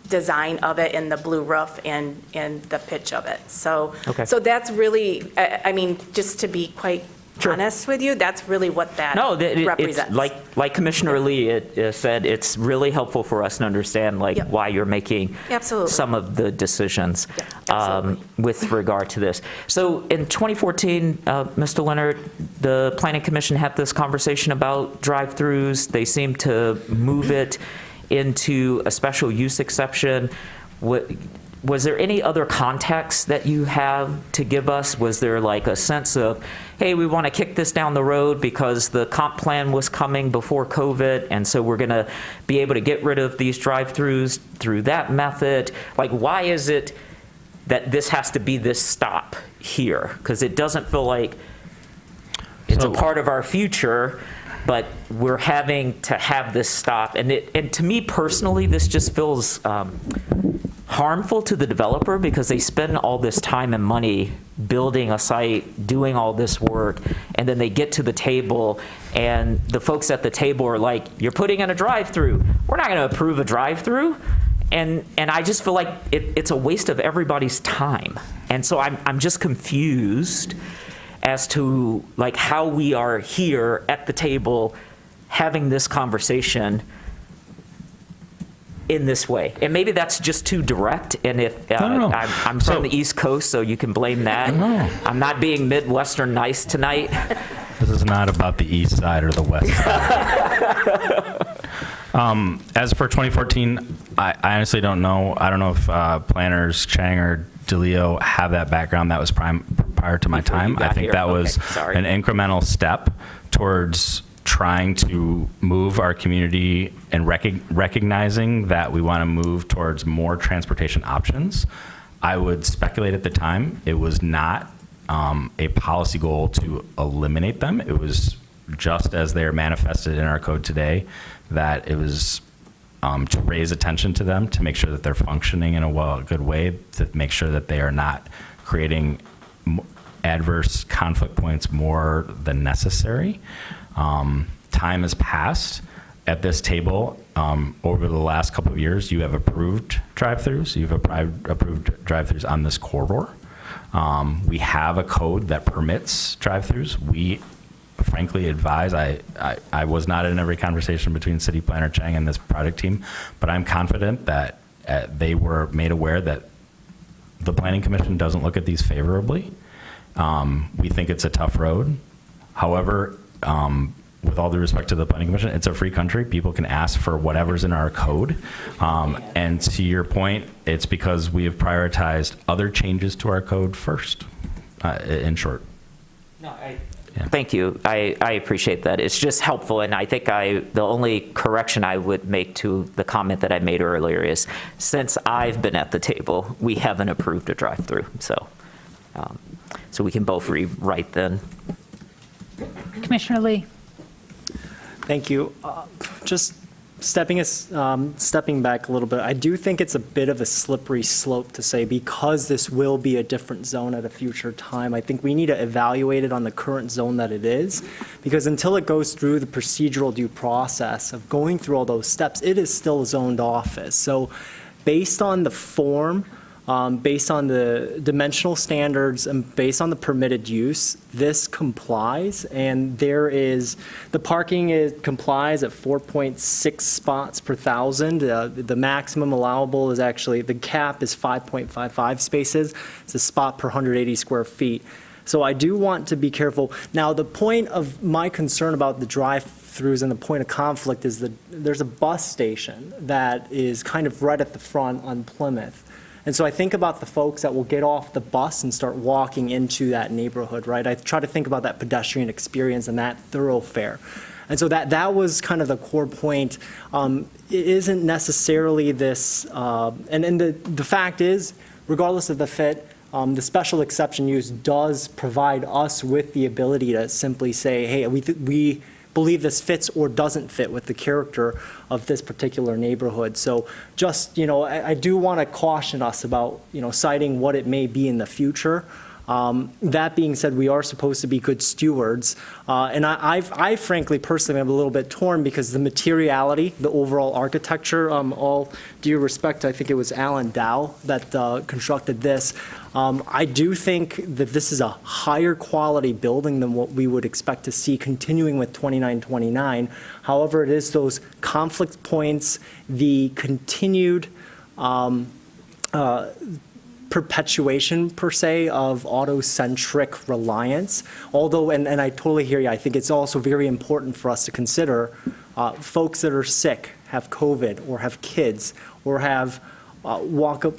design of it, and the blue roof, and the pitch of it. So, Okay. so that's really, I mean, just to be quite honest with you, that's really what that represents. It's like Commissioner Lee said, it's really helpful for us to understand why you're making Absolutely. some of the decisions with regard to this. So in 2014, Mr. Leonard, the Planning Commission had this conversation about drive-throughs. They seemed to move it into a special use exception. was there any other context that you have to give us? Was there like a sense of, hey, we want to kick this down the road because the comp plan was coming before COVID, and so we're going to be able to get rid of these drive-throughs through that method? Like, why is it that this has to be this stop here? Because it doesn't feel like it's a part of our future, but we're having to have this stop. And to me personally, this just feels harmful to the developer, because they spend all this time and money building a site, doing all this work, and then they get to the table and the folks at the table are like, you're putting in a drive-through. We're not going to approve a drive-through. And I just feel like it's a waste of everybody's time. And so I'm just confused as to like how we are here at the table having this conversation in this way. And maybe that's just too direct, and if I'm from the East Coast, so you can blame that. I'm not being Midwestern nice tonight. This is not about the east side or the west side. As for 2014, I honestly don't know. I don't know if planners Chang or DeLeo have that background. That was prior to my time. I think that was an incremental step towards trying to move our community and recognizing that we want to move towards more transportation options. I would speculate at the time it was not a policy goal to eliminate them. It was just as they are manifested in our code today, that it was to raise attention to them, to make sure that they're functioning in a good way, to make sure that they are not creating adverse conflict points more than necessary. Time has passed at this table. Over the last couple of years, you have approved drive-throughs. You've approved drive-throughs on this corridor. We have a code that permits drive-throughs. We frankly advise, I was not in every conversation between City Planner Chang and this project team, but I'm confident that they were made aware that the Planning Commission doesn't look at these favorably. We think it's a tough road. However, with all due respect to the Planning Commission, it's a free country. People can ask for whatever's in our code. And to your point, it's because we have prioritized other changes to our code first, in short. Thank you. I appreciate that. It's just helpful, and I think the only correction I would make to the comment that I made earlier is, since I've been at the table, we haven't approved a drive-through. So we can both rewrite then. Commissioner Lee. Thank you. Just stepping back a little bit, I do think it's a bit of a slippery slope to say, because this will be a different zone at a future time, I think we need to evaluate it on the current zone that it is, because until it goes through the procedural due process of going through all those steps, it is still a zoned office. So based on the form, based on the dimensional standards, and based on the permitted use, this complies, and the parking complies at 4.6 spots per thousand. The maximum allowable is actually, the cap is 5.55 spaces. It's a spot per 180 square feet. So I do want to be careful. Now, the point of my concern about the drive-throughs and the point of conflict is that there's a bus station that is kind of right at the front on Plymouth. And so I think about the folks that will get off the bus and start walking into that neighborhood, right? I try to think about that pedestrian experience and that thoroughfare. And so that was kind of the core point. It isn't necessarily this, and the fact is, regardless of the fit, the special exception use does provide us with the ability to simply say, hey, we believe this fits or doesn't fit with the character of this particular neighborhood. So just, I do want to caution us about, citing what it may be in the future. That being said, we are supposed to be good stewards. And I frankly, personally, am a little bit torn because the materiality, the overall architecture, all due respect, I think it was Alan Dow that constructed this. I do think that this is a higher quality building than what we would expect to see continuing with 2929. However, it is those conflict points, the continued perpetuation, per se, of auto-centric reliance. Although, and I totally hear you, I think it's also very important for us to consider folks that are sick, have COVID, or have kids, or have walk up,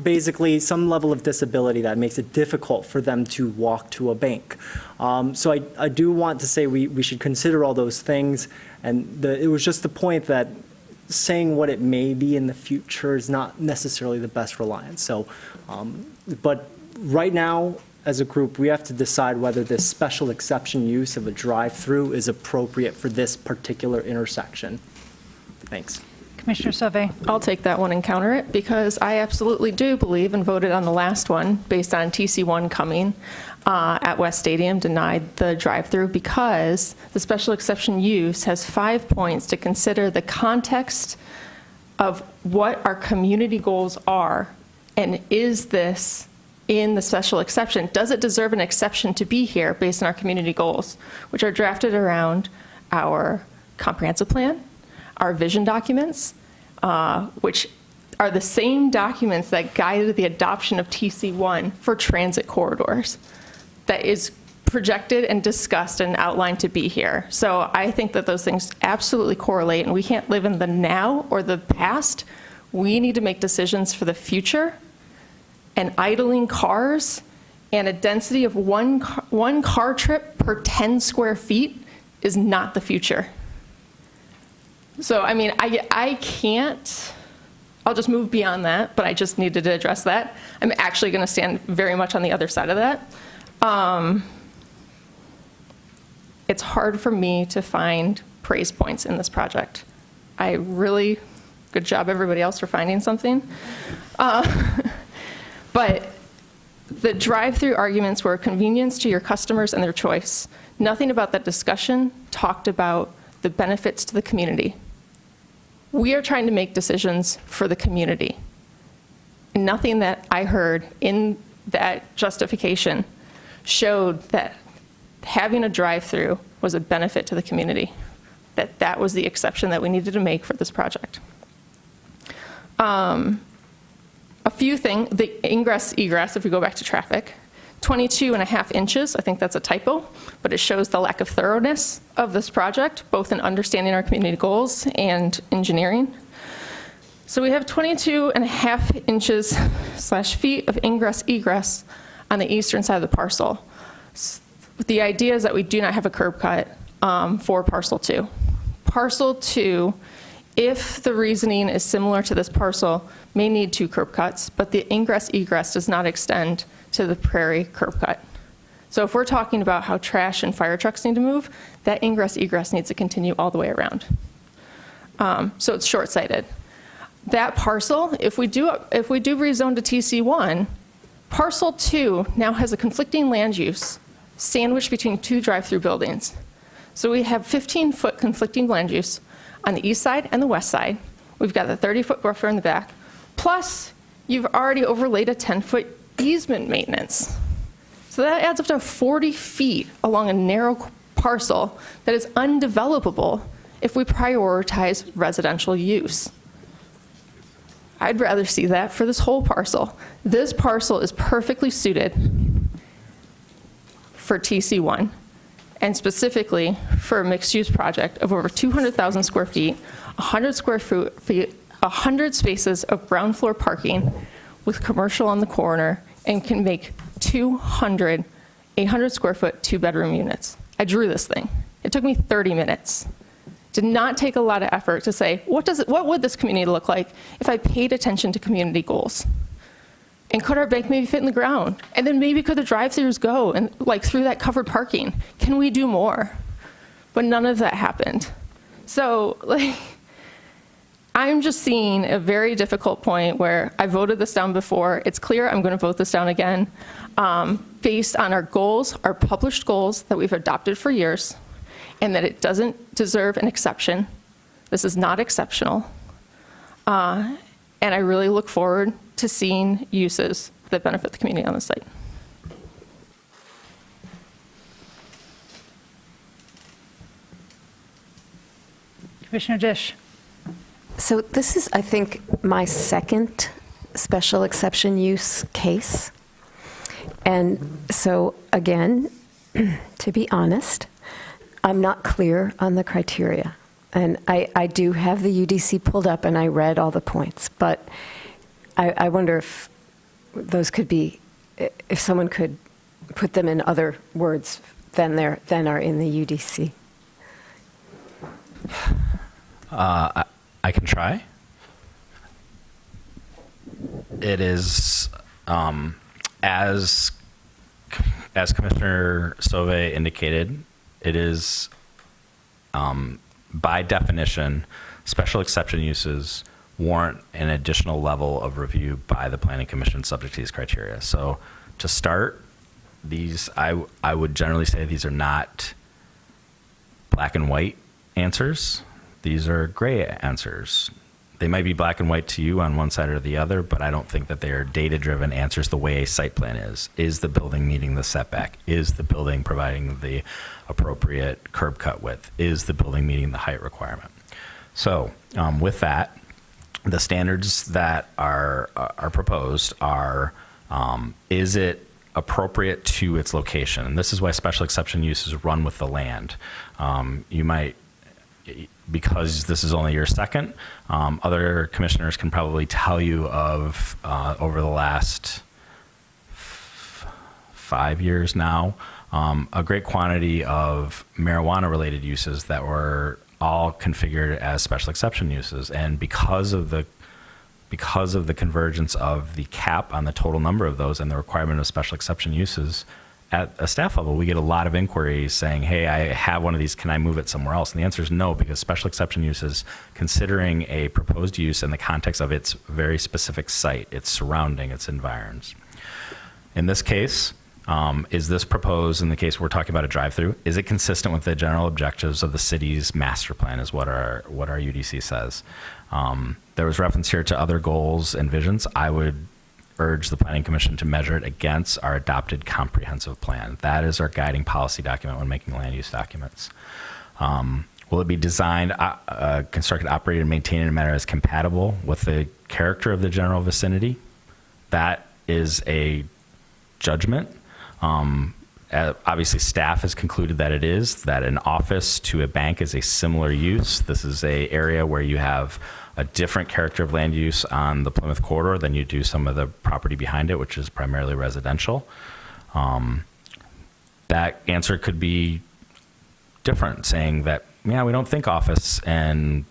basically some level of disability that makes it difficult for them to walk to a bank. So I do want to say we should consider all those things, and it was just the point that saying what it may be in the future is not necessarily the best reliance. So, but right now, as a group, we have to decide whether this special exception use of a drive-through is appropriate for this particular intersection. Thanks. Commissioner Sauvé. I'll take that one and counter it, because I absolutely do believe, and voted on the last one based on TC1 coming at West Stadium, denied the drive-through because the special exception use has 5 points to consider the context of what our community goals are, and is this in the special exception? Does it deserve an exception to be here based on our community goals, which are drafted around our comprehensive plan, our vision documents, which are the same documents that guided the adoption of TC1 for transit corridors, that is projected and discussed and outlined to be here. So I think that those things absolutely correlate, and we can't live in the now or the past. We need to make decisions for the future, and idling cars and a density of one car trip per 10 square feet is not the future. So, I mean, I can't, I'll just move beyond that, but I just needed to address that. I'm actually going to stand very much on the other side of that. It's hard for me to find praise points in this project. Good job everybody else for finding something. But the drive-through arguments were a convenience to your customers and their choice. Nothing about that discussion talked about the benefits to the community. We are trying to make decisions for the community. And nothing that I heard in that justification showed that having a drive-through was a benefit to the community, that was the exception that we needed to make for this project. A few things, the ingress egress, if we go back to traffic, 22.5 inches, I think that's a typo, but it shows the lack of thoroughness of this project, both in understanding our community goals and engineering. So we have 22.5 inches / feet of ingress egress on the eastern side of the parcel. The idea is that we do not have a curb cut for parcel 2. Parcel 2, if the reasoning is similar to this parcel, may need 2 curb cuts, but the ingress egress does not extend to the Prairie curb cut. So if we're talking about how trash and fire trucks need to move, that ingress egress needs to continue all the way around. So it's short-sighted. That parcel, if we do rezone to TC1, parcel 2 now has a conflicting land use sandwiched between 2 drive-through buildings. So we have 15-foot conflicting land use on the east side and the west side. We've got the 30-foot buffer in the back. Plus, you've already overlaid a 10-foot easement maintenance. So that adds up to 40 feet along a narrow parcel that is undevelopable if we prioritize residential use. I'd rather see that for this whole parcel. This parcel is perfectly suited for TC1, and specifically for a mixed-use project of over 200,000 square feet, 100 spaces of ground floor parking with commercial on the corner, and can make 200 800 square foot 2-bedroom units. I drew this thing. It took me 30 minutes. Did not take a lot of effort to say, what would this community look like if I paid attention to community goals? And could our bank maybe fit in the ground? And then maybe could the drive-throughs go and like through that covered parking? Can we do more? But none of that happened. So I'm just seeing a very difficult point where I voted this down before. It's clear I'm going to vote this down again based on our goals, our published goals that we've adopted for years, and that it doesn't deserve an exception. This is not exceptional. And I really look forward to seeing uses that benefit the community on the site. Commissioner Dish. So this is, I think, my second special exception use case. And so, again, to be honest, I'm not clear on the criteria. And I do have the UDC pulled up, and I read all the points. But I wonder if those could be, if someone could put them in other words than are in the UDC. I can try. It is, as Commissioner Sauvé indicated, it is, by definition, special exception uses warrant an additional level of review by the Planning Commission subject to these criteria. So to start, these, I would generally say these are not black and white answers. These are gray answers. They might be black and white to you on one side or the other, but I don't think that they are data-driven answers the way a site plan is. Is the building meeting the setback? Is the building providing the appropriate curb cut width? Is the building meeting the height requirement? So with that, the standards that are proposed are, is it appropriate to its location? And this is why special exception uses run with the land. You might, because this is only your second, other commissioners can probably tell you of, over the last 5 years now, a great quantity of marijuana-related uses that were all configured as special exception uses. And because of the convergence of the cap on the total number of those and the requirement of special exception uses, at a staff level, we get a lot of inquiries saying, hey, I have one of these, can I move it somewhere else? And the answer is no, because special exception use is considering a proposed use in the context of its very specific site, its surrounding, its environs. In this case, is this proposed, in the case we're talking about a drive-through, is it consistent with the general objectives of the city's master plan is what our UDC says. There was reference here to other goals and visions. I would urge the Planning Commission to measure it against our adopted comprehensive plan. That is our guiding policy document when making land use documents. Will it be designed, constructed, operated, and maintained in a manner as compatible with the character of the general vicinity? That is a judgment. Obviously, staff has concluded that it is, that an office to a bank is a similar use. This is an area where you have a different character of land use on the Plymouth corridor than you do some of the property behind it, which is primarily residential. That answer could be different, saying that, yeah, we don't think office and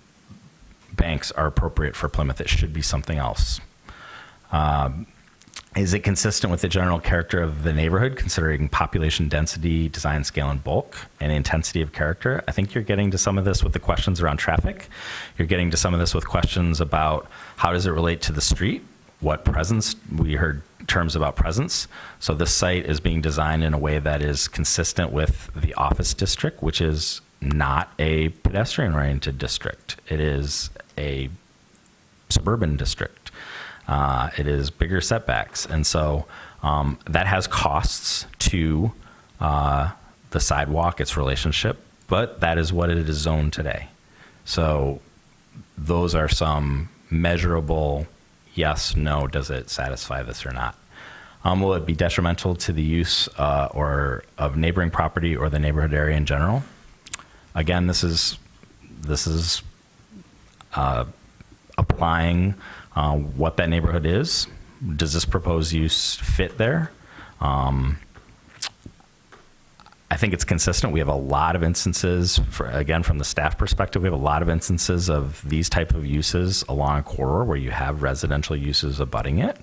banks are appropriate for Plymouth. It should be something else. Is it consistent with the general character of the neighborhood, considering population density, design scale, and bulk, and intensity of character? I think you're getting to some of this with the questions around traffic. You're getting to some of this with questions about how does it relate to the street? What presence? We heard terms about presence. So this site is being designed in a way that is consistent with the office district, which is not a pedestrian-oriented district. It is a suburban district. It is bigger setbacks. And so that has costs to the sidewalk, its relationship, but that is what it is zoned today. So those are some measurable yes, no, does it satisfy this or not? Will it be detrimental to the use or of neighboring property or the neighborhood area in general? Again, this is applying what that neighborhood is. Does this proposed use fit there? I think it's consistent. We have a lot of instances, again, from the staff perspective, we have a lot of instances of these type of uses along a corridor where you have residential uses abutting it.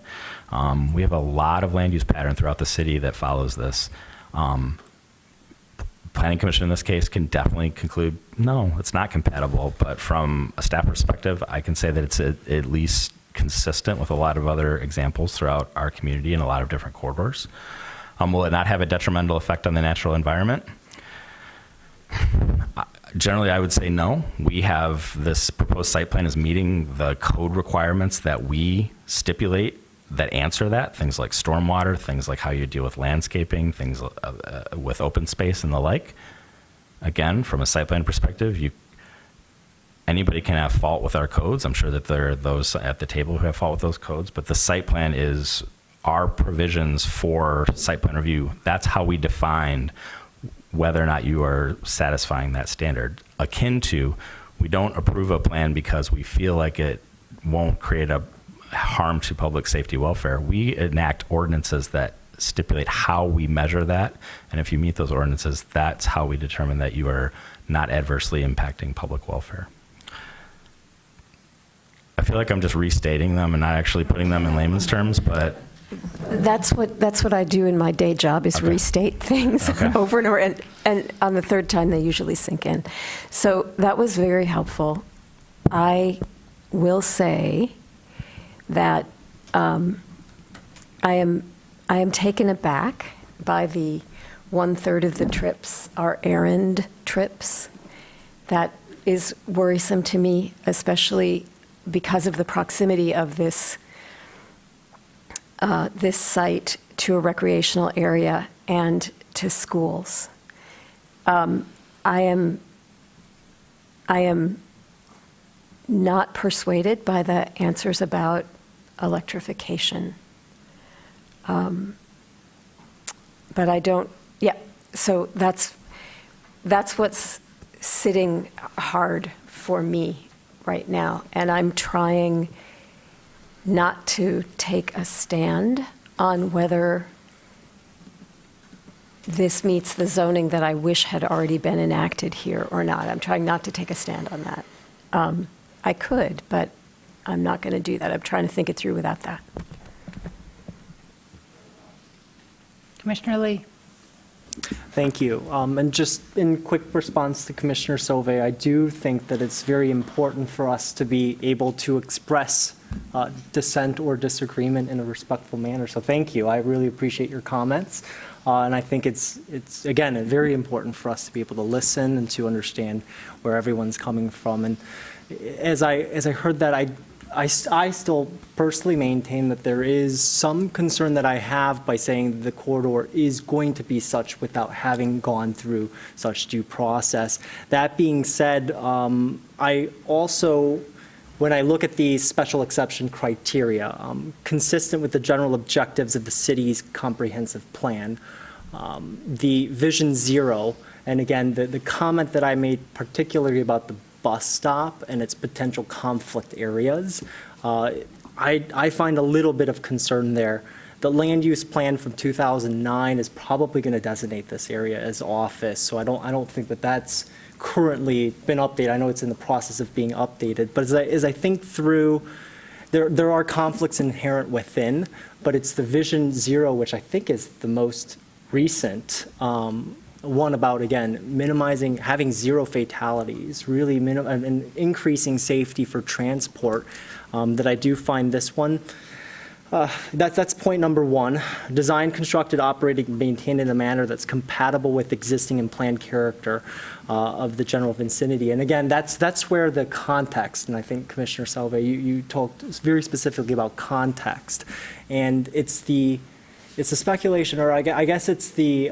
We have a lot of land use pattern throughout the city that follows this. Planning Commission in this case can definitely conclude, no, it's not compatible. But from a staff perspective, I can say that it's at least consistent with a lot of other examples throughout our community in a lot of different corridors. Will it not have a detrimental effect on the natural environment? Generally, I would say no. We have this proposed site plan is meeting the code requirements that we stipulate that answer that, things like stormwater, things like how you deal with landscaping, things with open space and the like. Again, from a site plan perspective, anybody can have fault with our codes. I'm sure that there are those at the table who have fault with those codes, but the site plan is our provisions for site plan review. That's how we define whether or not you are satisfying that standard. Akin to, we don't approve a plan because we feel like it won't create a harm to public safety welfare, we enact ordinances that stipulate how we measure that. And if you meet those ordinances, that's how we determine that you are not adversely impacting public welfare. I feel like I'm just restating them and not actually putting them in layman's terms, but That's what I do in my day job, is restate things over and over, and on the third time, they usually sink in. So that was very helpful. I will say that I am taken aback by the 1/3 of the trips are errand trips. That is worrisome to me, especially because of the proximity of this site to a recreational area and to schools. I am not persuaded by the answers about electrification. But I don't, so that's what's sitting hard for me right now. And I'm trying not to take a stand on whether this meets the zoning that I wish had already been enacted here or not. I'm trying not to take a stand on that. I could, but I'm not going to do that. I'm trying to think it through without that. Commissioner Lee. Thank you. And just in quick response to Commissioner Sauvé, I do think that it's very important for us to be able to express dissent or disagreement in a respectful manner. So thank you. I really appreciate your comments. And I think it's again, very important for us to be able to listen and to understand where everyone's coming from. And as I heard that, I still personally maintain that there is some concern that I have by saying the corridor is going to be such without having gone through such due process. That being said, I also, when I look at the special exception criteria, consistent with the general objectives of the city's comprehensive plan, the Vision Zero, and again, the comment that I made particularly about the bus stop and its potential conflict areas, I find a little bit of concern there. The land use plan from 2009 is probably going to designate this area as office, so I don't think that that's currently been updated. I know it's in the process of being updated, but as I think through, there are conflicts inherent within, but it's the Vision Zero, which I think is the most recent one about, again, minimizing, having zero fatalities, really and increasing safety for transport, that I do find this one. That's point number one. Design, constructed, operated, and maintained in a manner that's compatible with existing and planned character of the general vicinity. And again, that's where the context, and I think Commissioner Sauvé, you talked very specifically about context. And it's the speculation, or I guess it's the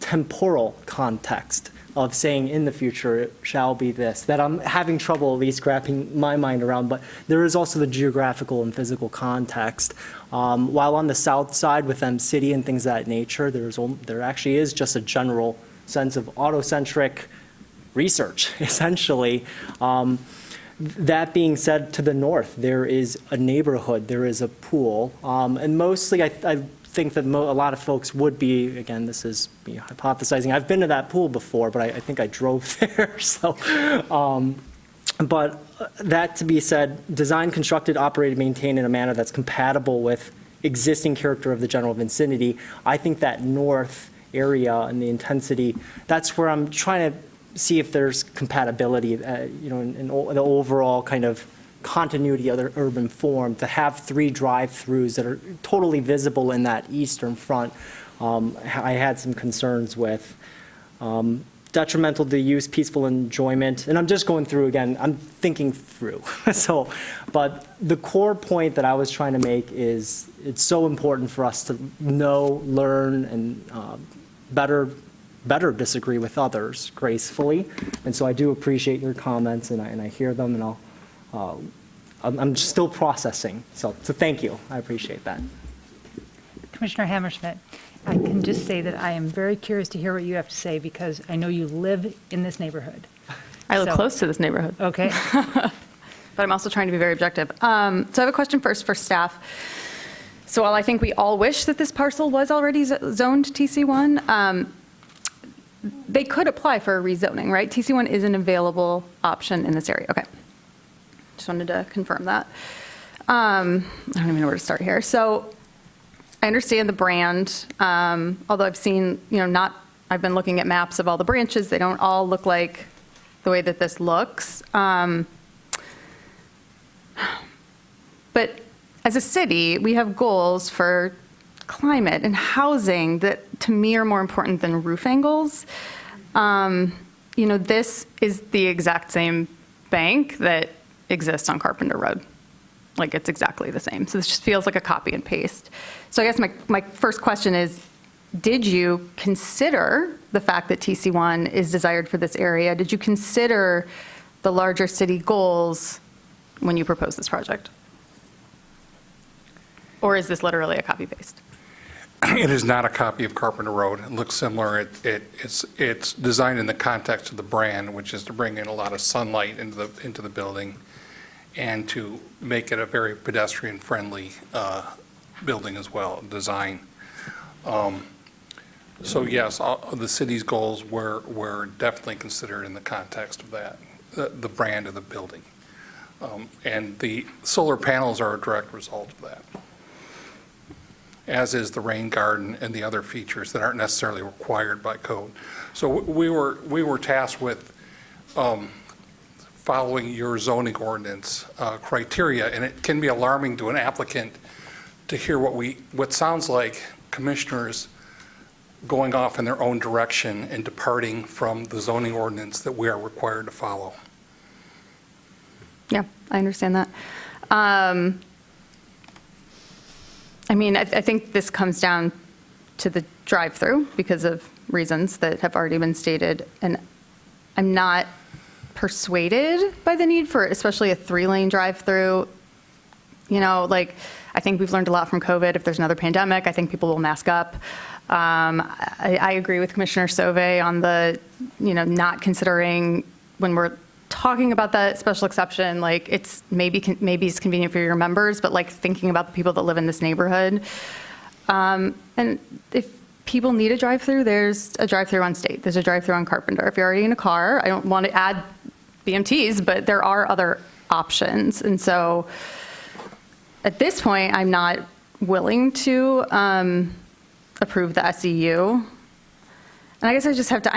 temporal context of saying in the future it shall be this, that I'm having trouble at least wrapping my mind around, but there is also the geographical and physical context. While on the south side with M-City and things of that nature, there actually is just a general sense of autocentric research, essentially. That being said, to the north, there is a neighborhood, there is a pool, and mostly I think that a lot of folks would be, again, this is me hypothesizing. I've been to that pool before, but I think I drove there. So, but that to be said, designed, constructed, operated, maintained in a manner that's compatible with existing character of the general vicinity. I think that north area and the intensity, that's where I'm trying to see if there's compatibility, in the overall kind of continuity of the urban form, to have 3 drive-throughs that are totally visible in that eastern front. I had some concerns with. Detrimental to use, peaceful enjoyment, and I'm just going through again, I'm thinking through. So, but the core point that I was trying to make is it's so important for us to know, learn, and better disagree with others gracefully. And so I do appreciate your comments, and I hear them, and I'm still processing. So thank you. I appreciate that. Commissioner Hammerschmidt, I can just say that I am very curious to hear what you have to say, because I know you live in this neighborhood. I live So- close to this neighborhood. Okay. but I'm also trying to be very objective. So I have a question first for staff. So while I think we all wish that this parcel was already zoned TC1, they could apply for a rezoning, right? TC1 is an available option in this area. Okay. Just wanted to confirm that. I don't even know where to start here. So I understand the brand, although I've seen, I've been looking at maps of all the branches. They don't all look like the way that this looks. But as a city, we have goals for climate and housing that to me are more important than roof angles. This is the exact same bank that exists on Carpenter Road. Like, it's exactly the same. So this just feels like a copy and paste. So I guess my first question is, did you consider the fact that TC1 is desired for this area? Did you consider the larger city goals when you proposed this project? Or is this literally a copy paste? It is not a copy of Carpenter Road. It looks similar. It's designed in the context of the brand, which is to bring in a lot of sunlight into the building and to make it a very pedestrian-friendly building as well, design. So yes, the city's goals were definitely considered in the context of that, the brand of the building. And the solar panels are a direct result of that, as is the rain garden and the other features that aren't necessarily required by code. So we were tasked with following your zoning ordinance criteria, and it can be alarming to an applicant to hear what sounds like commissioners going off in their own direction and departing from the zoning ordinance that we are required to follow. Yeah, I understand that. I think this comes down to the drive-through because of reasons that have already been stated, and I'm not persuaded by the need for especially a 3-lane drive-through. I think we've learned a lot from COVID. If there's another pandemic, I think people will mask up. I agree with Commissioner Sauvé on the, not considering when we're talking about that special exception, it's maybe it's convenient for your members, but thinking about the people that live in this neighborhood. And if people need a drive-through, there's a drive-through on State. There's a drive-through on Carpenter. If you're already in a car, I don't want to add BMTs, but there are other options. And so at this point, I'm not willing to approve the SEU. And I guess I just have to,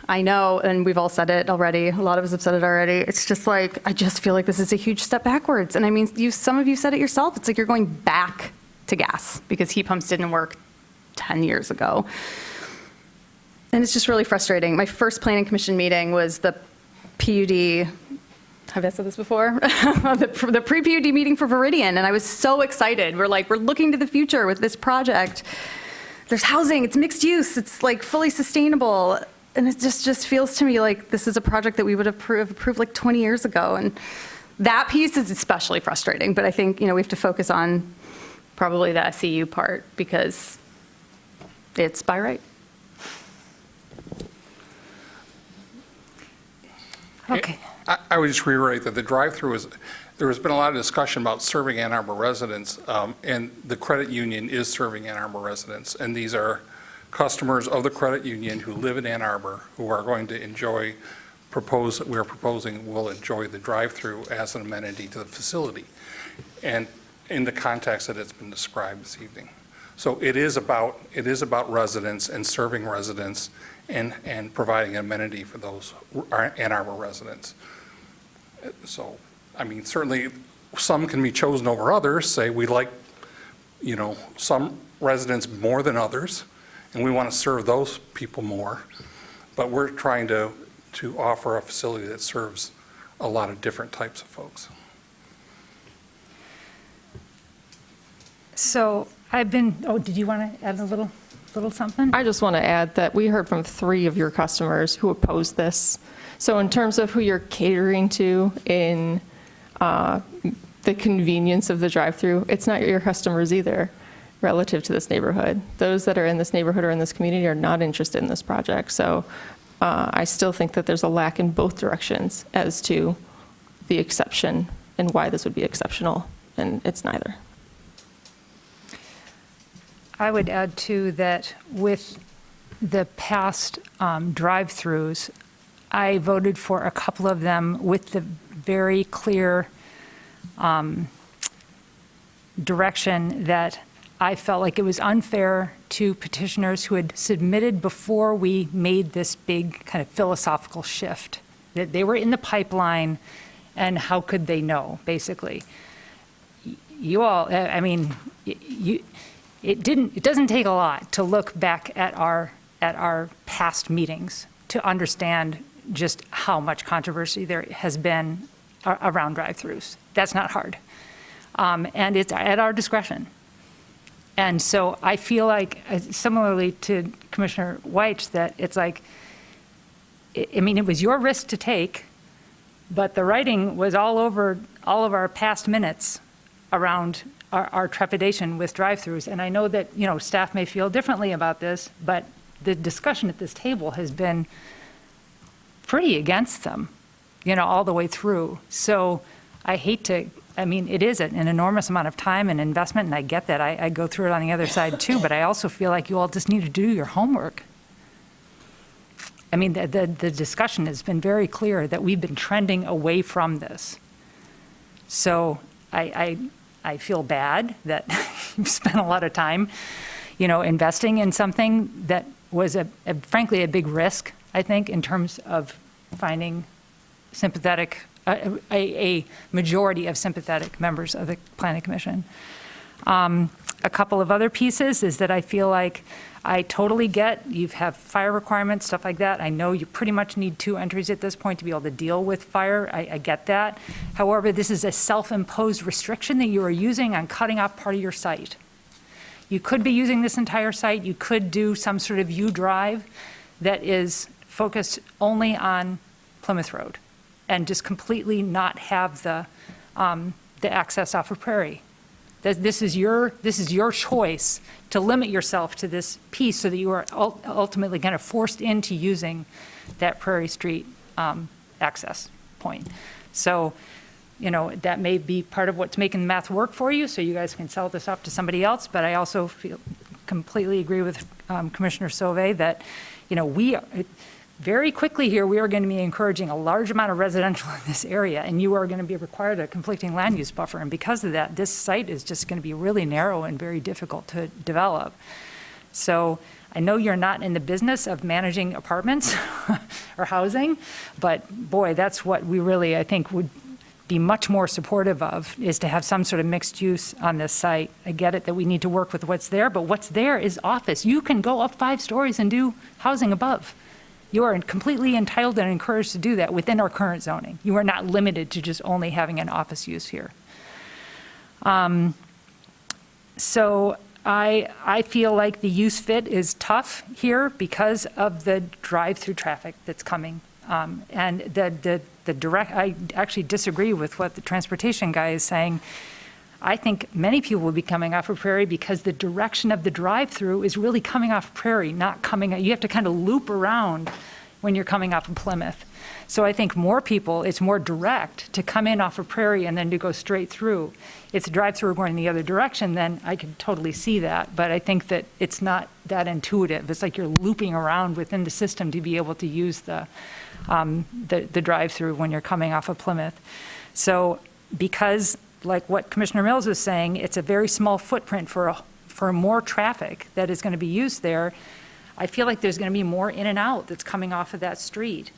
I know, and we've all said it already, a lot of us have said it already, it's just I just feel like this is a huge step backwards. And some of you said it yourself, it's like you're going back to gas because heat pumps didn't work 10 years ago. And it's just really frustrating. My first planning commission meeting was the PUD, have I said this before? the pre-PUD meeting for Viridian, and I was so excited. We're looking to the future with this project. There's housing, it's mixed use, it's fully sustainable. And it just feels to me like this is a project that we would have approved 20 years ago. And that piece is especially frustrating, but I think, we have to focus on probably the SEU part because it's by right. Okay. I would just reiterate that the drive-through there has been a lot of discussion about serving Ann Arbor residents, and the credit union is serving Ann Arbor residents. And these are customers of the credit union who live in Ann Arbor who are going to we are proposing will enjoy the drive-through as an amenity to the facility. And in the context that it's been described this evening. So it is about residents and serving residents and providing an amenity for those Ann Arbor residents. So, certainly some can be chosen over others, say we like, some residents more than others, and we want to serve those people more. But we're trying to offer a facility that serves a lot of different types of folks. So did you want to add a little something? I just want to add that we heard from 3 of your customers who opposed this. So in terms of who you're catering to in the convenience of the drive-through, it's not your customers either relative to this neighborhood. Those that are in this neighborhood or in this community are not interested in this project. So I still think that there's a lack in both directions as to the exception and why this would be exceptional, and it's neither. I would add, too, that with the past drive-throughs, I voted for a couple of them with the very clear direction that I felt like it was unfair to petitioners who had submitted before we made this big kind of philosophical shift, that they were in the pipeline, and how could they know, basically? You all, I mean, it doesn't take a lot to look back at our past meetings to understand just how much controversy there has been around drive-throughs. That's not hard. And it's at our discretion. And so I feel like, similarly to Commissioner Weich, that it's like, I mean, it was your risk to take, but the writing was all over all of our past minutes around our trepidation with drive-throughs. And I know that, you know, staff may feel differently about this, but the discussion at this table has been pretty against them, you know, all the way through. So I hate to, I mean, it is an enormous amount of time and investment, and I get that. I go through it on the other side too, but I also feel like you all just need to do your homework. I mean, the discussion has been very clear that we've been trending away from this. So I feel bad that you've spent a lot of time, you know, investing in something that was frankly a big risk, I think, in terms of finding sympathetic, a majority of sympathetic members of the Planning Commission. A couple of other pieces is that I feel like I totally get you have fire requirements, stuff like that. I know you pretty much need 2 entries at this point to be able to deal with fire. I get that. However, this is a self-imposed restriction that you are using on cutting off part of your site. You could be using this entire site. You could do some sort of U-drive that is focused only on Plymouth Road and just completely not have the access off of Prairie. This is your choice to limit yourself to this piece so that you are ultimately kind of forced into using that Prairie Street access point. So, you know, that may be part of what's making the math work for you, so you guys can sell this off to somebody else. But I also completely agree with Commissioner Sauvé that, you know, very quickly here, we are going to be encouraging a large amount of residential in this area, and you are going to be required a conflicting land use buffer. And because of that, this site is just going to be really narrow and very difficult to develop. So I know you're not in the business of managing apartments or housing, but boy, that's what we really, I think, would be much more supportive of, is to have some sort of mixed use on this site. I get it that we need to work with what's there, but what's there is office. You can go up 5 stories and do housing above. You are completely entitled and encouraged to do that within our current zoning. You are not limited to just only having an office use here. So I feel like the use fit is tough here because of the drive-through traffic that's coming. And the direct, I actually disagree with what the transportation guy is saying. I think many people will be coming off of Prairie because the direction of the drive-through is really coming off Prairie, not coming, you have to kind of loop around when you're coming off of Plymouth. So I think more people, it's more direct to come in off of Prairie and then to go straight through. If the drive-through going in the other direction, then I can totally see that. But I think that it's not that intuitive. It's like you're looping around within the system to be able to use the drive-through when you're coming off of Plymouth. So because, like what Commissioner Mills was saying, it's a very small footprint for more traffic that is going to be used there. I feel like there's going to be more in and out that's coming off of that street.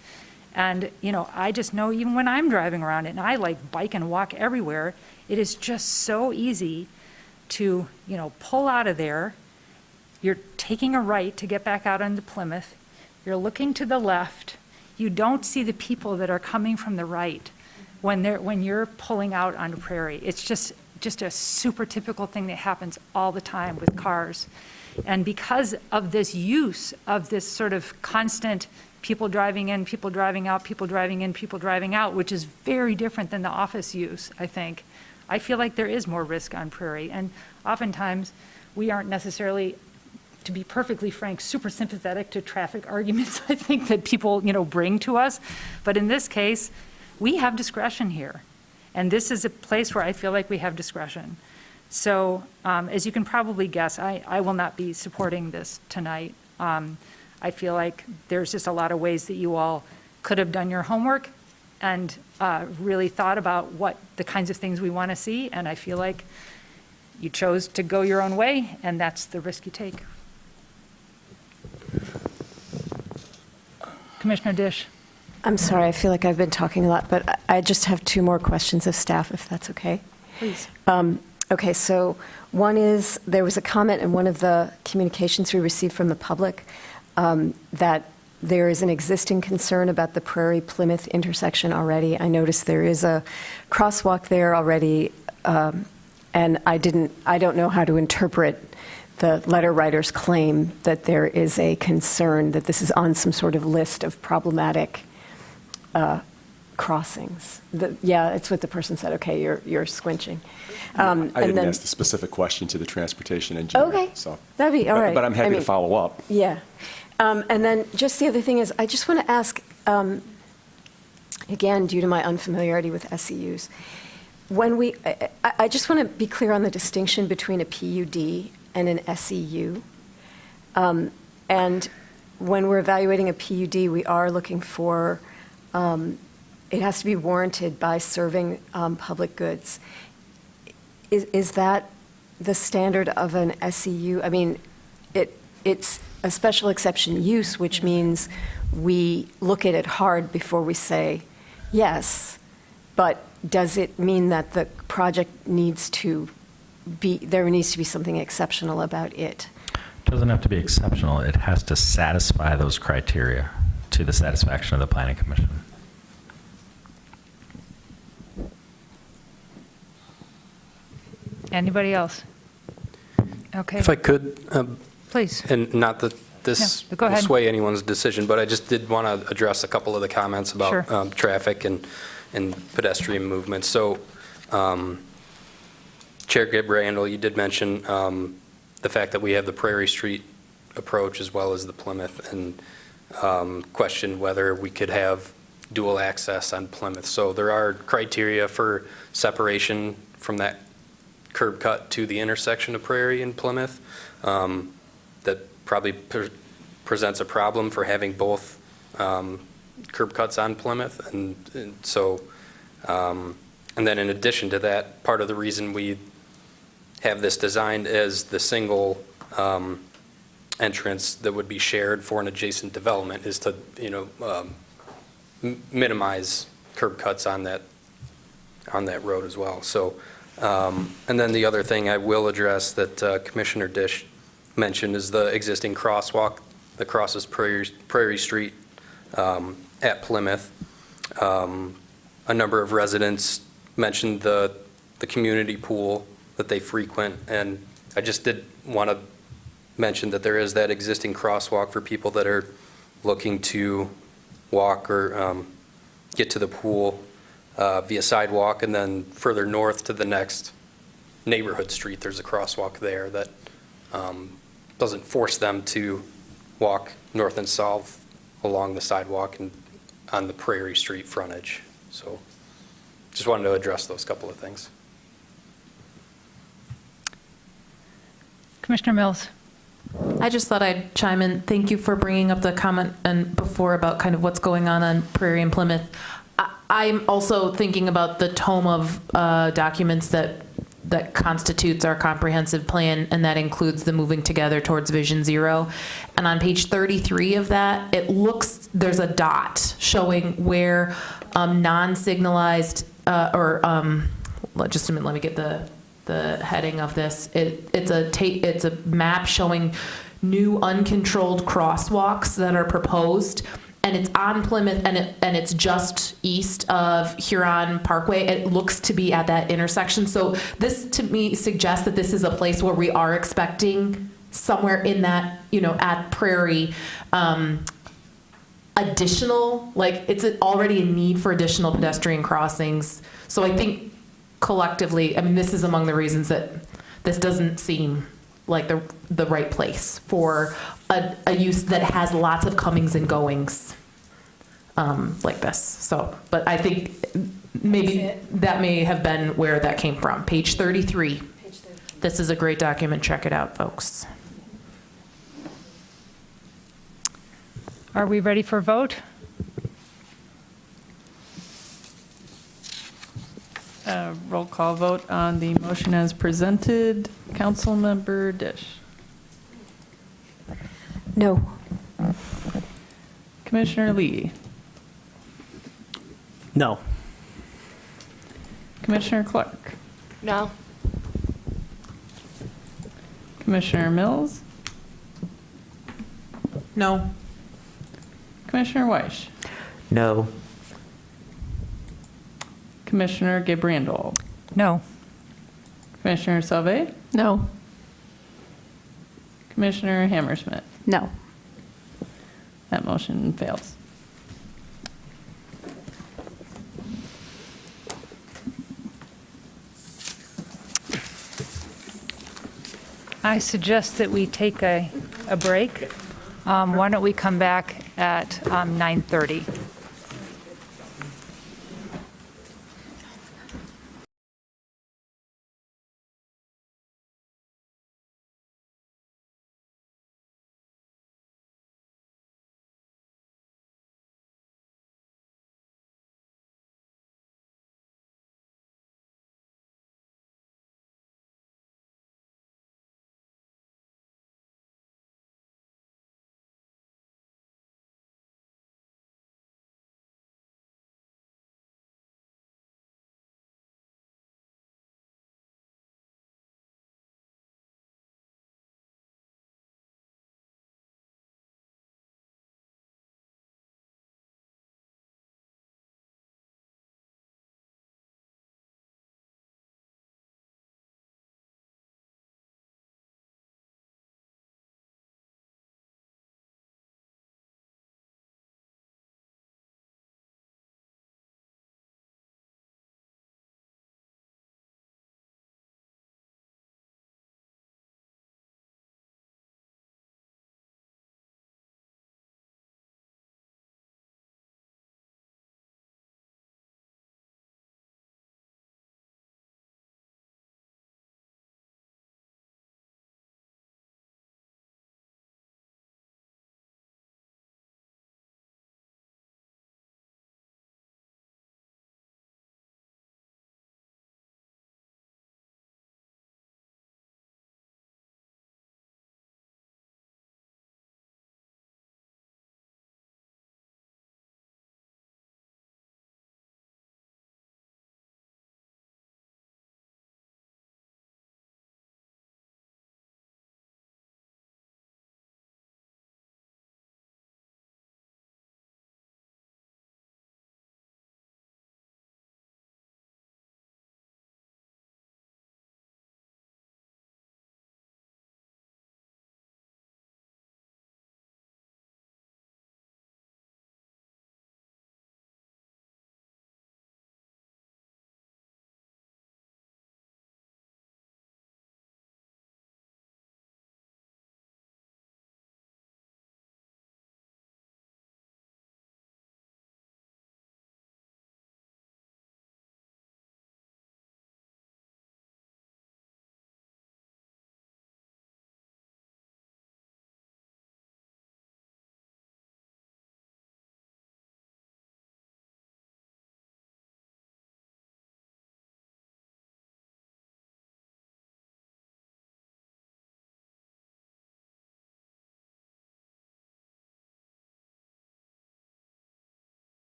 And, you know, I just know even when I'm driving around it, and I like bike and walk everywhere, it is just so easy to, you know, pull out of there. You're taking a right to get back out onto Plymouth. You're looking to the left. You don't see the people that are coming from the right when you're pulling out onto Prairie. It's just a super typical thing that happens all the time with cars. And because of this use of this sort of constant people driving in, people driving out, people driving in, people driving out, which is very different than the office use, I think, I feel like there is more risk on Prairie. And oftentimes, we aren't necessarily, to be perfectly frank, super sympathetic to traffic arguments, I think, that people, you know, bring to us. But in this case, we have discretion here. And this is a place where I feel like we have discretion. So as you can probably guess, I will not be supporting this tonight. I feel like there's just a lot of ways that you all could have done your homework and really thought about what the kinds of things we want to see. And I feel like you chose to go your own way, and that's the risk you take. Commissioner Dish. I'm sorry, I feel like I've been talking a lot, but I just have two more questions of staff, if that's okay. Please. Okay, so one is, there was a comment in one of the communications we received from the public that there is an existing concern about the Prairie Plymouth intersection already. I noticed there is a crosswalk there already, and I don't know how to interpret the letter writer's claim that there is a concern that this is on some sort of list of problematic crossings. Yeah, it's what the person said. Okay, you're squinching. I didn't ask the specific question to the transportation engineer. Okay, So, that'd be all right. But I'm happy to follow up. Yeah. And then just the other thing is, I just want to ask, again, due to my unfamiliarity with SEUs, when I just want to be clear on the distinction between a PUD and an SEU. And when we're evaluating a PUD, we are looking for, it has to be warranted by serving public goods. Is that the standard of an SEU? I mean, it's a special exception use, which means we look at it hard before we say yes, but does it mean that the project needs to be, there needs to be something exceptional about it? It doesn't have to be exceptional. It has to satisfy those criteria to the satisfaction of the Planning Commission. Anybody else? Okay. If I could, Please. and not that this No, go will ahead. sway anyone's decision, but I just did want to address a couple of the comments about Sure. traffic and pedestrian movement. So, Chair Gibb-Randall, you did mention the fact that we have the Prairie Street approach as well as the Plymouth, and questioned whether we could have dual access on Plymouth. So there are criteria for separation from that curb cut to the intersection of Prairie and Plymouth that probably presents a problem for having both curb cuts on Plymouth. And so, and then in addition to that, part of the reason we have this designed as the single entrance that would be shared for an adjacent development is to, minimize curb cuts on that road as well. So, and then the other thing I will address that Commissioner Dish mentioned is the existing crosswalk that crosses Prairie Street at Plymouth. A number of residents mentioned the community pool that they frequent, and I just did want to mention that there is that existing crosswalk for people that are looking to walk or get to the pool via sidewalk, and then further north to the next neighborhood street, there's a crosswalk there that doesn't force them to walk north and south along the sidewalk and on the Prairie Street frontage. So just wanted to address those couple of things. Commissioner Mills. I just thought I'd chime in. Thank you for bringing up the comment and before about kind of what's going on Prairie and Plymouth. I'm also thinking about the tome of documents that constitutes our comprehensive plan, and that includes the moving together towards Vision Zero. And on page 33 of that, it looks, there's a dot showing where non-signalized just a minute, let me get the heading of this. It's a map showing new uncontrolled crosswalks that are proposed, and it's on Plymouth, and it's just east of Huron Parkway. It looks to be at that intersection. So this, to me, suggests that this is a place where we are expecting somewhere in that, at Prairie, additional, it's already a need for additional pedestrian crossings. So I think collectively, this is among the reasons that this doesn't seem like the right place for a use that has lots of comings and goings. like this. So, but I think maybe that may have been where that came from. Page 33. This is a great document. Check it out, folks. Are we ready for vote? Roll call vote on the motion as presented. Councilmember Dish. No. Commissioner Lee. No. Commissioner Clark. No. Commissioner Mills. No. Commissioner Weiss. No. Commissioner Gabrandol. No. Commissioner Sauvé. No. Commissioner Hammersmith. No. That motion fails. I suggest that we take a break. Why don't we come back at 9:30?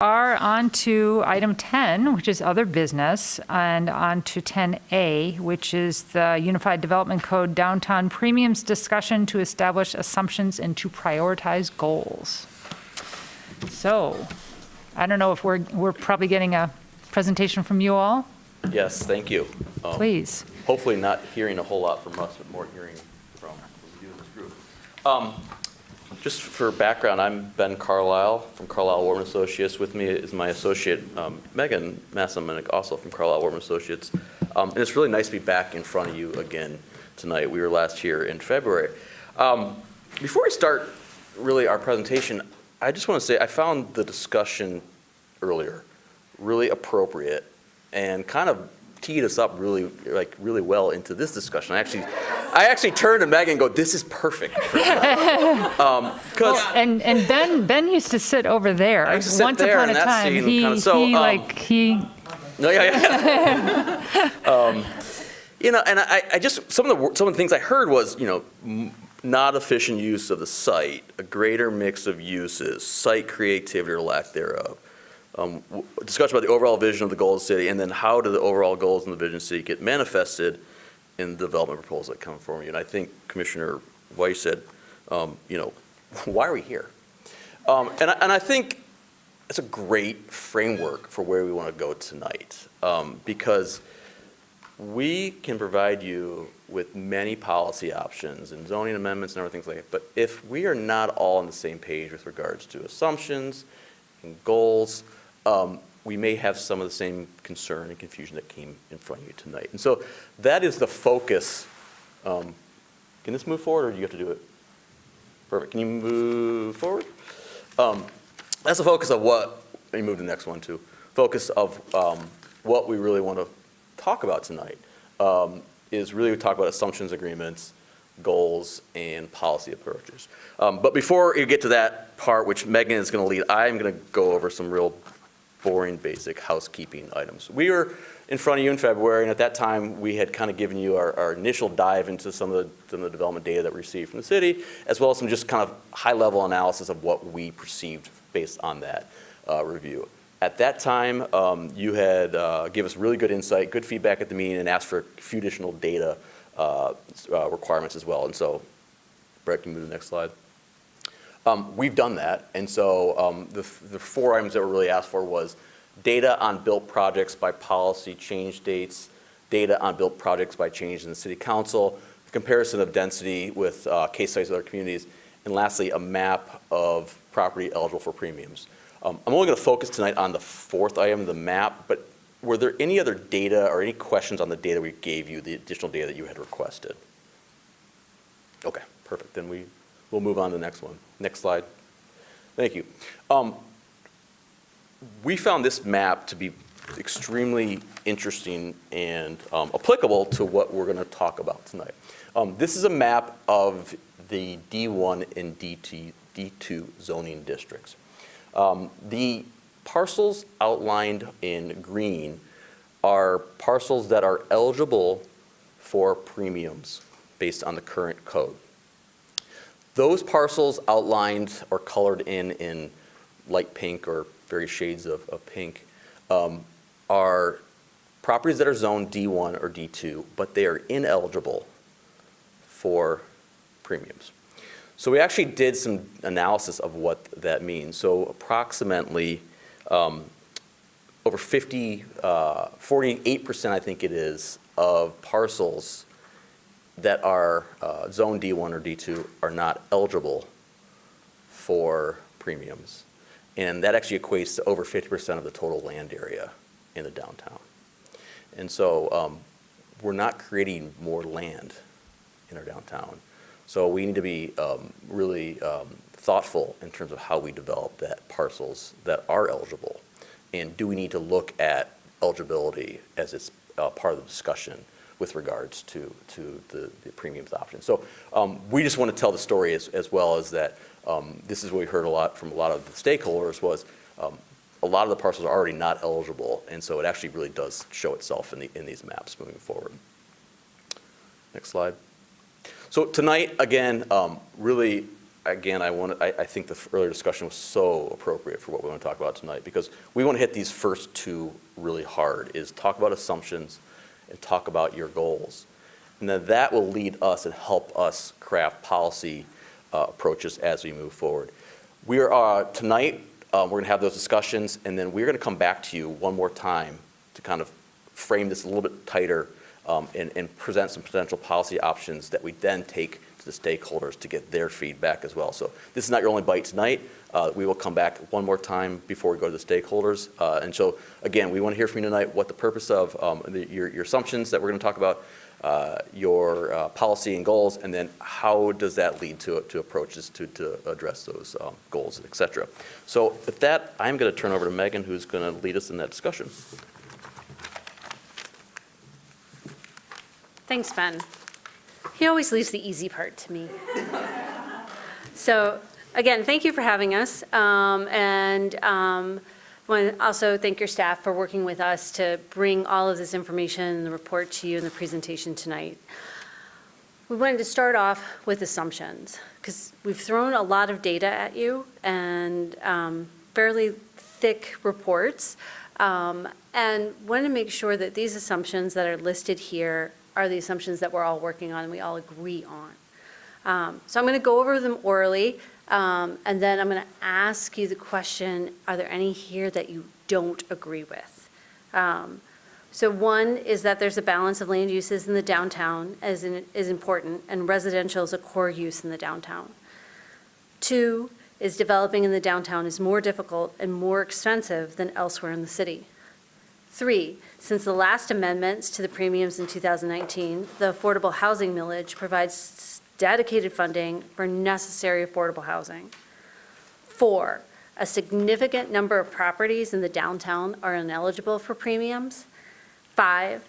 are on to item 10, which is other business, and on to 10A, which is the Unified Development Code Downtown Premiums discussion to establish assumptions and to prioritize goals. So, I don't know if we're probably getting a presentation from you all. Yes, thank you. Please. Hopefully not hearing a whole lot from us, but more hearing from you in this group. Just for background, I'm Ben Carlisle from Carlisle Warman Associates. With me is my associate, Megan Massaman, also from Carlisle Warman Associates. And it's really nice to be back in front of you again tonight. We were last here in February. Before we start really our presentation, I just want to say I found the discussion earlier really appropriate and kind of teed us up really well into this discussion. I actually turned to Megan and go, "This is perfect." And Ben used to sit over there. I used to sit Once there upon in a that time, scene he kind of- so, No, yeah. And I just some of the things I heard was not efficient use of the site, a greater mix of uses, site creativity or lack thereof. Discussion about the overall vision of the goals of the city, and then how do the overall goals and the vision of the city get manifested in the development proposal that come from you. And I think Commissioner Weiss said, why are we here? And I think it's a great framework for where we want to go tonight, because we can provide you with many policy options and zoning amendments and other things like that. But if we are not all on the same page with regards to assumptions and goals, we may have some of the same concern and confusion that came in front of you tonight. And so that is the focus. Can this move forward, or do you have to do it? Perfect. Can you move forward? That's the focus of what, let me move to the next one too. Focus of what we really want to talk about tonight is really we talk about assumptions, agreements, goals, and policy approaches. But before you get to that part, which Megan is going to lead, I'm going to go over some real boring, basic housekeeping items. We were in front of you in February, and at that time, we had kind of given you our initial dive into some of the development data that we received from the city, as well as some just kind of high-level analysis of what we perceived based on that review. At that time, you had given us really good insight, good feedback at the meeting, and asked for a few additional data requirements as well. And so, Brett, can you move to the next slide? We've done that, and so the 4 items that were really asked for was data on built projects by policy change dates, data on built projects by change in the city council, comparison of density with case studies of other communities, and lastly, a map of property eligible for premiums. I'm only going to focus tonight on the 4th item, the map, but were there any other data or any questions on the data we gave you, the additional data that you had requested? Okay, perfect. Then we'll move on to the next one. Next slide. Thank you. We found this map to be extremely interesting and applicable to what we're going to talk about tonight. This is a map of the D1 and D2 zoning districts. The parcels outlined in green are parcels that are eligible for premiums based on the current code. Those parcels outlined or colored in light pink or various shades of pink are properties that are zoned D1 or D2, but they are ineligible for premiums. So we actually did some analysis of what that means. So approximately over 48% I think it is of parcels that are zone D1 or D2 are not eligible for premiums. And that actually equates to over 50% of the total land area in the downtown. And so we're not creating more land in our downtown. So we need to be really thoughtful in terms of how we develop that parcels that are eligible. And do we need to look at eligibility as it's part of the discussion with regards to the premiums option. So we just want to tell the story as well as that this is what we heard a lot from a lot of the stakeholders was a lot of the parcels are already not eligible, and so it actually really does show itself in these maps moving forward. Next slide. So tonight, again, really again, I think the earlier discussion was so appropriate for what we want to talk about tonight, because we want to hit these first two really hard, is talk about assumptions and talk about your goals. And then that will lead us and help us craft policy approaches as we move forward. We are, tonight, we're going to have those discussions, and then we're going to come back to you one more time to kind of frame this a little bit tighter and present some potential policy options that we then take to the stakeholders to get their feedback as well. So this is not your only bite tonight. We will come back one more time before we go to the stakeholders. And so, again, we want to hear from you tonight what the purpose of your assumptions that we're going to talk about, your policy and goals, and then how does that lead to approaches to address those goals, et cetera. So with that, I'm going to turn over to Megan, who's going to lead us in that discussion. Thanks, Ben. He always leaves the easy part to me. So, again, thank you for having us. And want to also thank your staff for working with us to bring all of this information and the report to you in the presentation tonight. We wanted to start off with assumptions, because we've thrown a lot of data at you and fairly thick reports, and want to make sure that these assumptions that are listed here are the assumptions that we're all working on and we all agree on. So I'm going to go over them orally, and then I'm going to ask you the question, are there any here that you don't agree with? So one is that there's a balance of land uses in the downtown is important, and residential is a core use in the downtown. Two is developing in the downtown is more difficult and more expensive than elsewhere in the city. 3, since the last amendments to the premiums in 2019, the affordable housing millage provides dedicated funding for necessary affordable housing. 4, a significant number of properties in the downtown are ineligible for premiums. 5,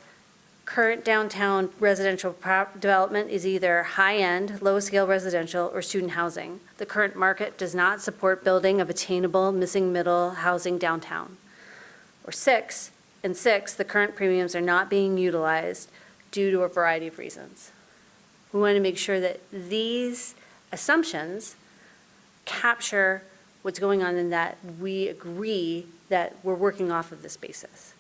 current downtown residential development is either high-end, low-scale residential, or student housing. The current market does not support building of attainable missing middle housing downtown. Or 6, the current premiums are not being utilized due to a variety of reasons. We want to make sure that these assumptions capture what's going on and that we agree that we're working off of this basis.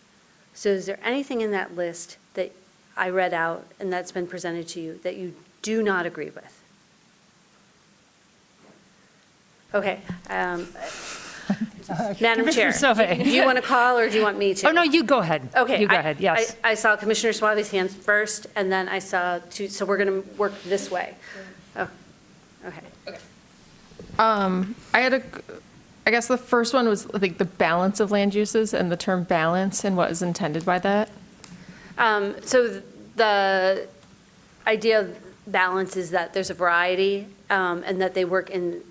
So is there anything in that list that I read out and that's been presented to you that you do not agree with? Okay. Madam Chair, do you want to call or do you want me to? Oh, no, you go ahead. Okay. You go ahead, yes. I saw Commissioner Suave's hands first, and then I saw two, so we're going to work this way. Oh, okay. I guess the first one was, I think, the balance of land uses and the term balance and what is intended by that. So the idea of balance is that there's a variety and that they work in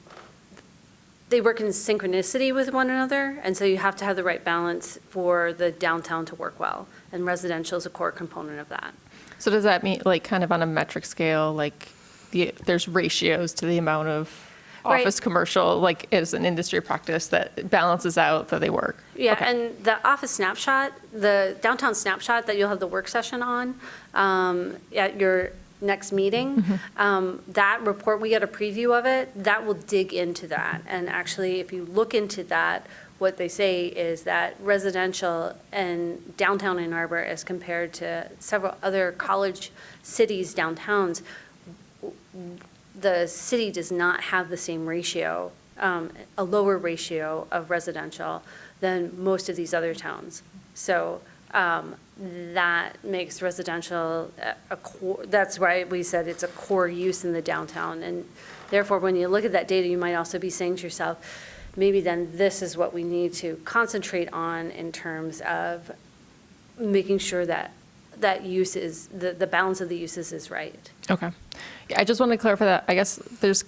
synchronicity with one another, and so you have to have the right balance for the downtown to work well, and residential is a core component of that. So does that mean, like, kind of on a metric scale, like, there's ratios to the amount of office commercial, like, is an industry practice that balances out that they work? Yeah, Okay. and the office snapshot, the downtown snapshot that you'll have the work session on at your next meeting, that report, we get a preview of it, that will dig into that. And actually, if you look into that, what they say is that residential and downtown Ann Arbor, as compared to several other college cities, downtowns, the city does not have the same ratio, a lower ratio of residential than most of these other towns. So that makes residential a core, that's why we said it's a core use in the downtown. And therefore, when you look at that data, you might also be saying to yourself, maybe then this is what we need to concentrate on in terms of making sure that that use is, the balance of the uses is right. Okay. Yeah, I just want to clarify that. I guess there's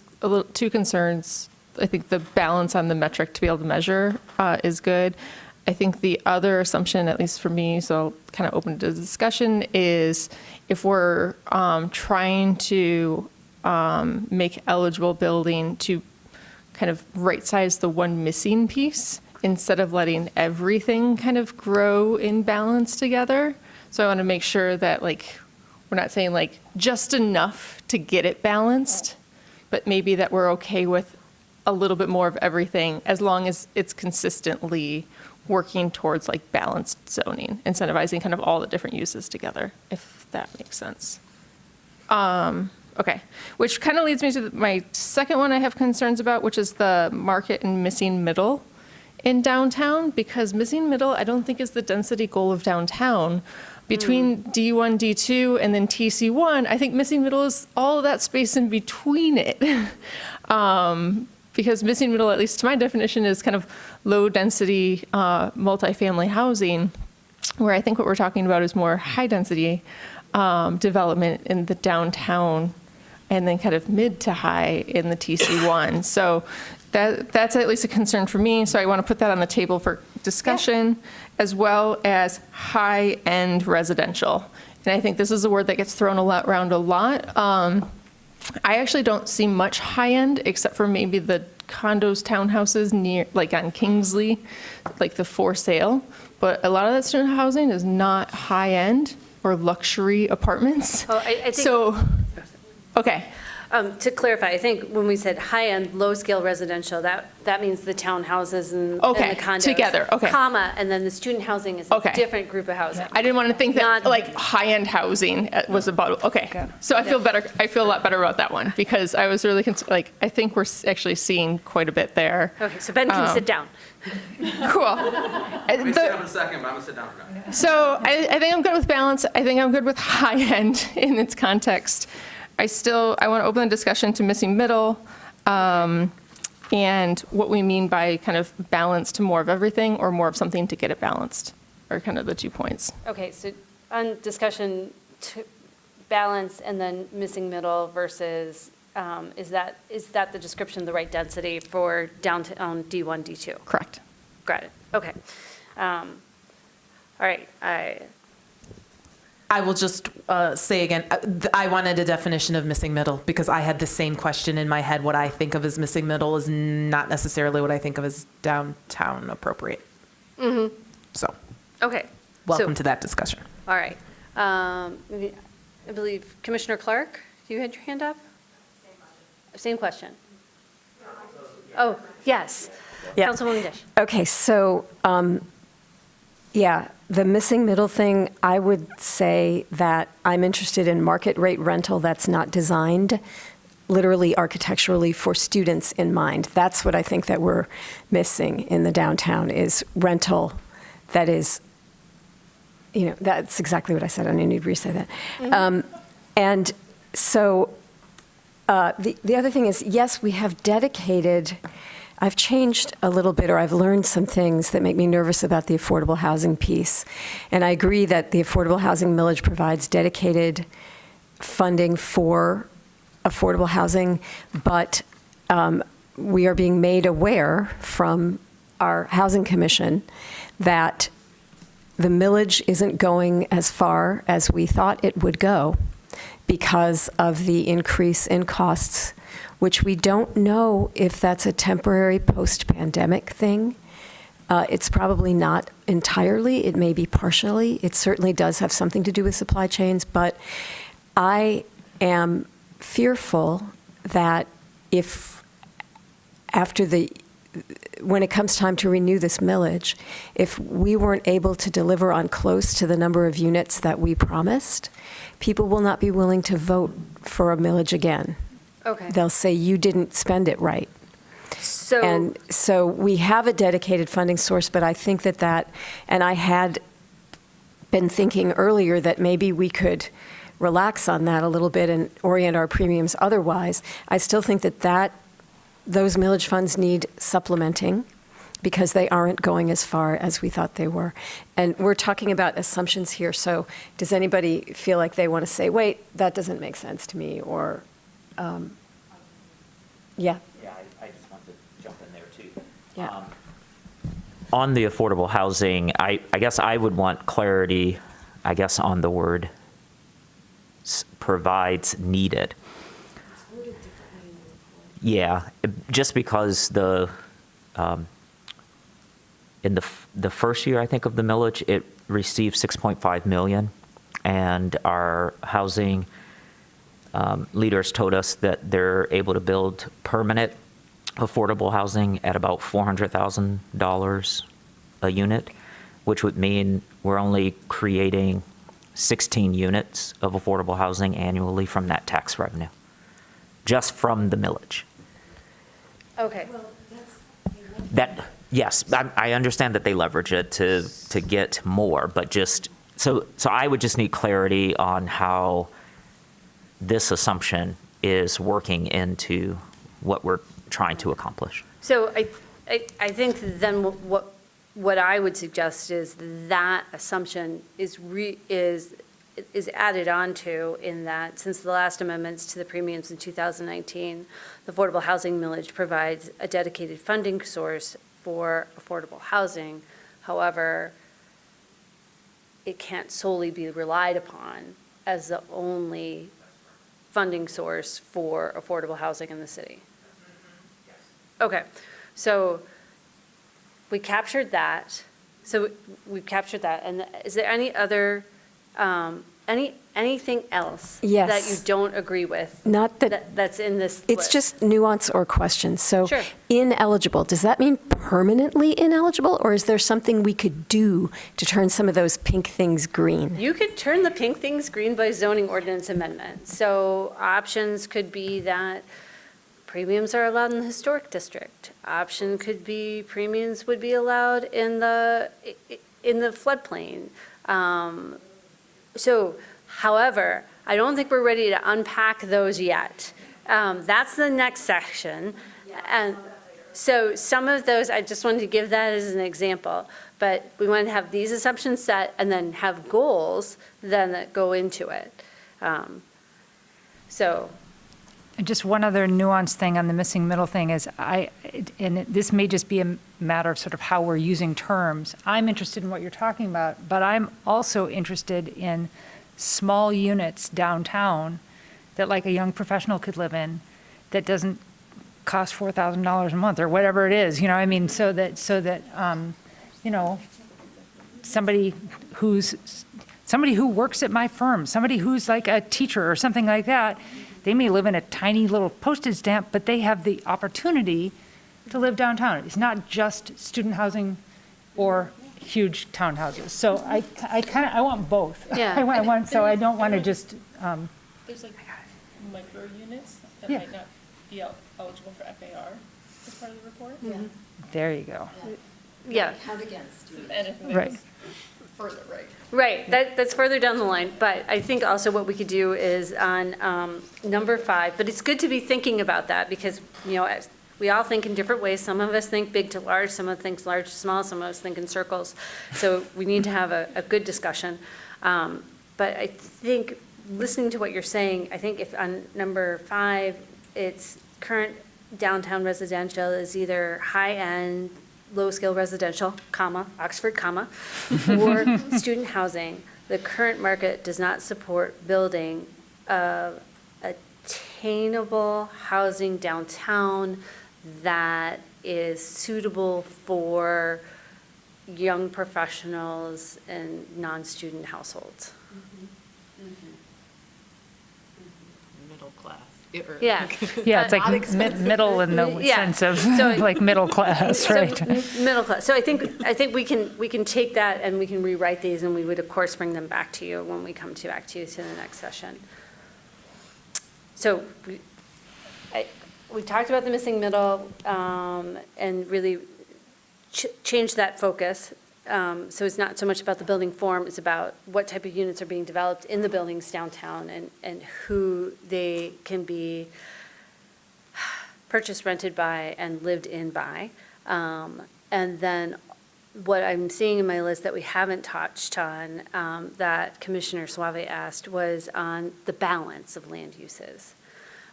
two concerns. I think the balance on the metric to be able to measure is good. I think the other assumption, at least for me, so kind of open to discussion, is if we're trying to make eligible building to kind of right-size the one missing piece instead of letting everything kind of grow in balance together. So I want to make sure that, like, we're not saying, like, just enough to get it balanced, but maybe that we're okay with a little bit more of everything as long as it's consistently working towards like balanced zoning, incentivizing kind of all the different uses together, if that makes sense. Okay, which kind of leads me to my second one I have concerns about, which is the market and missing middle in downtown, because missing middle I don't think is the density goal of downtown. Between D1, D2, and then TC1, I think missing middle is all of that space in between it. Because missing middle, at least to my definition, is kind of low-density multifamily housing, where I think what we're talking about is more high-density development in the downtown, and then kind of mid to high in the TC1. So that's at least a concern for me. So I want to put that on the table for discussion, as well as high-end residential. And I think this is a word that gets thrown around a lot. I actually don't see much high-end, except for maybe the condos, townhouses near, like on Kingsley, like the for sale. But a lot of that student housing is not high-end or luxury apartments. Oh, I think. So, okay. To clarify, I think when we said high-end, low-scale residential, that means the townhouses and the condos. Together, okay. Comma, and then the student housing is a different group of housing. I didn't want to think that like high-end housing was about, okay. So I feel better, I feel a lot better about that one, because I was really, like, I think we're actually seeing quite a bit there. Okay, so Ben can sit down. Cool. I'm going to sit down in a second, but I'm going to sit down for now. So I think I'm good with balance. I think I'm good with high-end in its context. I want to open the discussion to missing middle, and what we mean by kind of balance to more of everything or more of something to get it balanced are kind of the 2 points. Okay, so on discussion to balance and then missing middle versus, is that the description of the right density for downtown D1, D2? Correct. Got it, okay. All right, I will just say again, I wanted a definition of missing middle, because I had the same question in my head. What I think of as missing middle is not necessarily what I think of as downtown appropriate. Mm-hmm. So, okay. welcome to that discussion. All right. I believe Commissioner Clark, you had your hand up? Same question. Oh, yes. Yeah. Councilwoman Dish. Okay, so, yeah, the missing middle thing, I would say that I'm interested in market rate rental that's not designed literally architecturally for students in mind. That's what I think that we're missing in the downtown, is rental that is, that's exactly what I said. I don't need to re-say that. Mm-hmm. And so the other thing is, yes, we have dedicated, I've changed a little bit, or I've learned some things that make me nervous about the affordable housing piece. And I agree that the affordable housing millage provides dedicated funding for affordable housing, but we are being made aware from our housing commission that the millage isn't going as far as we thought it would go because of the increase in costs, which we don't know if that's a temporary post-pandemic thing. It's probably not entirely. It may be partially. It certainly does have something to do with supply chains, but I am fearful that if when it comes time to renew this millage, if we weren't able to deliver on close to the number of units that we promised, people will not be willing to vote for a millage again. Okay. They'll say, you didn't spend it right. And so we have a dedicated funding source, but I think that, and I had been thinking earlier that maybe we could relax on that a little bit and orient our premiums otherwise. I still think that those millage funds need supplementing because they aren't going as far as we thought they were. And we're talking about assumptions here, so does anybody feel like they want to say, wait, that doesn't make sense to me, or, yeah? Yeah, I just want to jump in there too. Yeah. On the affordable housing, I guess I would want clarity, on the word provides needed. Yeah, just because in the first year, I think, of the millage, it received $6.5 million, and our housing leaders told us that they're able to build permanent affordable housing at about $400,000 a unit, which would mean we're only creating 16 units of affordable housing annually from that tax revenue, just from the millage. Okay. That, yes, I understand that they leverage it to get more, but just, so I would just need clarity on how this assumption is working into what we're trying to accomplish. So I think then what I would suggest is that assumption is added onto in that since the last amendments to the premiums in 2019, the affordable housing millage provides a dedicated funding source for affordable housing. However, it can't solely be relied upon as the only funding source for affordable housing in the city. Okay, so we captured that. So we've captured that. And is there any other, anything else Yes. that you don't agree with? Not that, That's in this it's list? just nuance or question. So Sure. ineligible, does that mean permanently ineligible? Or is there something we could do to turn some of those pink things green? You could turn the pink things green by zoning ordinance amendment. So options could be that premiums are allowed in the historic district. Option could be premiums would be allowed in the floodplain. So, however, I don't think we're ready to unpack those yet. That's the next section. And so some of those, I just wanted to give that as an example. But we want to have these assumptions set and then have goals then that go into it. So. And just one other nuanced thing on the missing middle thing is and this may just be a matter of sort of how we're using terms. I'm interested in what you're talking about, but I'm also interested in small units downtown that like a young professional could live in that doesn't cost $4,000 a month or whatever it is, you know, I mean, so that you know, somebody who works at my firm, somebody who's like a teacher or something like that, they may live in a tiny little postage stamp, but they have the opportunity to live downtown. It's not just student housing or huge townhouses. So I want both. Yeah. I want, so I don't want to just, There's like micro units that Yeah. might not be eligible for FAR as part of the report. there you go. Yeah. Count against. Anything Right. that's further, right? Right, that's further down the line, but I think also what we could do is on number 5, but it's good to be thinking about that because, you know, as we all think in different ways. Some of us think big to large, some of us think large to small, some of us think in circles. So we need to have a good discussion. But I think, listening to what you're saying, I think if on number 5, it's current downtown residential is either high-end, low-scale residential, comma, Oxford, comma, or student housing. The current market does not support building attainable housing downtown that is suitable for young professionals and non-student households. Middle class. Yeah. Yeah, it's like middle in the Yeah. sense of So- like middle class, So, right? Middle class. So I think we can take that and we can rewrite these, and we would, of course, bring them back to you when we come back to you to the next session. So we talked about the missing middle and really change that focus. So it's not so much about the building form, it's about what type of units are being developed in the buildings downtown and who they can be purchased, rented by, and lived in by. And then what I'm seeing in my list that we haven't touched on, that Commissioner Suave asked, was on the balance of land uses.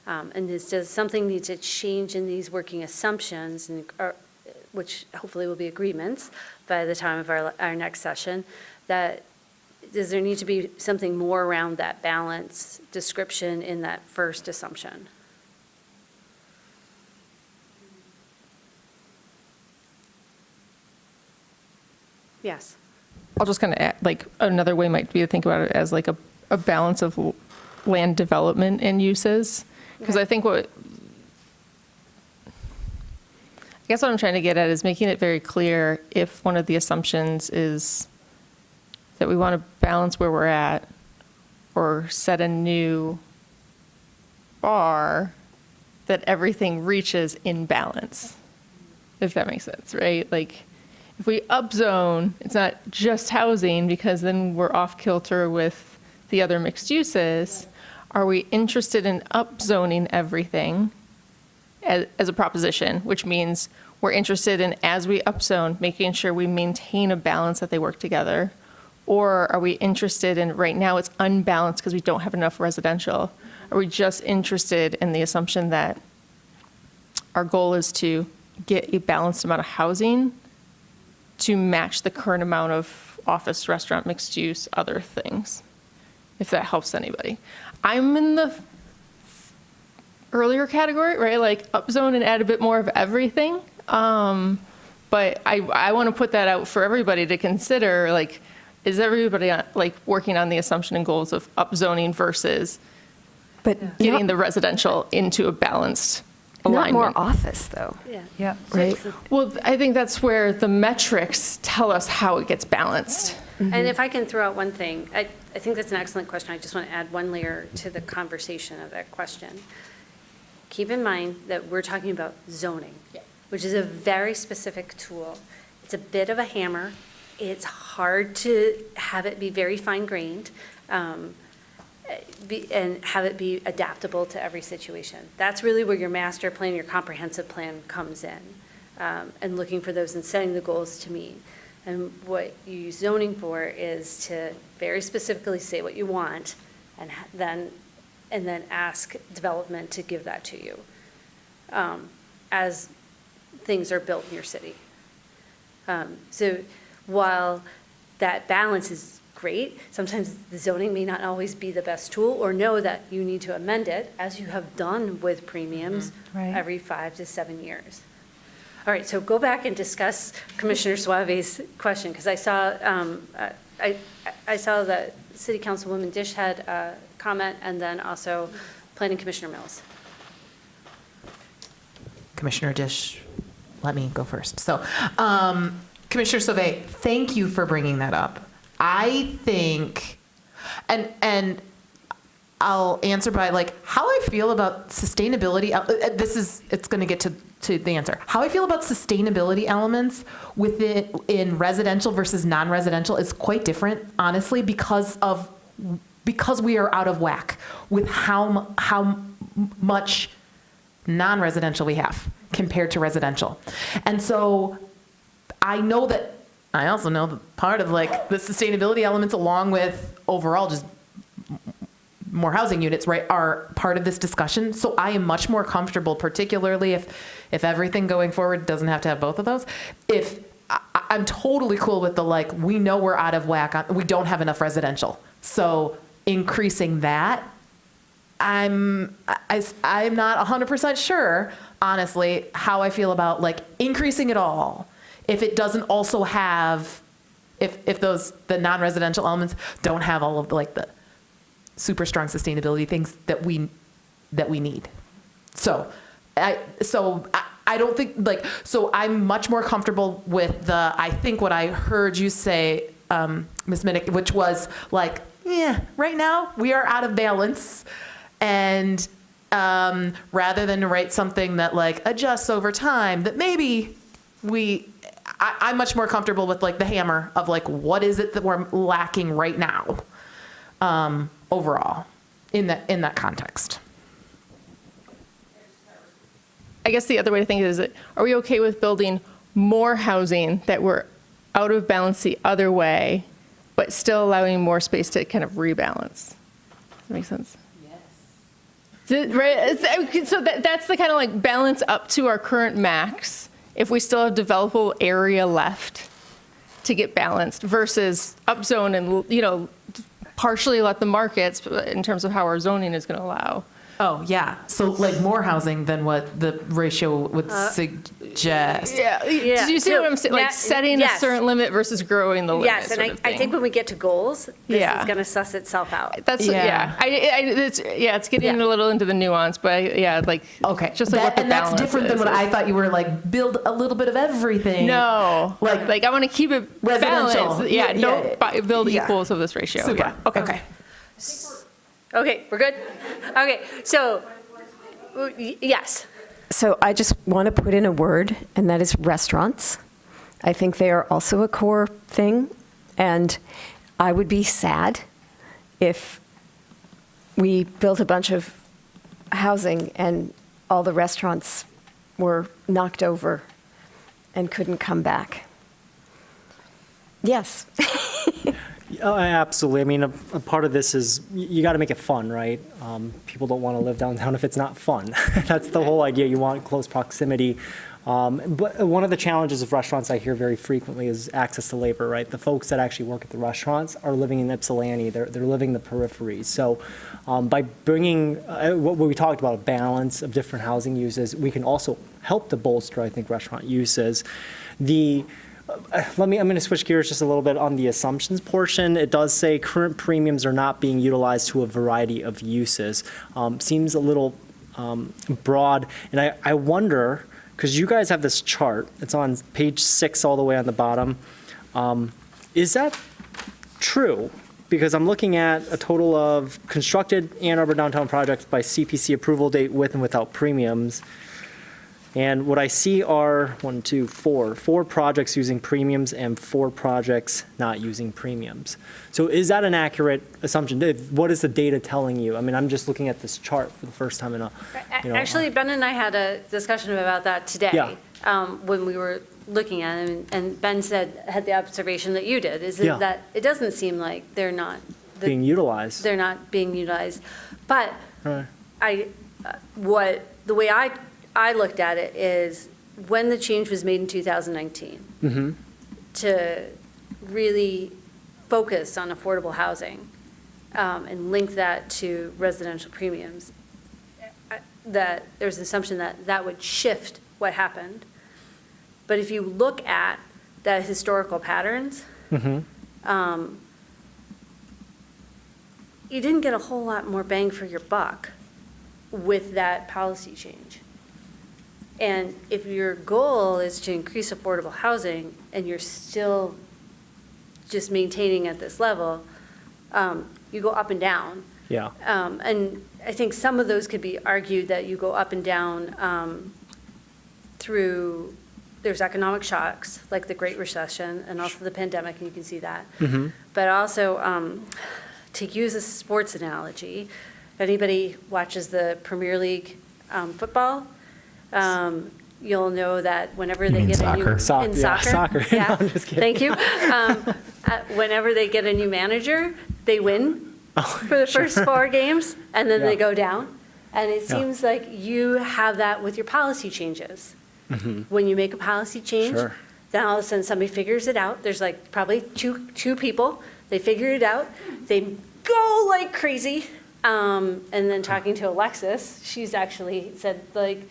And does something need to change in these working assumptions, which hopefully will be agreements by the time of our next session, that does there need to be something more around that balance description in that first assumption? Yes. I'll just kind of add, like, another way might be to think about it as like a balance of land development and uses. Because I think I guess what I'm trying to get at is making it very clear if one of the assumptions is that we want to balance where we're at or set a new bar, that everything reaches in balance, if that makes sense, right? Like, if we upzone, it's not just housing, because then we're off kilter with the other mixed uses. Are we interested in upzoning everything as a proposition, which means we're interested in, as we upzone, making sure we maintain a balance that they work together? Or are we interested in, right now it's unbalanced because we don't have enough residential? Are we just interested in the assumption that our goal is to get a balanced amount of housing to match the current amount of office, restaurant, mixed use, other things, if that helps anybody? I'm in the earlier category, right? Like upzone and add a bit more of everything. But I want to put that out for everybody to consider, like, is everybody like working on the assumption and goals of upzoning versus getting the residential into a balanced alignment? Not more office, though. Yeah. Right? Well, I think that's where the metrics tell us how it gets balanced. And if I can throw out one thing, I think that's an excellent question. I just want to add one layer to the conversation of that question. Keep in mind that we're talking about zoning, which is a very specific tool. It's a bit of a hammer. It's hard to have it be very fine-grained and have it be adaptable to every situation. That's really where your master plan, your comprehensive plan comes in, and looking for those and setting the goals to meet. And what you use zoning for is to very specifically say what you want and then ask development to give that to you as things are built in your city. So while that balance is great, sometimes the zoning may not always be the best tool, or know that you need to amend it, as you have done with premiums every 5 to 7 years. All right, so go back and discuss Commissioner Suave's question, because I saw that City Councilwoman Dish had a comment, and then also Planning Commissioner Mills. Commissioner Dish, let me go first. So, Commissioner Sauvé, thank you for bringing that up. I think, and I'll answer by like how I feel about sustainability. It's going to get to the answer. How I feel about sustainability elements in residential versus non-residential is quite different, honestly, because we are out of whack with how much non-residential we have compared to residential. And so I also know that part of like the sustainability elements, along with overall just more housing units, right, are part of this discussion. So I am much more comfortable, particularly if everything going forward doesn't have to have both of those. I'm totally cool with the, like, we know we're out of whack, we don't have enough residential. So increasing that, I'm not 100% sure, honestly, how I feel about like increasing it all. If it doesn't also have, if the non-residential elements don't have all of the super strong sustainability things that we need. So I don't think so I'm much more comfortable with I think what I heard you say, Ms. Minnick, which was like, yeah, right now we are out of balance. And rather than write something that like adjusts over time, that maybe I'm much more comfortable with like the hammer of like, what is it that we're lacking right now overall in that context. I guess the other way to think is, are we okay with building more housing that we're out of balance the other way, but still allowing more space to kind of rebalance? Does that make sense? Right, so that's the kind of like balance up to our current max, if we still have developable area left to get balanced, versus upzone and, partially let the markets, in terms of how our zoning is going to allow. Oh, yeah. So like more housing than what the ratio would suggest. Yeah. Do you see what I'm saying? Like setting a certain limit versus growing the limit. Yes, and I think when we get to goals, this is going to suss itself out. That's it's getting a little into the nuance, but okay, just like what the and that's balance different than is. what I thought you were like. Build a little bit of everything. No, like I want to keep it residential. balanced. Yeah, don't build equals of this ratio. Super. Yeah. Okay. Okay, we're good? Okay, so, yes. So I just want to put in a word, and that is restaurants. I think they are also a core thing, and I would be sad if we built a bunch of housing and all the restaurants were knocked over and couldn't come back. Yes. Absolutely. I mean, a part of this is you got to make it fun, right? People don't want to live downtown if it's not fun. That's the whole idea. You want close proximity. But one of the challenges of restaurants I hear very frequently is access to labor, right? The folks that actually work at the restaurants are living in Ypsilanti. They're living in the periphery. So by bringing what we talked about, a balance of different housing uses, we can also help to bolster, I think, restaurant uses. I'm going to switch gears just a little bit on the assumptions portion. It does say current premiums are not being utilized to a variety of uses. Seems a little broad, and I wonder, because you guys have this chart, it's on page 6 all the way on the bottom. Is that true? Because I'm looking at a total of constructed Ann Arbor downtown projects by CPC approval date with and without premiums. And what I see are 4 projects using premiums and 4 projects not using premiums. So is that an accurate assumption? What is the data telling you? I mean, I'm just looking at this chart for the first time in a, Actually, Ben and I had a discussion about that today when we were looking at it, and Ben had the observation that you did, is that it doesn't seem like they're not being utilized. They're not being utilized. But the way I looked at it is when the change was made in 2019 to really focus on affordable housing and link that to residential premiums, that there's an assumption that that would shift what happened. But if you look at the historical patterns, you didn't get a whole lot more bang for your buck with that policy change. And if your goal is to increase affordable housing and you're still just maintaining at this level, you go up and down. Yeah. And I think some of those could be argued that you go up and down through, there's economic shocks, like the Great Recession and also the pandemic, and you can see that. But also, to use a sports analogy, if anybody watches the Premier League football, you'll know that whenever they get a new in soccer, No, I'm just kidding. Thank you. Whenever they get a new manager, they win for the first 4 games, and then they go down. And it seems like you have that with your policy changes. When you make a policy change, then all of a sudden somebody figures it out. There's like probably two people. They figure it out. They go like crazy. And then talking to Alexis, she's actually said like,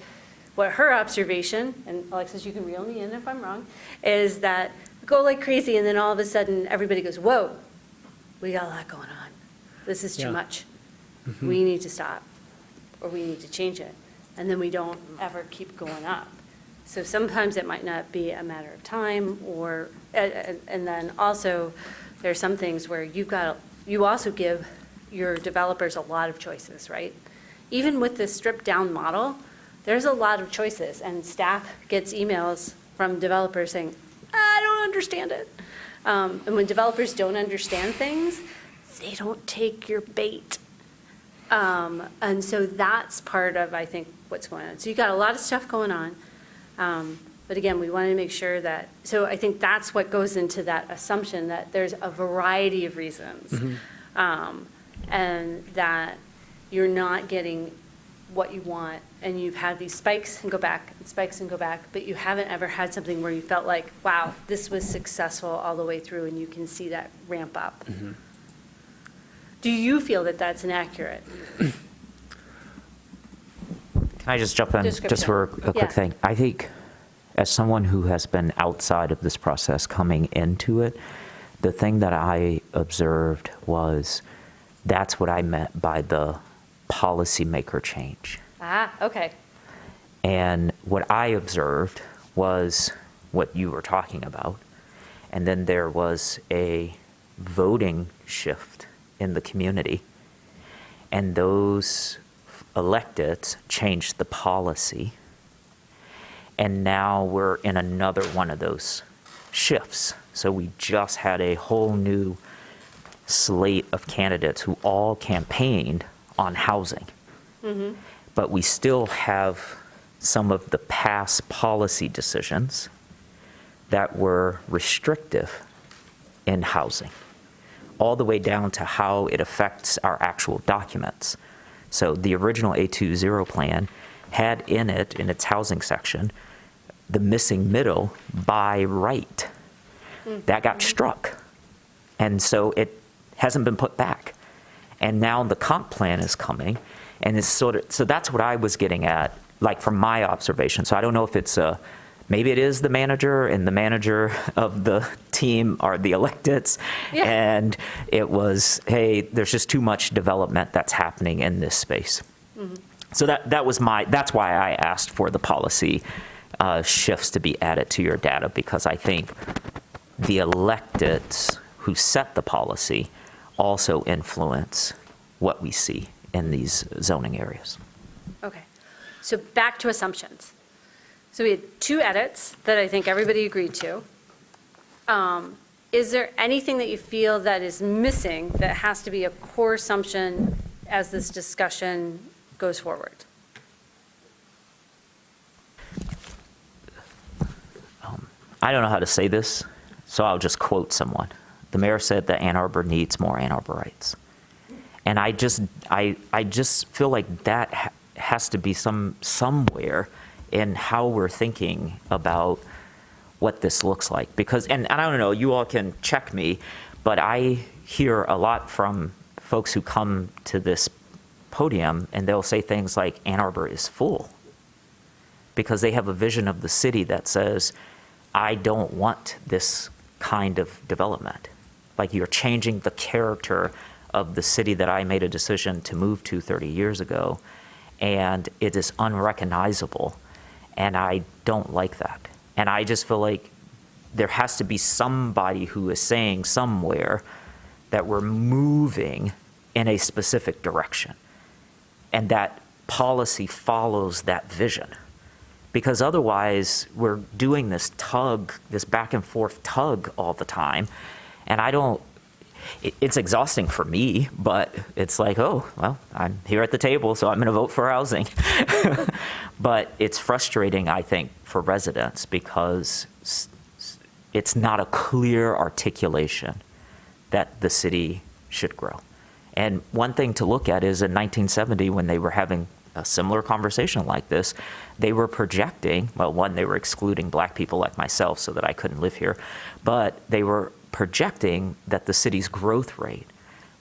what her observation, and Alexis, you can reel me in if I'm wrong, is that go like crazy, and then all of a sudden everybody goes, whoa, we got a lot going on. This is too much. We need to stop, or we need to change it. And then we don't ever keep going up. So sometimes it might not be a matter of time, or, and then also there are some things where you also give your developers a lot of choices, right? Even with this stripped down model, there's a lot of choices, and staff gets emails from developers saying, I don't understand it. And when developers don't understand things, they don't take your bait. And so that's part of, I think, what's going on. So you got a lot of stuff going on. But again, we want to make sure that, so I think that's what goes into that assumption that there's a variety of reasons. And that you're not getting what you want, and you've had these spikes and go back, and spikes and go back, but you haven't ever had something where you felt like, wow, this was successful all the way through, and you can see that ramp up. Do you feel that that's inaccurate? Can I just jump in just Description. for a quick Yeah. thing? I think as someone who has been outside of this process coming into it, the thing that I observed was that's what I meant by the policymaker change. Okay. And what I observed was what you were talking about. And then there was a voting shift in the community. And those electeds changed the policy. And now we're in another one of those shifts. So we just had a whole new slate of candidates who all campaigned on housing. Mm-hmm. But we still have some of the past policy decisions that were restrictive in housing, all the way down to how it affects our actual documents. So the original A20 plan had in it, in its housing section, the missing middle by right. That got struck. And so it hasn't been put back. And now the comp plan is coming, and it's sort of, so that's what I was getting at, like from my observation. So I don't know if it's maybe it is the manager, and the manager of the team are the electeds. Yeah. And it was, hey, there's just too much development that's happening in this space. Mm-hmm. So that's why I asked for the policy shifts to be added to your data, because I think the electeds who set the policy also influence what we see in these zoning areas. Okay. So back to assumptions. So we had 2 edits that I think everybody agreed to. Is there anything that you feel that is missing that has to be a core assumption as this discussion goes forward? I don't know how to say this, so I'll just quote someone. The mayor said that Ann Arbor needs more Ann Arborites. And I just feel like that has to be somewhere in how we're thinking about what this looks like. Because, and I don't know, you all can check me, but I hear a lot from folks who come to this podium and they'll say things like Ann Arbor is full, because they have a vision of the city that says, I don't want this kind of development. Like, you're changing the character of the city that I made a decision to move to 30 years ago, and it is unrecognizable, and I don't like that. And I just feel like there has to be somebody who is saying somewhere that we're moving in a specific direction, and that policy follows that vision. Because otherwise, we're doing this back and forth tug all the time. And it's exhausting for me, but it's like, oh, well, I'm here at the table, so I'm going to vote for housing. But it's frustrating, I think, for residents, because it's not a clear articulation that the city should grow. And one thing to look at is in 1970, when they were having a similar conversation like this, they were projecting, well, one, they were excluding black people like myself so that I couldn't live here, but they were projecting that the city's growth rate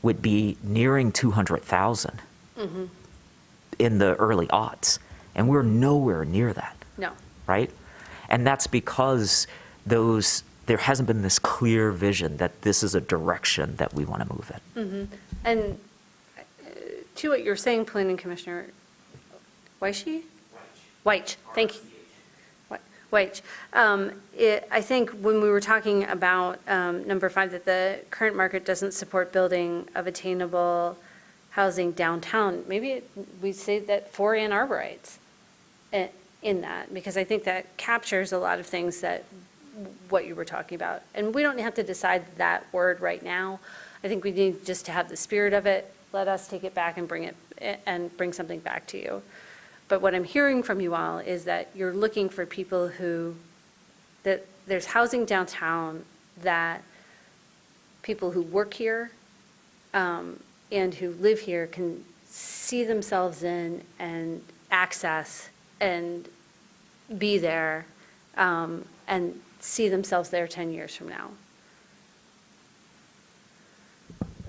would be nearing 200,000 in the early aughts. And we're nowhere near that. No. Right? And that's because there hasn't been this clear vision that this is a direction that we want to move in. Mm-hmm. And to what you're saying, Planning Commissioner Weiche? Weich, thank you. Weich. I think when we were talking about number 5, that the current market doesn't support building of attainable housing downtown, maybe we say that for Ann Arborites in that, because I think that captures a lot of things that what you were talking about. And we don't have to decide that word right now. I think we need just to have the spirit of it. Let us take it back and bring something back to you. But what I'm hearing from you all is that you're looking for people that there's housing downtown that people who work here and who live here can see themselves in and access and be there and see themselves there 10 years from now.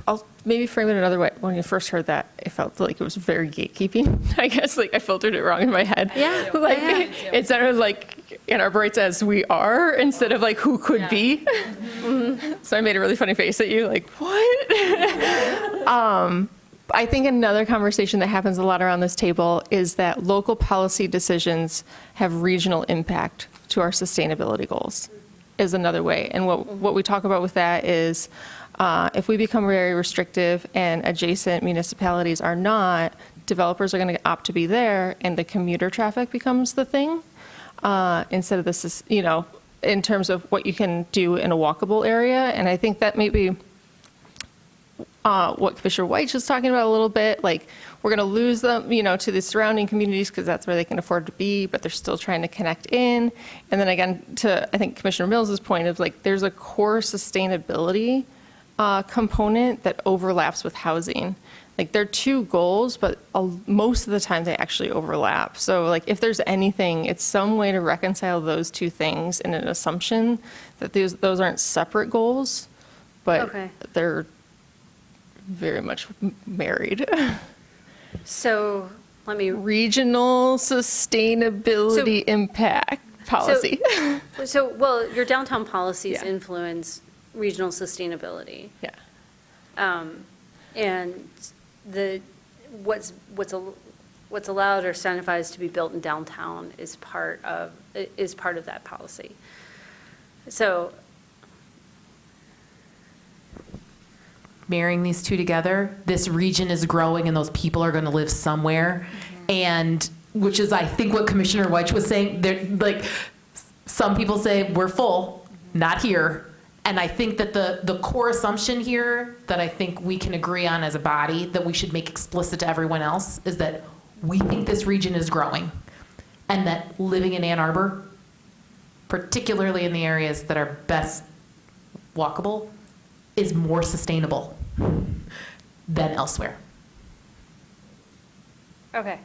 I'll maybe frame it another way. When you first heard that, it felt like it was very gatekeeping. I guess like I filtered it wrong in my head. Yeah. Like Yeah. it sounded like Ann Arborites as we are instead of like who could be. So I made a really funny face at you, like what? I think another conversation that happens a lot around this table is that local policy decisions have regional impact to our sustainability goals. Is another way. And what we talk about with that is. If we become very restrictive and adjacent municipalities are not, developers are going to opt to be there, and the commuter traffic becomes the thing instead of this, in terms of what you can do in a walkable area. And I think that may be what Commissioner White was talking about a little bit. Like we're going to lose them, to the surrounding communities because that's where they can afford to be, but they're still trying to connect in. And then again, to I think Commissioner Mills's point of like there's a core sustainability component that overlaps with housing. Like they're two goals, but most of the time they actually overlap. So like if there's anything, it's some way to reconcile those two things in an assumption that those aren't separate goals, but they're very much married. So let me. Regional sustainability impact policy. Well, your downtown policies influence regional sustainability. Yeah. And what's allowed or incentivized to be built in downtown is part of that policy. So marrying these two together, this region is growing and those people are going to live somewhere. And which is, I think, what Commissioner White was saying. They're like, some people say we're full, not here. And I think that the core assumption here that I think we can agree on as a body that we should make explicit to everyone else is that we think this region is growing and that living in Ann Arbor, particularly in the areas that are best walkable, is more sustainable than elsewhere. Okay.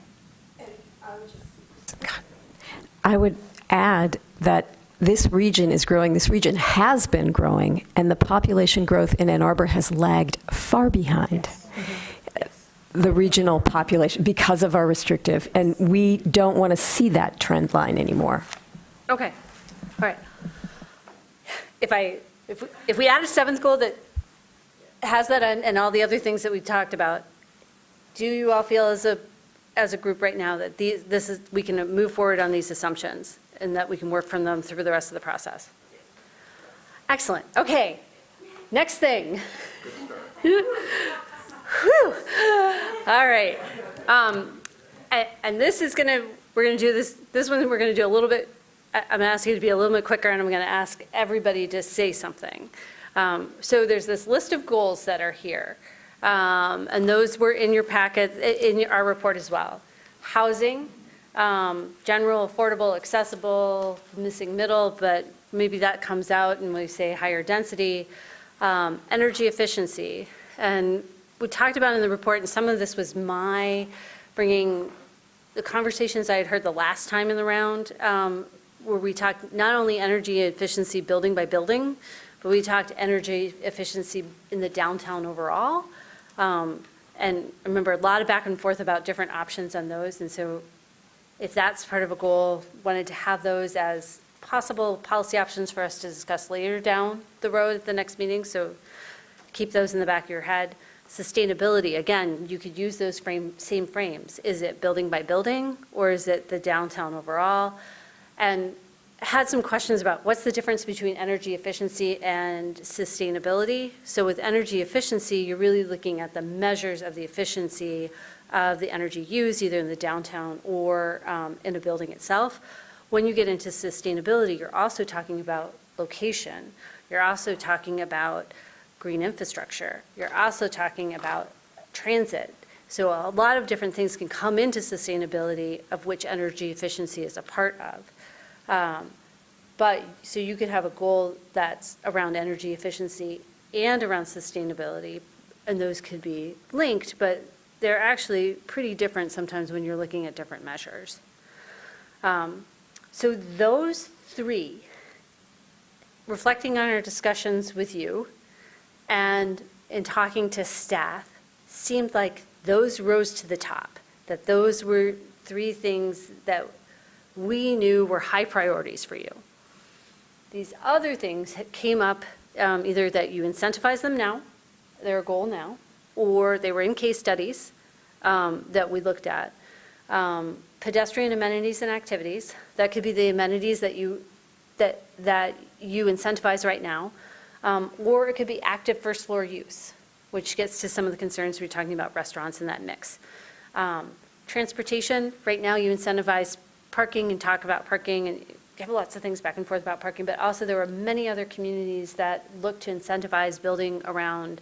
I would add that this region is growing, this region has been growing, and the population growth in Ann Arbor has lagged far behind the regional population because of our restrictive, and we don't want to see that trend line anymore. Okay. All right. If we add a seventh goal that has that and all the other things that we talked about, do you all feel as a group right now that we can move forward on these assumptions and that we can work from them through the rest of the process? Excellent. Okay. Next thing. Whew. All right. And this is we're going to do this one we're going to do a little bit, I'm going to ask you to be a little bit quicker, and I'm going to ask everybody to say something. So there's this list of goals that are here. And those were in your packet, in our report as well. Housing, general, affordable, accessible, missing middle, but maybe that comes out and we say higher density. Energy efficiency. And we talked about in the report, and some of this was my bringing the conversations I had heard the last time in the round, where we talked not only energy efficiency building by building, but we talked energy efficiency in the downtown overall. And I remember a lot of back and forth about different options on those. And so if that's part of a goal, wanted to have those as possible policy options for us to discuss later down the road at the next meeting. So keep those in the back of your head. Sustainability, again, you could use those same frames. Is it building by building, or is it the downtown overall? And had some questions about what's the difference between energy efficiency and sustainability. So with energy efficiency, you're really looking at the measures of the efficiency of the energy used, either in the downtown or in a building itself. When you get into sustainability, you're also talking about location. You're also talking about green infrastructure. You're also talking about transit. So a lot of different things can come into sustainability, of which energy efficiency is a part of. But so you could have a goal that's around energy efficiency and around sustainability, and those could be linked, but they're actually pretty different sometimes when you're looking at different measures. So those three, reflecting on our discussions with you, and in talking to staff, seemed like those rose to the top, that those were three things that we knew were high priorities for you. These other things came up, either that you incentivize them now, they're a goal now, or they were in case studies that we looked at. Pedestrian amenities and activities, that could be the amenities that you incentivize right now, or it could be active first floor use, which gets to some of the concerns we were talking about, restaurants and that mix. Transportation, right now you incentivize parking and talk about parking, and you have lots of things back and forth about parking, but also there are many other communities that look to incentivize building around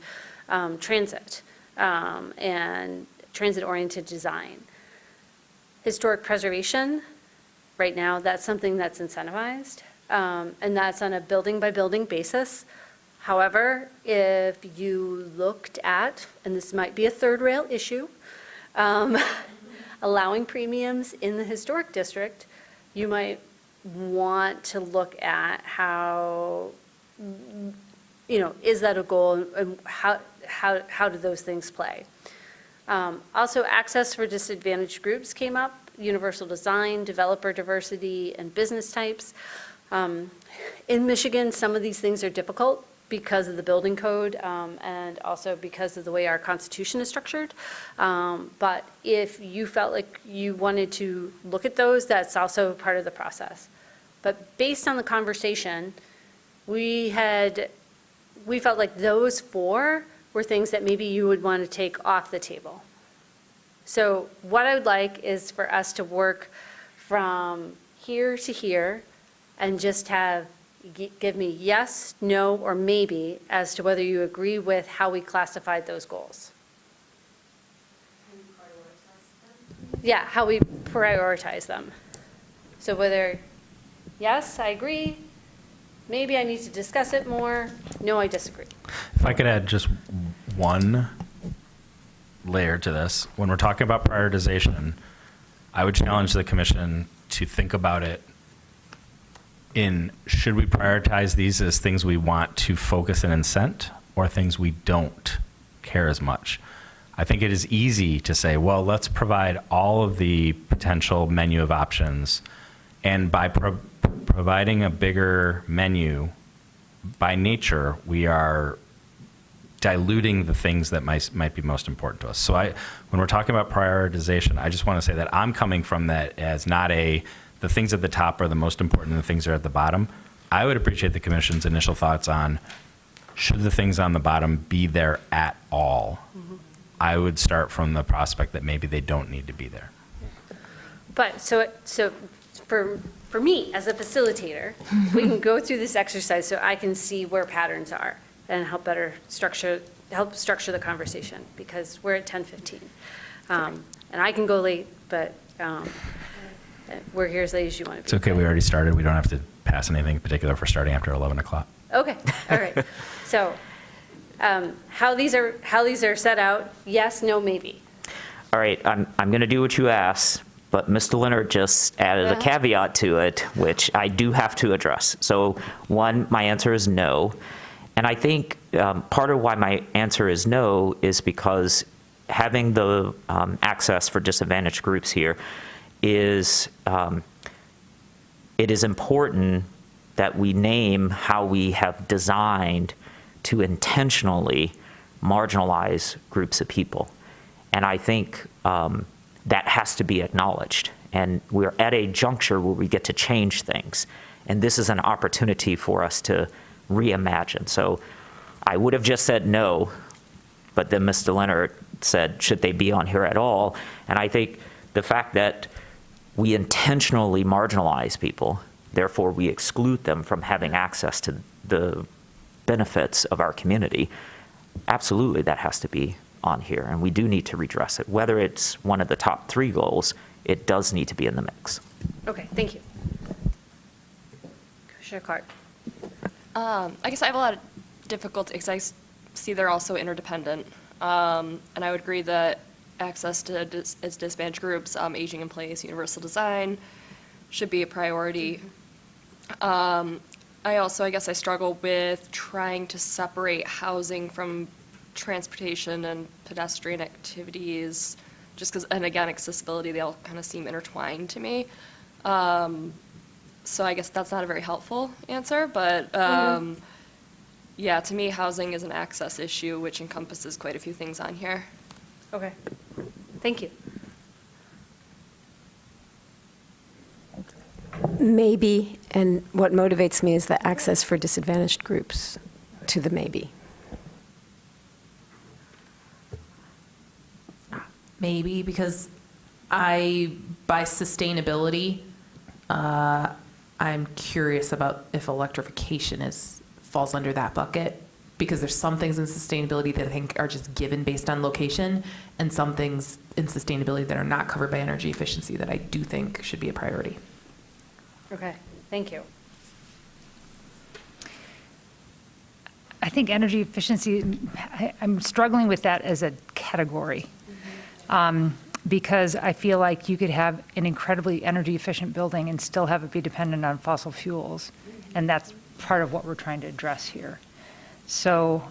transit and transit-oriented design. Historic preservation, right now, that's something that's incentivized, and that's on a building-by-building basis. However, if you looked at, and this might be a third rail issue, allowing premiums in the historic district, you might want to look at how, is that a goal, and how do those things play? Also, access for disadvantaged groups came up, universal design, developer diversity, and business types. In Michigan, some of these things are difficult because of the building code and also because of the way our Constitution is structured. But if you felt like you wanted to look at those, that's also part of the process. But based on the conversation, we felt like those four were things that maybe you would want to take off the table. So what I would like is for us to work from here to here and just give me yes, no, or maybe as to whether you agree with how we classified those goals. Yeah, how we prioritize them. So whether, yes, I agree, maybe I need to discuss it more, no, I disagree. If I could add just one layer to this, when we're talking about prioritization, I would challenge the commission to think about it in, should we prioritize these as things we want to focus and incent, or things we don't care as much? I think it is easy to say, well, let's provide all of the potential menu of options, and by providing a bigger menu, by nature, we are diluting the things that might be most important to us. So when we're talking about prioritization, I just want to say that I'm coming from that as not the things at the top are the most important and the things that are at the bottom. I would appreciate the commission's initial thoughts on, should the things on the bottom be there at all? Mm-hmm. I would start from the prospect that maybe they don't need to be there. But so for me as a facilitator, we can go through this exercise so I can see where patterns are and help structure the conversation, because we're at 10:15. And I can go late, but we're here as late as you want to be. It's okay, we already started. We don't have to pass anything particular for starting after 11 o'clock. Okay, all right. So how these are set out, yes, no, maybe. All right, I'm going to do what you asked, but Mr. Leonard just added a caveat to it, which I do have to address. So one, my answer is no. And I think part of why my answer is no is because having the access for disadvantaged groups here is, it is important that we name how we have designed to intentionally marginalize groups of people. And I think that has to be acknowledged. And we're at a juncture where we get to change things. And this is an opportunity for us to reimagine. So I would have just said no, but then Mr. Leonard said, should they be on here at all? And I think the fact that we intentionally marginalize people, therefore we exclude them from having access to the benefits of our community, absolutely that has to be on here, and we do need to redress it. Whether it's one of the top 3 goals, it does need to be in the mix. Okay, thank you. Commissioner Clark. I guess I have a lot of difficulty because I see they're also interdependent. And I would agree that access to disadvantaged groups, aging in place, universal design should be a priority. I guess I struggle with trying to separate housing from transportation and pedestrian activities, just because, and again, accessibility, they all kind of seem intertwined to me. So I guess that's not a very helpful answer, but yeah, to me, housing is an access issue, which encompasses quite a few things on here. Okay, thank you. Maybe, and what motivates me is the access for disadvantaged groups to the maybe. Maybe, because by sustainability, I'm curious about if electrification falls under that bucket, because there's some things in sustainability that I think are just given based on location, and some things in sustainability that are not covered by energy efficiency that I do think should be a priority. Okay, thank you. I think energy efficiency, I'm struggling with that as a category. Because I feel like you could have an incredibly energy efficient building and still have it be dependent on fossil fuels. And that's part of what we're trying to address here. So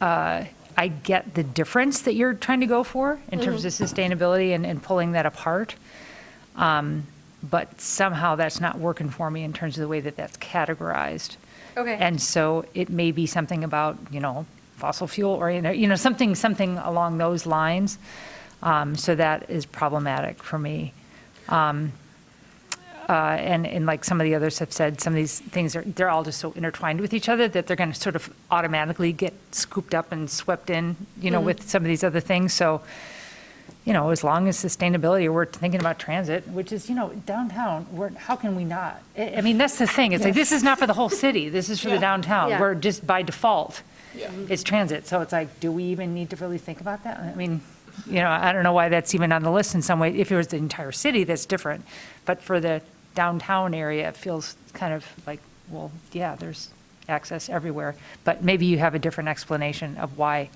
I get the difference that you're trying to go for in terms of sustainability and pulling that apart. But somehow that's not working for me in terms of the way that that's categorized. Okay. And so it may be something about, fossil fuel or, something along those lines. So that is problematic for me. And like some of the others have said, some of these things they're all just so intertwined with each other that they're going to sort of automatically get scooped up and swept in, with some of these other things. So, as long as sustainability, we're thinking about transit, which is, downtown, how can we not? I mean, that's the thing. It's like, this is not for the whole city. This is for the downtown. Yeah. We're just by default, it's transit. So it's like, do we even need to really think about that? I mean, I don't know why that's even on the list in some way. If it was the entire city, that's different. But for the downtown area, it feels kind of like, well, yeah, there's access everywhere. But maybe you have a different explanation of why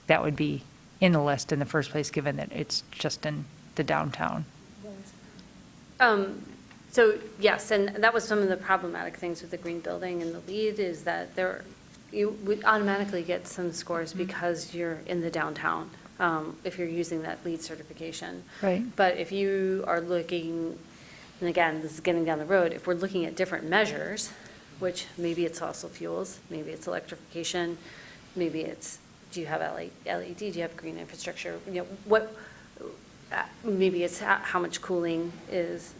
that would be in the list in the first place, given that it's just in the downtown. So yes, and that was some of the problematic things with the green building and the LEED is that you would automatically get some scores because you're in the downtown, if you're using that LEED certification. Right. But if you are looking, and again, this is getting down the road, if we're looking at different measures, which maybe it's fossil fuels, maybe it's electrification, maybe it's, do you have LED, do you have green infrastructure, maybe it's how much cooling is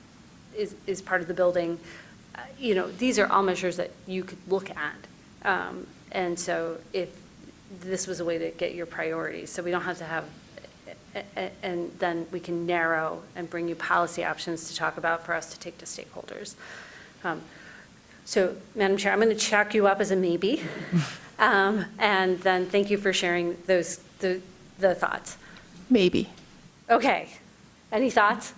part of the building. These are all measures that you could look at. And so if this was a way to get your priorities, so we don't have to have, and then we can narrow and bring you policy options to talk about for us to take to stakeholders. So, Madam Chair, I'm going to chalk you up as a maybe. And then thank you for sharing the thoughts. Maybe. Okay. Any thoughts?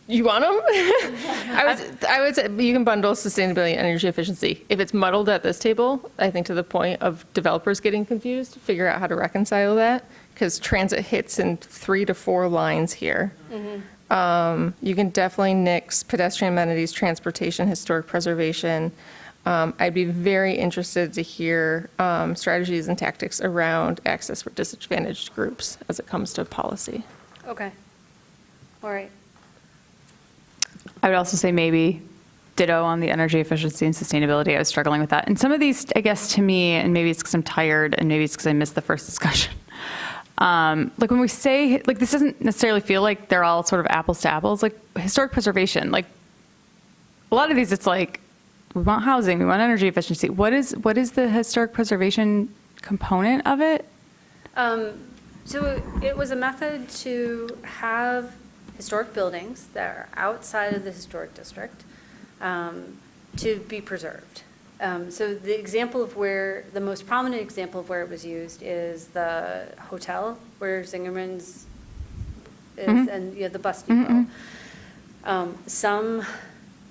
You want them? I would say you can bundle sustainability and energy efficiency. If it's muddled at this table, I think to the point of developers getting confused, figure out how to reconcile that, because transit hits in 3 to 4 lines here. You can definitely nix pedestrian amenities, transportation, historic preservation. I'd be very interested to hear strategies and tactics around access for disadvantaged groups as it comes to policy. Okay. All right. I would also say maybe ditto on the energy efficiency and sustainability. I was struggling with that. And some of these, I guess, to me, and maybe it's because I'm tired and maybe it's because I missed the first discussion. Like when we say, like this doesn't necessarily feel like they're all sort of apples to apples, like historic preservation, like a lot of these, it's like, we want housing, we want energy efficiency. What is the historic preservation component of it? So it was a method to have historic buildings that are outside of the historic district to be preserved. So the most prominent example of where it was used is the hotel where Zingerman's is, and the bus depot.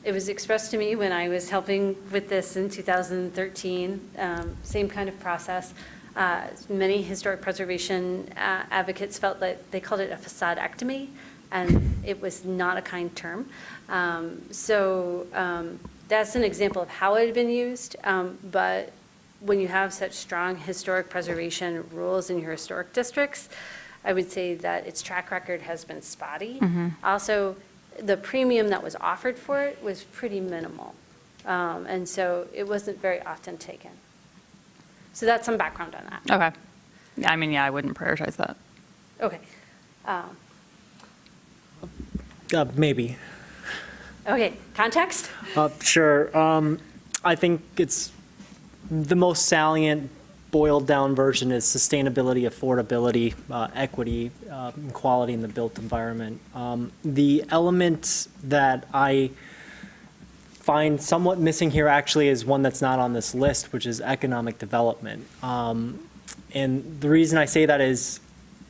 It was expressed to me when I was helping with this in 2013, same kind of process. Many historic preservation advocates felt that they called it a facadeectomy, and it was not a kind term. So that's an example of how it had been used, but when you have such strong historic preservation rules in your historic districts, I would say that its track record has been spotty. Also, the premium that was offered for it was pretty minimal. And so it wasn't very often taken. So that's some background on that. Okay. Yeah, I mean, yeah, I wouldn't prioritize that. Okay. Maybe. Okay, context? Sure. I think it's the most salient, boiled down version is sustainability, affordability, equity, and quality in the built environment. The element that I find somewhat missing here actually is one that's not on this list, which is economic development. And the reason I say that is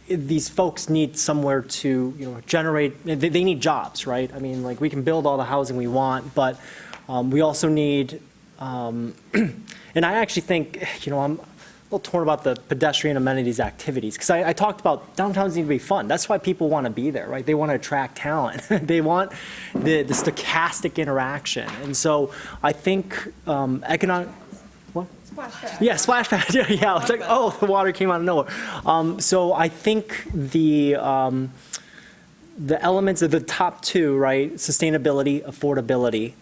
these folks need somewhere to, generate, they need jobs, right? I mean, like, we can build all the housing we want, but we also need, and I actually think, I'm a little torn about the pedestrian amenities activities, because I talked about downtowns need to be fun. That's why people want to be there, right? They want to attract talent. They want the stochastic interaction. And so I think economic, what? Splash pad. Yeah, splash pad. Yeah, it's like, oh, the water came out of nowhere. So I think the elements of the top two, right? Sustainability, affordability,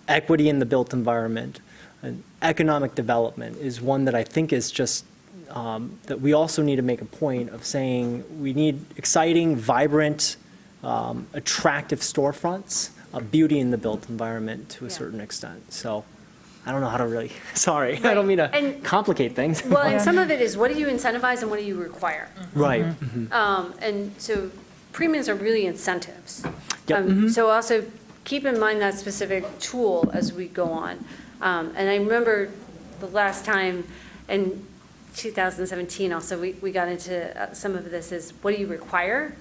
equity in the built environment, and economic development is one that I think is just that we also need to make a point of saying we need exciting, vibrant, attractive storefronts, beauty in the built environment to a certain extent. So I don't know how to really, sorry, I don't mean to complicate things. Well, and some of it is what do you incentivize and what do you require? Right. And so premiums are really incentives. Yep. So also keep in mind that specific tool as we go on. And I remember the last time in 2017 also, we got into some of this is what do you require?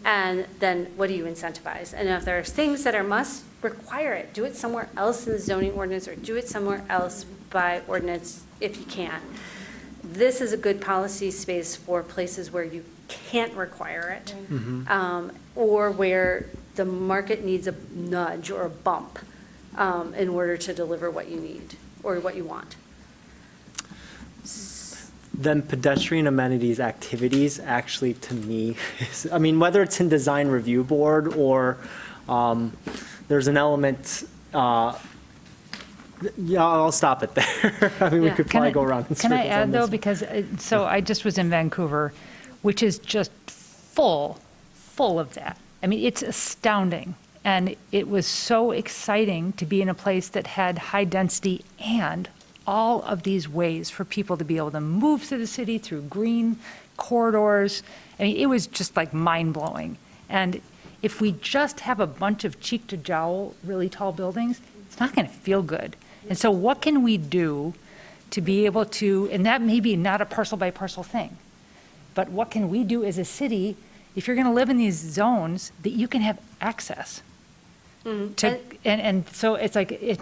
And then what do you incentivize? And if there's things that are must, require it. Do it somewhere else in the zoning ordinance or do it somewhere else by ordinance if you can. This is a good policy space for places where you can't require it or where the market needs a nudge or a bump in order to deliver what you need or what you want. Then pedestrian amenities activities actually to me is, I mean, whether it's in design review board or there's an element, yeah, I'll stop it there. I mean, we could probably go around in circles. Can I add though, because, so I just was in Vancouver, which is just full of that. I mean, it's astounding. And it was so exciting to be in a place that had high density and all of these ways for people to be able to move through the city through green corridors. I mean, it was just like mind-blowing. And if we just have a bunch of cheek-to-jowl, really tall buildings, it's not going to feel good. And so what can we do to be able to, and that may be not a parcel-by-parcel thing, but what can we do as a city, if you're going to live in these zones, that you can have access? And so it's like,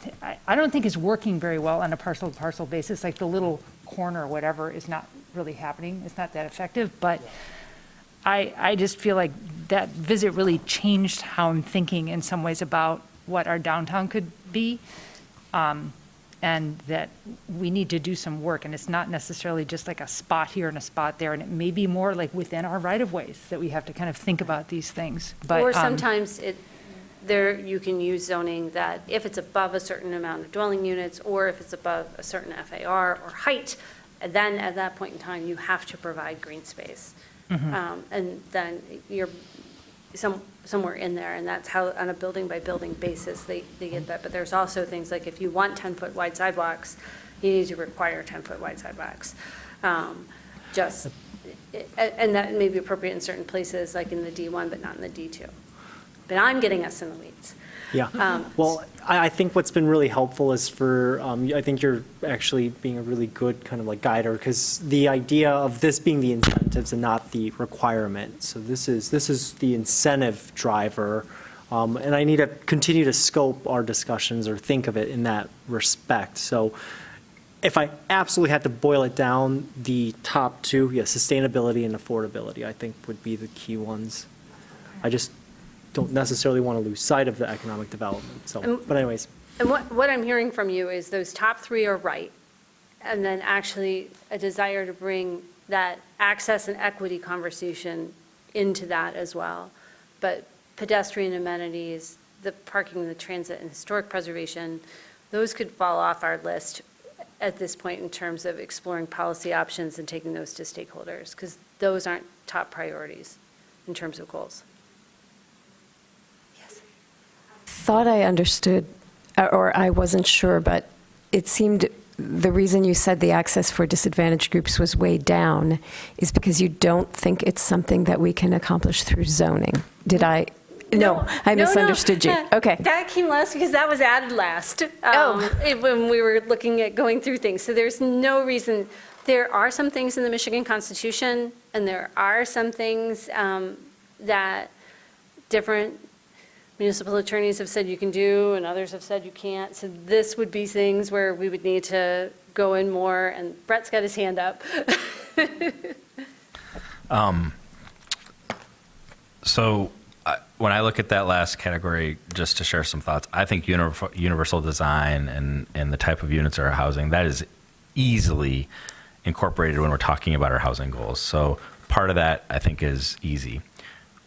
I don't think it's working very well on a parcel-to-parcel basis, like the little corner or whatever is not really happening. It's not that effective, but I just feel like that visit really changed how I'm thinking in some ways about what our downtown could be, and that we need to do some work, and it's not necessarily just like a spot here and a spot there, and it may be more like within our right-of-ways that we have to kind of think about these things. But Or sometimes you can use zoning that if it's above a certain amount of dwelling units, or if it's above a certain FAR or height, then at that point in time, you have to provide green space. And then you're somewhere in there, and that's how, on a building-by-building basis, they get that. But there's also things like if you want 10-foot wide sidewalks, you need to require 10-foot wide sidewalks. And that may be appropriate in certain places, like in the D1, but not in the D2. But I'm getting us in the weeds. Yeah. Well, I think what's been really helpful is for, I think you're actually being a really good kind of like guider, because the idea of this being the incentives and not the requirement. So this is the incentive driver. And I need to continue to scope our discussions or think of it in that respect. So if I absolutely had to boil it down, the top two, sustainability and affordability, I think would be the key ones. I just don't necessarily want to lose sight of the economic development. So, but anyways. And what I'm hearing from you is those top three are right, and then actually a desire to bring that access and equity conversation into that as well. But pedestrian amenities, the parking, the transit, and historic preservation, those could fall off our list at this point in terms of exploring policy options and taking those to stakeholders, because those aren't top priorities in terms of goals. Thought I understood, or I wasn't sure, but it seemed the reason you said the access for disadvantaged groups was way down is because you don't think it's something that we can accomplish through zoning. Did I? No, I misunderstood you. Okay. That came last because that was added last. When we were looking at going through things. So there's no reason. There are some things in the Michigan Constitution, and there are some things that different municipal attorneys have said you can do, and others have said you can't. So this would be things where we would need to go in more, and Brett's got his hand up. When I look at that last category, just to share some thoughts, I think universal design and the type of units or housing, that is easily incorporated when we're talking about our housing goals. So part of that, I think, is easy.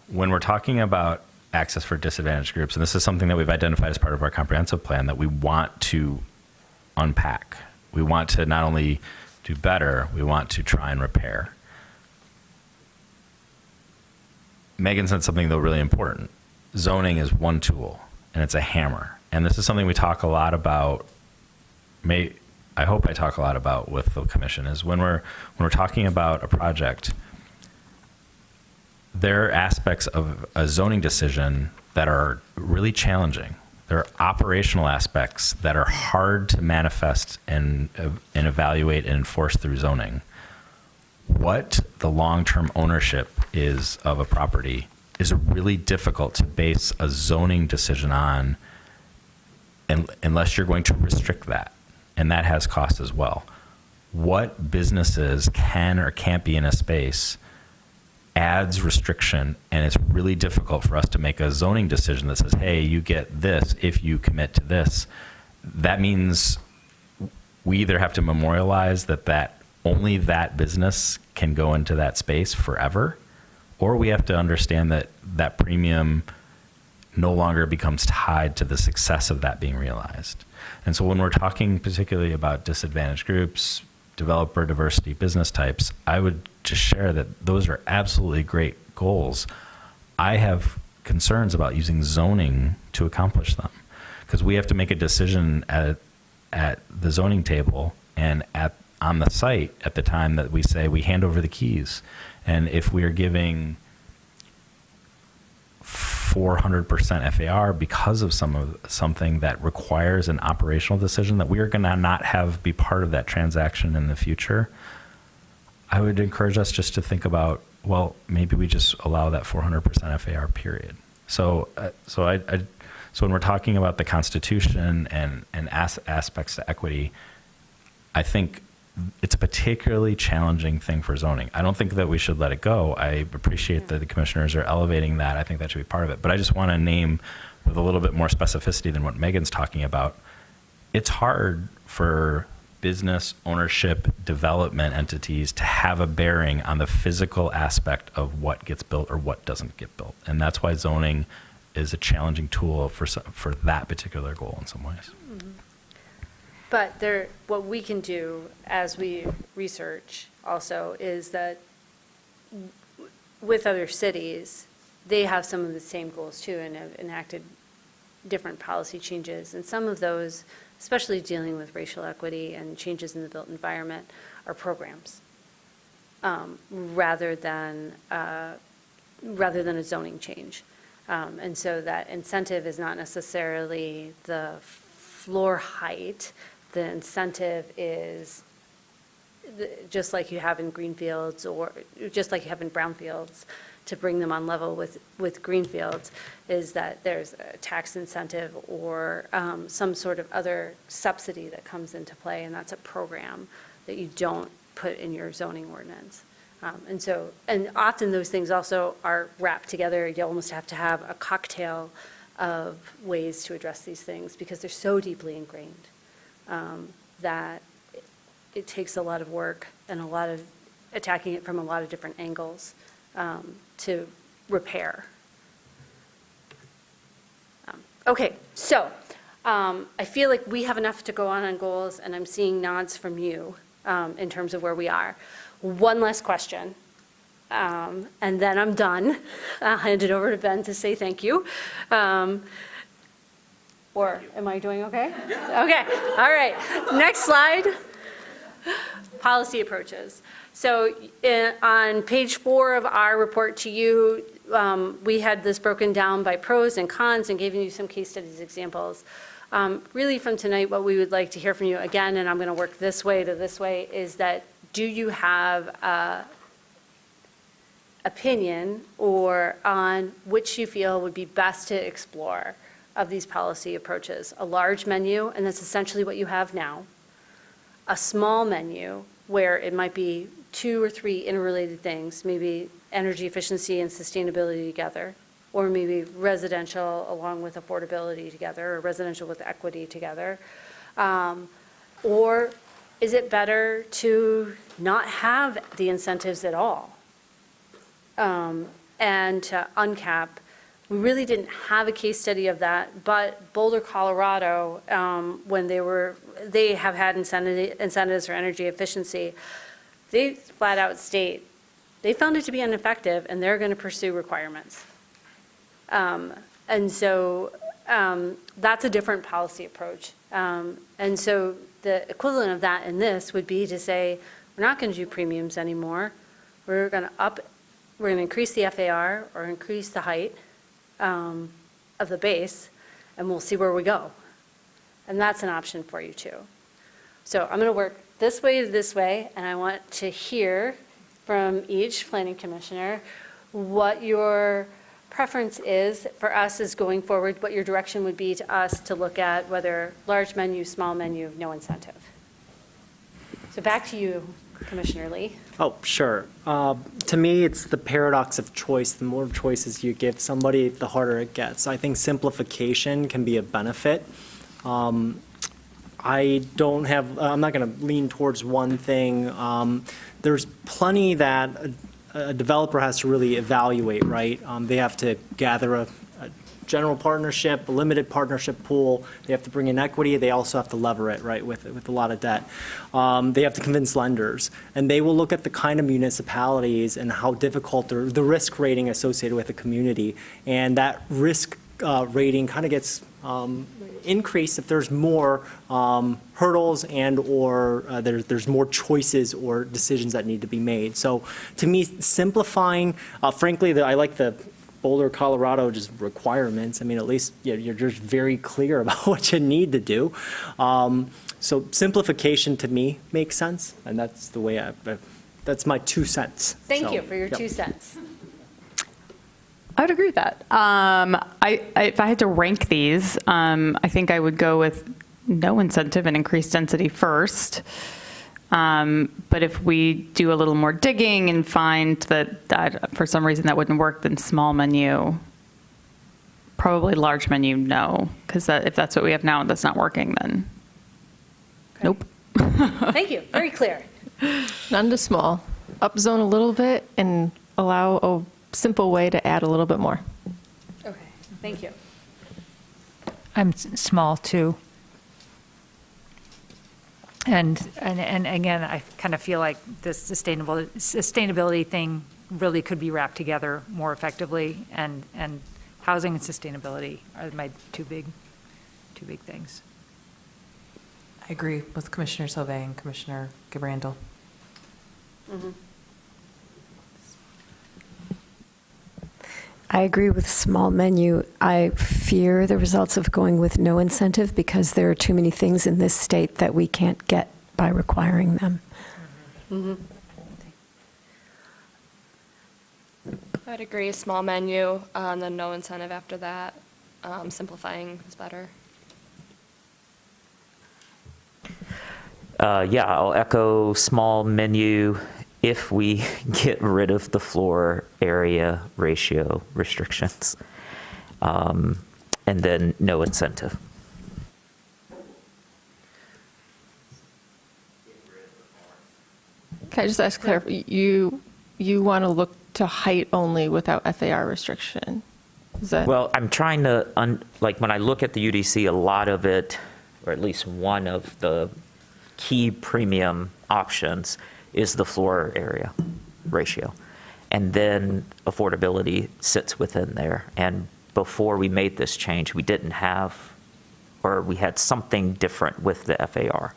When we're talking about access for disadvantaged groups, and this is something that we've identified as part of our comprehensive plan that we want to unpack. We want to not only do better, we want to try and repair. Megan said something, though, really important. Zoning is one tool, and it's a hammer. And this is something we talk a lot about, I hope I talk a lot about with the commission, is when we're talking about a project, there are aspects of a zoning decision that are really challenging. There are operational aspects that are hard to manifest and evaluate and enforce through zoning. What the long-term ownership is of a property is really difficult to base a zoning decision on unless you're going to restrict that, and that has cost as well. What businesses can or can't be in a space adds restriction, and it's really difficult for us to make a zoning decision that says, hey, you get this if you commit to this. That means we either have to memorialize that only that business can go into that space forever, or we have to understand that that premium no longer becomes tied to the success of that being realized. And so when we're talking particularly about disadvantaged groups, developer diversity, business types, I would just share that those are absolutely great goals. I have concerns about using zoning to accomplish them, because we have to make a decision at the zoning table and on the site at the time that we say we hand over the keys. And if we are giving 400% FAR because of something that requires an operational decision that we are going to not have be part of that transaction in the future, I would encourage us just to think about, well, maybe we just allow that 400% FAR period. So when we're talking about the Constitution and aspects to equity, I think it's a particularly challenging thing for zoning. I don't think that we should let it go. I appreciate that the commissioners are elevating that. I think that should be part of it. But I just want to name with a little bit more specificity than what Megan's talking about. It's hard for business ownership development entities to have a bearing on the physical aspect of what gets built or what doesn't get built. And that's why zoning is a challenging tool for that particular goal in some ways. But what we can do as we research also is that with other cities, they have some of the same goals too and have enacted different policy changes. And some of those, especially dealing with racial equity and changes in the built environment, are programs rather than a zoning change. And so that incentive is not necessarily the floor height. The incentive is just like you have in greenfields or just like you have in brownfields to bring them on level with greenfields, is that there's a tax incentive or some sort of other subsidy that comes into play, and that's a program that you don't put in your zoning ordinance. And often those things also are wrapped together. You almost have to have a cocktail of ways to address these things because they're so deeply ingrained that it takes a lot of work and a lot of attacking it from a lot of different angles to repair. Okay, so I feel like we have enough to go on goals, and I'm seeing nods from you in terms of where we are. One last question, and then I'm done. I'll hand it over to Ben to say thank you. Or am I doing okay? Okay, all right. Next slide. Policy approaches. So on page 4 of our report to you, we had this broken down by pros and cons and giving you some case studies examples. Really from tonight, what we would like to hear from you again, and I'm going to work this way to this way, is that do you have opinion or on which you feel would be best to explore of these policy approaches? A large menu, and that's essentially what you have now. A small menu where it might be 2 or 3 interrelated things, maybe energy efficiency and sustainability together, or maybe residential along with affordability together, or residential with equity together. Or is it better to not have the incentives at all and to uncap? We really didn't have a case study of that, but Boulder, Colorado, when they have had incentives for energy efficiency, they flat out state they found it to be ineffective, and they're going to pursue requirements. And so that's a different policy approach. And so the equivalent of that in this would be to say, we're not going to do premiums anymore. We're going to increase the FAR or increase the height of the base, and we'll see where we go. And that's an option for you too. So I'm going to work this way to this way, and I want to hear from each planning commissioner what your preference is for us as going forward, what your direction would be to us to look at whether large menu, small menu, no incentive. So back to you, Commissioner Lee. Oh, sure. To me, it's the paradox of choice. The more choices you give somebody, the harder it gets. I think simplification can be a benefit. I don't have, I'm not going to lean towards one thing. There's plenty that a developer has to really evaluate, right? They have to gather a general partnership, a limited partnership pool. They have to bring in equity. They also have to lever it, right, with a lot of debt. They have to convince lenders. And they will look at the kind of municipalities and how difficult the risk rating associated with the community. And that risk rating kind of gets increased if there's more hurdles and or there's more choices or decisions that need to be made. So to me, simplifying, frankly, I like the Boulder, Colorado, just requirements. I mean, at least you're just very clear about what you need to do. So simplification to me makes sense, and that's the way that's my 2 cents. Thank you for your 2 cents. I would agree with that. If I had to rank these, I think I would go with no incentive and increased density first. But if we do a little more digging and find that for some reason that wouldn't work, then small menu, probably large menu, no. Because if that's what we have now and that's not working, then nope. Thank you. Very clear. None to small. Upzone a little bit and allow a simple way to add a little bit more. Okay. Thank you. I'm small too. And again, I kind of feel like this sustainability thing really could be wrapped together more effectively, and housing and sustainability are my two big things. I agree with Commissioner Sauvé and Commissioner Gabrandel. Mm-hmm. I agree with small menu. I fear the results of going with no incentive because there are too many things in this state that we can't get by requiring them. Mm-hmm. I'd agree, small menu, and then no incentive after that. Simplifying is better. Yeah, I'll echo small menu if we get rid of the floor area ratio restrictions. and then no incentive. Can I just ask, you want to look to height only without FAR restriction? Is that? Well, I'm trying to, like, when I look at the UDC, a lot of it, or at least one of the key premium options is the floor area ratio. And then affordability sits within there. And before we made this change, we didn't have, or we had something different with the FAR.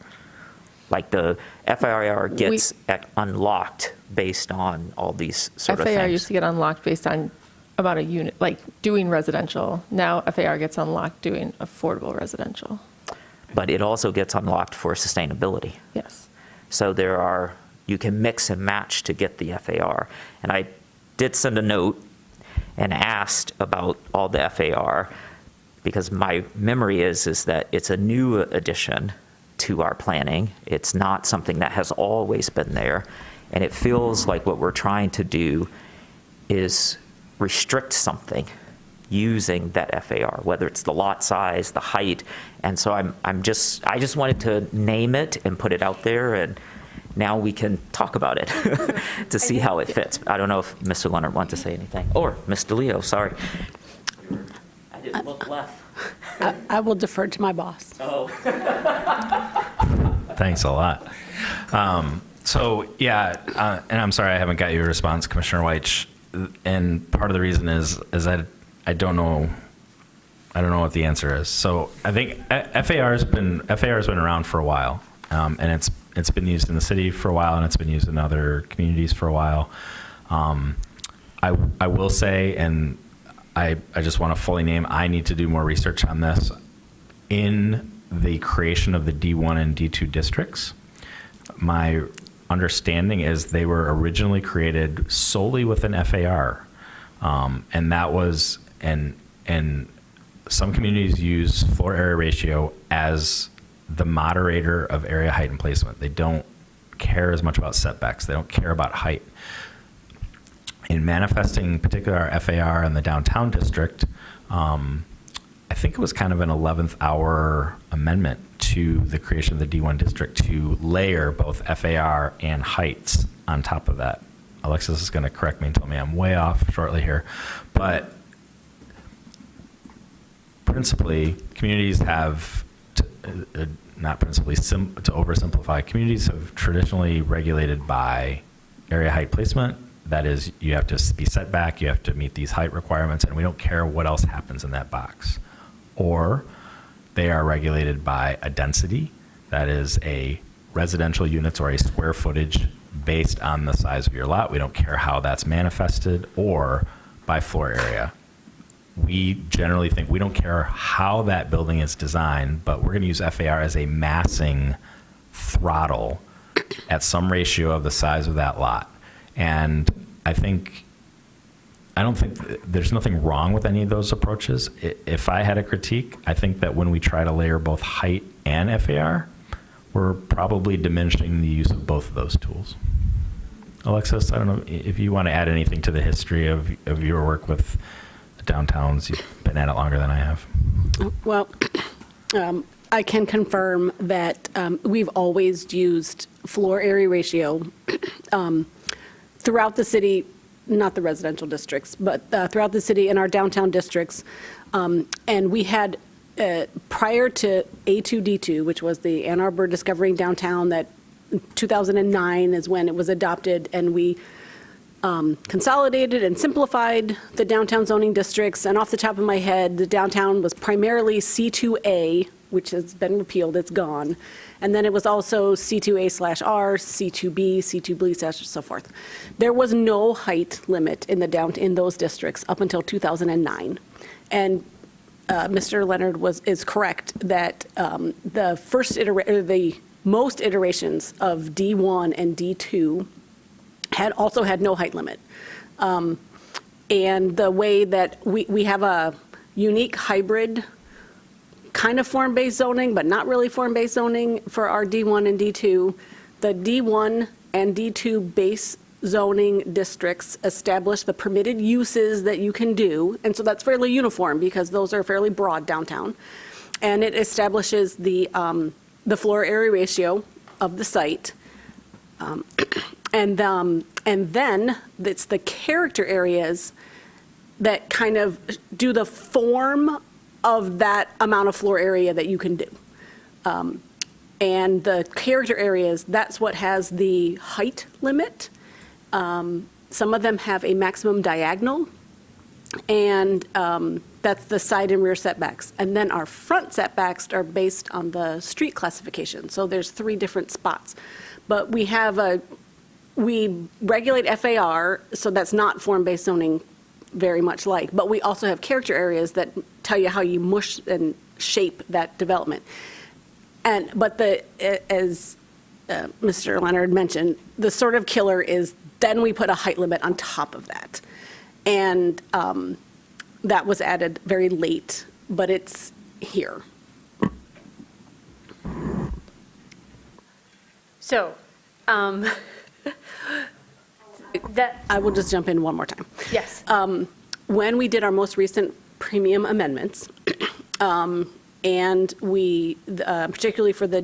Like the FAR gets unlocked based on all these sort of things. FAR used to get unlocked based on about a unit, like doing residential. Now FAR gets unlocked doing affordable residential. But it also gets unlocked for sustainability. Yes. So you can mix and match to get the FAR. And I did send a note and asked about all the FAR, because my memory is that it's a new addition to our planning. It's not something that has always been there. And it feels like what we're trying to do is restrict something using that FAR, whether it's the lot size, the height. And so I just wanted to name it and put it out there, and now we can talk about it to see how it fits. I don't know if Mr. Leonard wants to say anything, or Mr. Leo, sorry. I didn't look left. I will defer to my boss. Oh. Thanks a lot. So, yeah, and I'm sorry I haven't got you a response, Commissioner Weich. And part of the reason is I don't know what the answer is. So I think FAR has been around for a while, and it's been used in the city for a while, and it's been used in other communities for a while. I will say, and I just want to fully name, I need to do more research on this. In the creation of the D1 and D2 districts, my understanding is they were originally created solely with an FAR, and that was, and some communities use floor area ratio as the moderator of area height and placement. They don't care as much about setbacks. They don't care about height. In manifesting, in particular, our FAR in the downtown district, I think it was kind of an 11th hour amendment to the creation of the D1 district to layer both FAR and heights on top of that. Alexis is going to correct me and tell me I'm way off shortly here. But principally, communities have, not principally, to oversimplify, communities have traditionally regulated by area height placement. That is, you have to be set back, you have to meet these height requirements, and we don't care what else happens in that box. Or they are regulated by a density, that is a residential units or a square footage based on the size of your lot. We don't care how that's manifested, or by floor area. We generally think we don't care how that building is designed, but we're going to use FAR as a massing throttle at some ratio of the size of that lot. And I don't think there's nothing wrong with any of those approaches. If I had a critique, I think that when we try to layer both height and FAR, we're probably diminishing the use of both of those tools. Alexis, I don't know if you want to add anything to the history of your work with the downtowns. You've been at it longer than I have. Well, I can confirm that we've always used floor area ratio throughout the city, not the residential districts, but throughout the city in our downtown districts. And we had, prior to A2D2, which was the Ann Arbor Discovering Downtown, that 2009 is when it was adopted, and we consolidated and simplified the downtown zoning districts. And off the top of my head, the downtown was primarily C2A, which has been repealed, it's gone. And then it was also C2A/R, C2B, C2B/ so forth. There was no height limit in those districts up until 2009. And Mr. Leonard is correct that the most iterations of D1 and D2 also had no height limit. And the way that we have a unique hybrid kind of form-based zoning, but not really form-based zoning for our D1 and D2. The D1 and D2 base zoning districts establish the permitted uses that you can do, and so that's fairly uniform because those are fairly broad downtown. And it establishes the floor area ratio of the site. And then it's the character areas that kind of do the form of that amount of floor area that you can do. And the character areas, that's what has the height limit. Some of them have a maximum diagonal, and that's the side and rear setbacks. And then our front setbacks are based on the street classification. So there's 3 different spots. But we regulate FAR, so that's not form-based zoning very much like, but we also have character areas that tell you how you mush and shape that development. But as Mr. Leonard mentioned, the sort of killer is then we put a height limit on top of that. And that was added very late, but it's here. So, I will just jump in one more time. Yes. When we did our most recent premium amendments, and we, particularly for the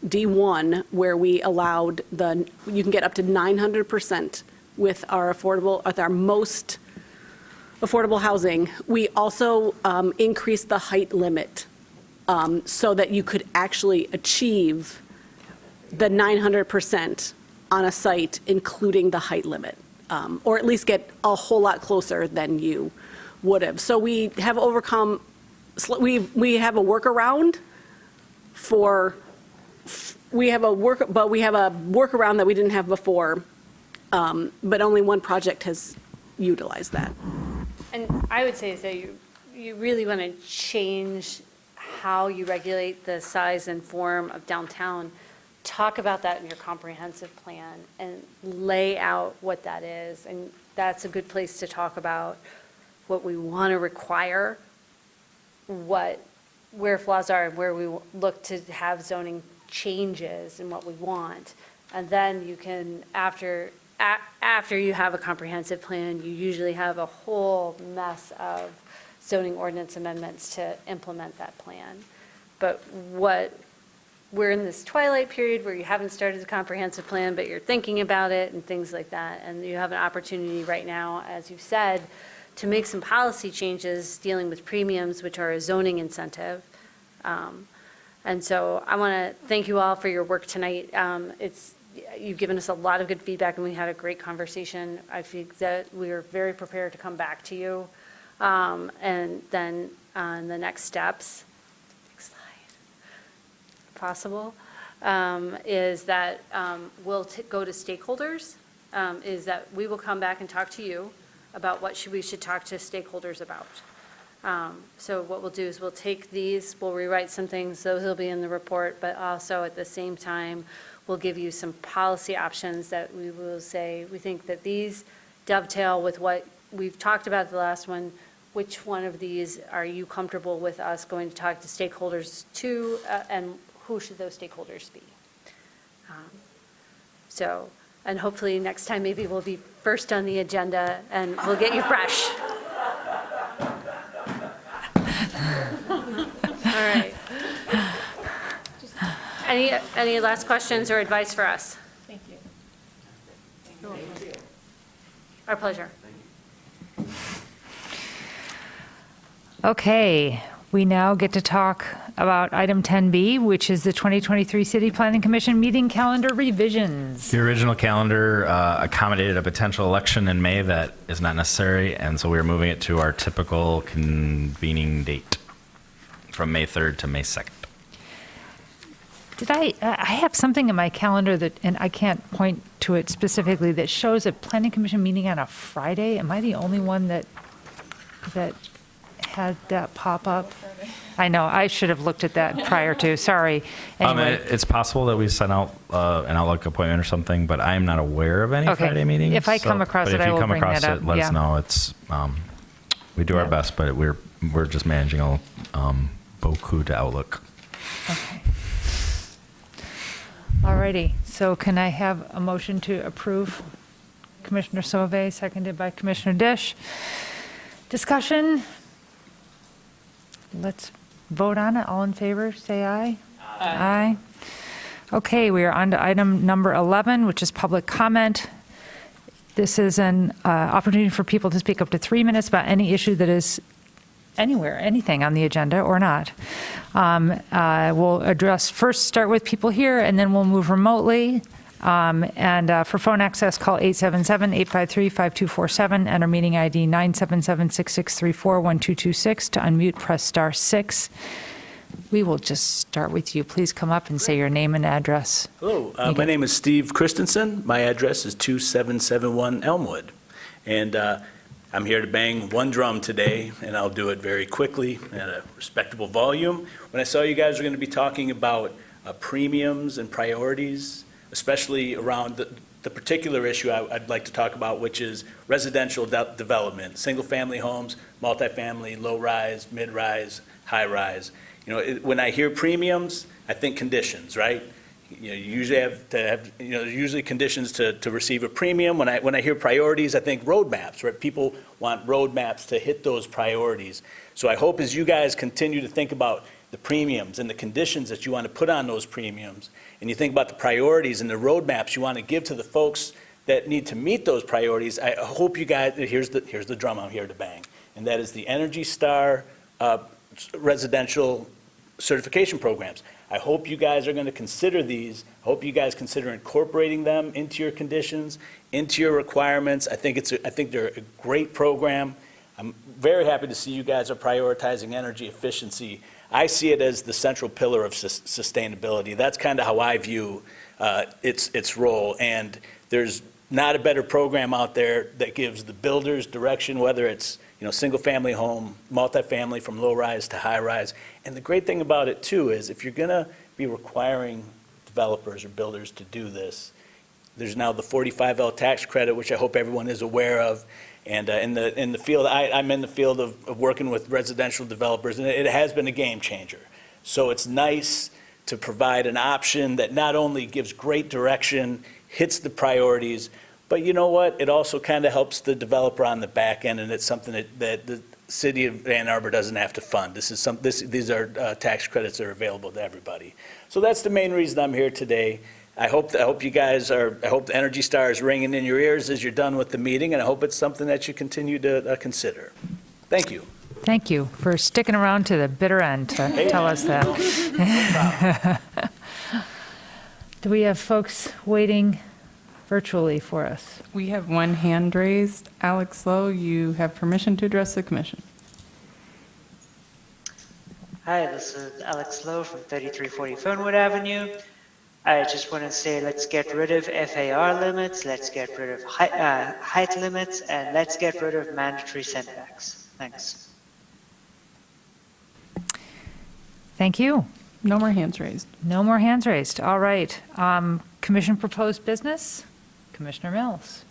D1, where we allowed you can get up to 900% with our most affordable housing, we also increased the height limit so that you could actually achieve the 900% on a site, including the height limit, or at least get a whole lot closer than you would have. So we have overcome, we have a workaround but we have a workaround that we didn't have before, but only one project has utilized that. and I would say is that you really want to change how you regulate the size and form of downtown. Talk about that in your comprehensive plan and lay out what that is. And that's a good place to talk about what we want to require, where flaws are, and where we look to have zoning changes and what we want. And then you can, after you have a comprehensive plan, you usually have a whole mess of zoning ordinance amendments to implement that plan. But we're in this twilight period where you haven't started the comprehensive plan, but you're thinking about it and things like that. And you have an opportunity right now, as you said, to make some policy changes dealing with premiums, which are a zoning incentive. And so I want to thank you all for your work tonight. You've given us a lot of good feedback, and we had a great conversation. I think that we are very prepared to come back to you. And then on the next steps, possible, is that we'll go to stakeholders, is that we will come back and talk to you about what we should talk to stakeholders about. So what we'll do is we'll take these, we'll rewrite some things, those will be in the report, but also at the same time, we'll give you some policy options that we will say, we think that these dovetail with what we've talked about at the last one. Which one of these are you comfortable with us going to talk to stakeholders to, and who should those stakeholders be? And hopefully next time maybe we'll be first on the agenda and we'll get you fresh. All right. Any last questions or advice for us? Thank you. Our pleasure. Okay, we now get to talk about item 10B, which is the 2023 City Planning Commission meeting calendar revisions. The original calendar accommodated a potential election in May that is not necessary, and so we are moving it to our typical convening date from May 3rd to May 2nd. Did I have something in my calendar that, and I can't point to it specifically, that shows a planning commission meeting on a Friday? Am I the only one that had that pop up? I know, I should have looked at that prior to, sorry. Anyway. It's possible that we sent out an Outlook appointment or something, but I'm not aware of any Okay. Friday meetings. If I come across it, I will bring that up. But if you come across it, let Yeah. us know. It's, we do our best, but we're just managing a beaucoup to Outlook. Okay. All righty, so can I have a motion to approve Commissioner Sauvé, seconded by Commissioner Dish. Discussion? Let's vote on it. All in favor, say aye. Aye. Okay, we are on to item number 11, which is public comment. This is an opportunity for people to speak up to 3 minutes about any issue that is anywhere, anything on the agenda or not. We'll start with people here, and then we'll move remotely. For phone access, call 877-853-5247, enter meeting ID 977-6634-1226. To unmute, press star 6. We will just start with you. Please come up and say your name and address. Hello, my name is Steve Christensen. My address is 2771 Elmwood. And I'm here to bang one drum today, and I'll do it very quickly at a respectable volume. When I saw you guys were going to be talking about premiums and priorities, especially around the particular issue I'd like to talk about, which is residential development, single-family homes, multifamily, low-rise, mid-rise, high-rise. You know, when I hear premiums, I think conditions, right? You know, you usually have to have, you know, usually conditions to receive a premium. When I hear priorities, I think roadmaps, right? People want roadmaps to hit those priorities. So I hope as you guys continue to think about the premiums and the conditions that you want to put on those premiums, and you think about the priorities and the roadmaps you want to give to the folks that need to meet those priorities, I hope you guys, here's the drum I'm here to bang, and that is the Energy Star residential certification programs. I hope you guys are going to consider these. I hope you guys consider incorporating them into your conditions, into your requirements. I think they're a great program. I'm very happy to see you guys are prioritizing energy efficiency. I see it as the central pillar of sustainability. That's kind of how I view its role. And there's not a better program out there that gives the builders direction, whether it's single-family home, multifamily, from low-rise to high-rise. And the great thing about it, too, is if you're going to be requiring developers or builders to do this, there's now the 45L tax credit, which I hope everyone is aware of. And in the field, I'm in the field of working with residential developers, and it has been a game changer. So it's nice to provide an option that not only gives great direction, hits the priorities, but you know what? It also kind of helps the developer on the back end, and it's something that the city of Ann Arbor doesn't have to fund. These are tax credits that are available to everybody. So that's the main reason I'm here today. I hope the Energy Star is ringing in your ears as you're done with the meeting, and I hope it's something that you continue to consider. Thank you. Thank you for sticking around to the bitter end to tell us that. Do we have folks waiting virtually for us? We have one hand raised. Alex Lowe, you have permission to address the commission. Hi, this is Alex Lowe from 3340 Fernwood Avenue. I just want to say let's get rid of FAR limits, let's get rid of height limits, and let's get rid of mandatory setbacks. Thanks. Thank you. No more hands raised. No more hands raised. All right. Commission proposed business. Commissioner Mills.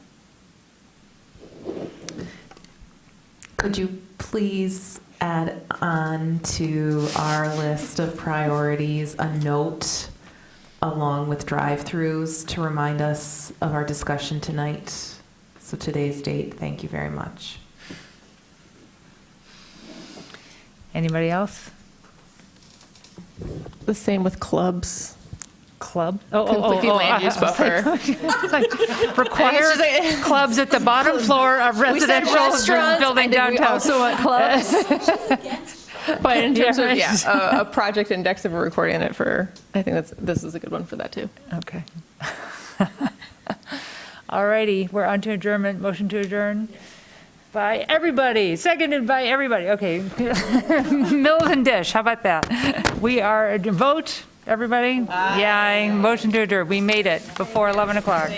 Could you please add on to our list of priorities a note along with drive-throughs to remind us of our discussion tonight? So today's date, thank you very much. Anybody else? The same with clubs. Club? Completely land use buffer. Require clubs at the bottom floor of residential building downtown. We also want clubs. But in terms of, a project index of a recording in it for, I think this is a good one for that too. Okay. All righty, we're on to adjournment. Motion to adjourn by everybody, seconded by everybody. Okay. Mills and Dish, how about that? We are, vote, everybody? Aye. Yeah, motion to adjourn. We made it before 11 o'clock.